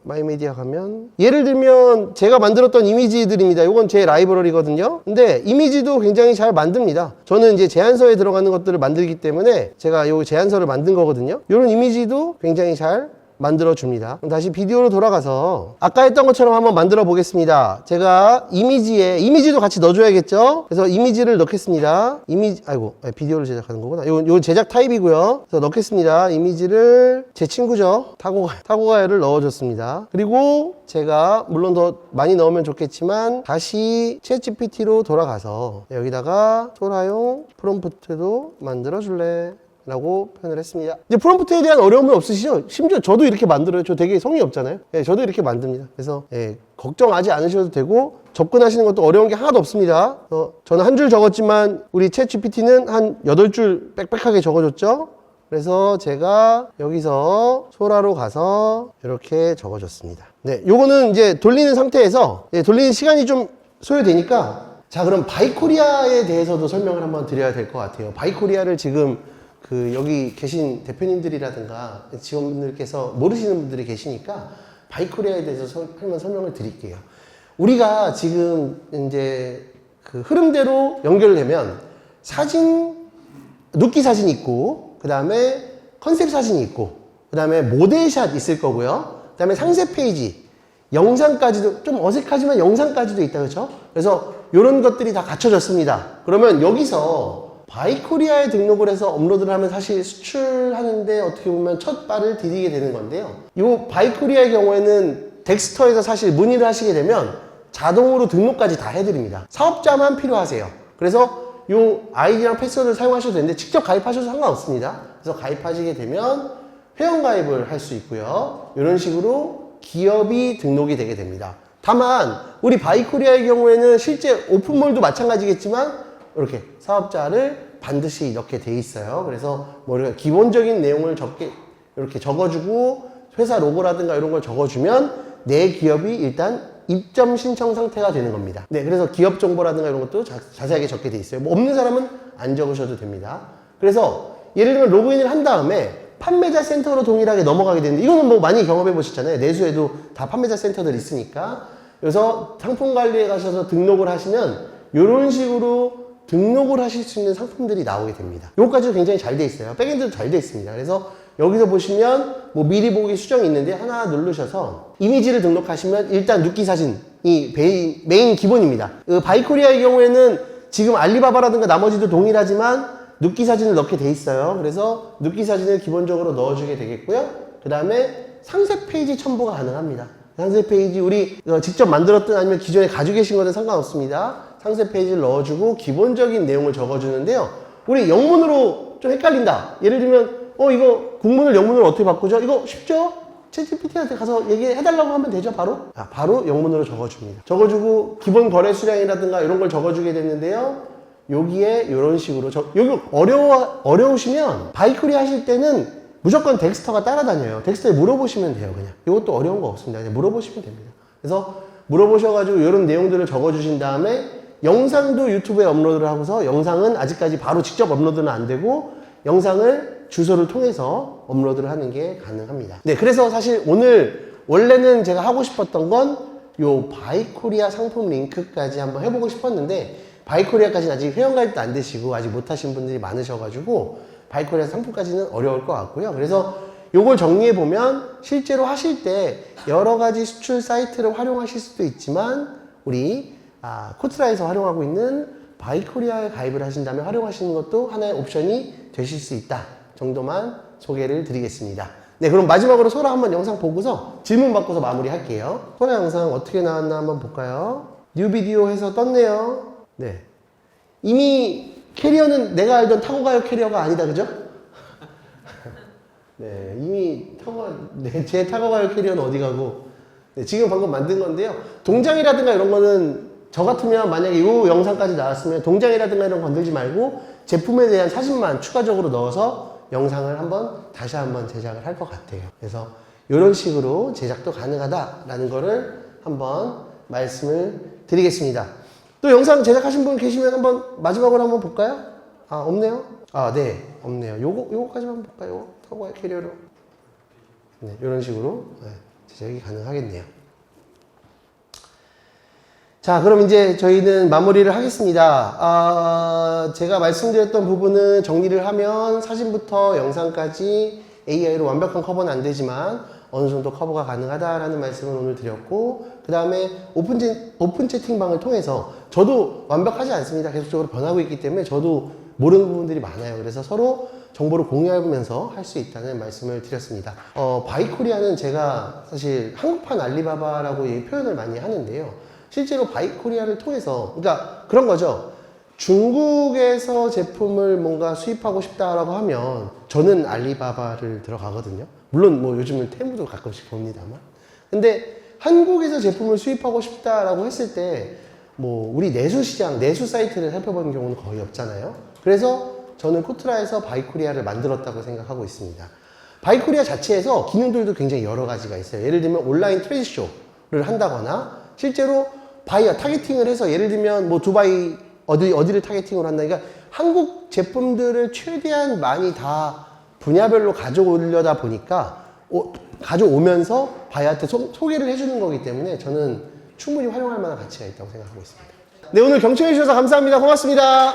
마이메디아 가면 예를 들면 제가 만들었던 이미지들입니다. 이건 제 라이브러리거든요. 근데 이미지도 굉장히 잘 만듭니다. 저는 이제 제안서에 들어가는 것들을 만들기 때문에 제가 이 제안서를 만든 거거든요. 이런 이미지도 굉장히 잘 만들어 줍니다. 그럼 다시 비디오로 돌아가서 아까 했던 것처럼 한번 만들어 보겠습니다. 제가 이미지도 같이 넣어줘야겠죠. 그래서 이미지를 넣겠습니다. 비디오를 제작하는 거구나. 요 제작 타입이고요. 그래서 넣겠습니다. 이미지를 제 친구죠. 타고가야를 넣어줬습니다. 그리고 제가 물론 더 많이 넣으면 좋겠지만 다시 챗GPT로 돌아가서 여기다가 소라용 프롬프트도 만들어 줄래? 라고 표현을 했습니다. 이제 프롬프트에 대한 어려움은 없으시죠? 심지어 저도 이렇게 만들어요. 저 되게 성의 없잖아요. 예, 저도 이렇게 만듭니다. 그래서 걱정하지 않으셔도 되고 접근하시는 것도 어려운 게 하나도 없습니다. 저는 한 줄 적었지만 우리 챗 GPT는 한 8줄 빽빽하게 적어줬죠. 그래서 제가 여기서 소라로 가서 이렇게 적어줬습니다. 네, 요거는 이제 돌리는 상태에서 돌리는 시간이 좀 소요되니까 자, 그럼 바이코리아에 대해서도 설명을 한번 드려야 될 것 같아요. 바이코리아를 지금 여기 계신 대표님들이라든가 직원분들께서 모르시는 분들이 계시니까 바이코리아에 대해서 설명을 드릴게요. 우리가 지금 이제 그 흐름대로 연결되면 눕기 사진이 있고, 그 다음에 컨셉 사진이 있고, 그 다음에 모델샷 있을 거고요. 그 다음에 상세 페이지, 영상까지도, 좀 어색하지만 영상까지도 있다, 그렇죠? 그래서 이런 것들이 다 갖춰졌습니다. 그러면 여기서 바이코리아에 등록을 해서 업로드를 하면 사실 수출하는데 어떻게 보면 첫 발을 디디게 되는 건데요. 이 바이코리아의 경우에는 덱스터에서 사실 문의를 하시게 되면 자동으로 등록까지 다 해드립니다. 사업자만 필요하세요. 그래서 이 아이디랑 패스워드를 사용하셔도 되는데 직접 가입하셔도 상관없습니다. 그래서 가입하시게 되면 회원가입을 할 수 있고요. 이런 식으로 기업이 등록이 되게 됩니다. 다만 우리 바이코리아의 경우에는 실제 오픈몰도 마찬가지겠지만 이렇게 사업자를 반드시 넣게 돼 있어요. 그래서 뭐 우리가 기본적인 내용을 이렇게 적어주고 회사 로고라든가 이런 걸 적어주면 내 기업이 일단 입점 신청 상태가 되는 겁니다. 네, 그래서 기업 정보라든가 이런 것도 자세하게 적게 돼 있어요. 뭐 없는 사람은 안 적으셔도 됩니다. 그래서 예를 들면 로그인을 한 다음에 판매자 센터로 동일하게 넘어가게 되는데 이거는 뭐 많이 경험해 보셨잖아요. 내수에도 다 판매자 센터들 있으니까. 그래서 상품 관리에 가셔서 등록을 하시면 이런 식으로 등록을 하실 수 있는 상품들이 나오게 됩니다. 이것까지도 굉장히 잘 돼 있어요. 백엔드도 잘 돼 있습니다. 그래서 여기서 보시면 뭐 미리 보기 수정이 있는데 하나 누르셔서 이미지를 등록하시면 일단 눕기 사진이 메인 기본입니다. 바이코리아의 경우에는 지금 알리바바라든가 나머지도 동일하지만 눕기 사진을 넣게 돼 있어요. 그래서 눕기 사진을 기본적으로 넣어주게 되겠고요. 그 다음에 상세 페이지 첨부가 가능합니다. 상세 페이지 우리 직접 만들었든 아니면 기존에 가지고 계신 거든 상관없습니다. 상세 페이지를 넣어주고 기본적인 내용을 적어주는데요. 우리 영문으로 좀 헷갈린다. 예를 들면 이거 국문을 영문으로 어떻게 바꾸죠? 이거 쉽죠? 챗GPT한테 가서 얘기해달라고 하면 되죠, 바로? 바로 영문으로 적어줍니다. 적어주고 기본 거래 수량이라든가 이런 걸 적어주게 됐는데요. 여기에 이런 식으로 여기 어려우시면 바이코리아 하실 때는 무조건 덱스터가 따라다녀요. 덱스터에 물어보시면 돼요, 그냥. 이것도 어려운 거 없습니다. 그냥 물어보시면 됩니다. 그래서 물어보셔가지고 이런 내용들을 적어주신 다음에 영상도 유튜브에 업로드를 하고서 영상은 아직까지 바로 직접 업로드는 안 되고 영상을 주소를 통해서 업로드를 하는 게 가능합니다. 네, 그래서 사실 오늘 원래는 제가 하고 싶었던 건 요 바이코리아 상품 링크까지 한번 해보고 싶었는데 바이코리아까지는 아직 회원가입도 안 되시고 아직 못하신 분들이 많으셔가지고 바이코리아 상품까지는 어려울 것 같고요. 그래서 요걸 정리해보면 실제로 하실 때 여러 가지 수출 사이트를 활용하실 수도 있지만 우리 코트라에서 활용하고 있는 바이코리아에 가입을 하신다면 활용하시는 것도 하나의 옵션이 되실 수 있다 정도만 소개를 드리겠습니다. 네, 그럼 마지막으로 소라 한번 영상 보고서 질문 받고서 마무리할게요. 소라 영상 어떻게 나왔나 한번 볼까요? 뉴 비디오 해서 떴네요. 네, 이미 캐리어는 내가 알던 타고 가요 캐리어가 아니다, 그죠? 네, 이미 제 타고 가요 캐리어는 어디 가고, 네, 지금 방금 만든 건데요. 동장이라든가 이런 거는 저 같으면 만약에 이 영상까지 나왔으면 동장이라든가 이런 거 건들지 말고 제품에 대한 사진만 추가적으로 넣어서 영상을 다시 한번 제작을 할 것 같아요. 그래서 이런 식으로 제작도 가능하다라는 거를 한번 말씀을 드리겠습니다. 또 영상 제작하신 분 계시면 한번 마지막으로 한번 볼까요? 없네요? 네, 없네요. 요거까지만 한번 볼까요? 요거 타고 가요 캐리어로. 네, 이런 식으로 제작이 가능하겠네요. 자, 그럼 이제 저희는 마무리를 하겠습니다. 제가 말씀드렸던 부분은 정리를 하면 사진부터 영상까지 AI로 완벽한 커버는 안 되지만 어느 정도 커버가 가능하다라는 말씀을 오늘 드렸고, 그 다음에 오픈 채팅방을 통해서 저도 완벽하지 않습니다. 계속적으로 변하고 있기 때문에 저도 모르는 부분들이 많아요. 그래서 서로 정보를 공유하면서 할 수 있다는 말씀을 드렸습니다. 바이코리아는 제가 사실 한국판 알리바바라고 표현을 많이 하는데요. 실제로 바이코리아를 통해서, 그러니까 그런 거죠. 중국에서 제품을 뭔가 수입하고 싶다라고 하면 저는 알리바바를 들어가거든요. 물론 뭐 요즘은 테무도 가끔씩 봅니다만. 근데 한국에서 제품을 수입하고 싶다라고 했을 때 뭐 우리 내수 시장, 내수 사이트를 살펴보는 경우는 거의 없잖아요. 그래서 저는 코트라에서 바이코리아를 만들었다고 생각하고 있습니다. 바이코리아 자체에서 기능들도 굉장히 여러 가지가 있어요. 예를 들면 온라인 트레이드 쇼를 한다거나 실제로 바이어 타겟팅을 해서 예를 들면 뭐 두바이 어디를 타겟팅으로 한다니까 한국 제품들을 최대한 많이 다 분야별로 가져오려다 보니까 가져오면서 바이어한테 소개를 해주는 거기 때문에 저는 충분히 활용할 만한 가치가 있다고 생각하고 있습니다. 네, 오늘 경청해 주셔서 감사합니다. 고맙습니다.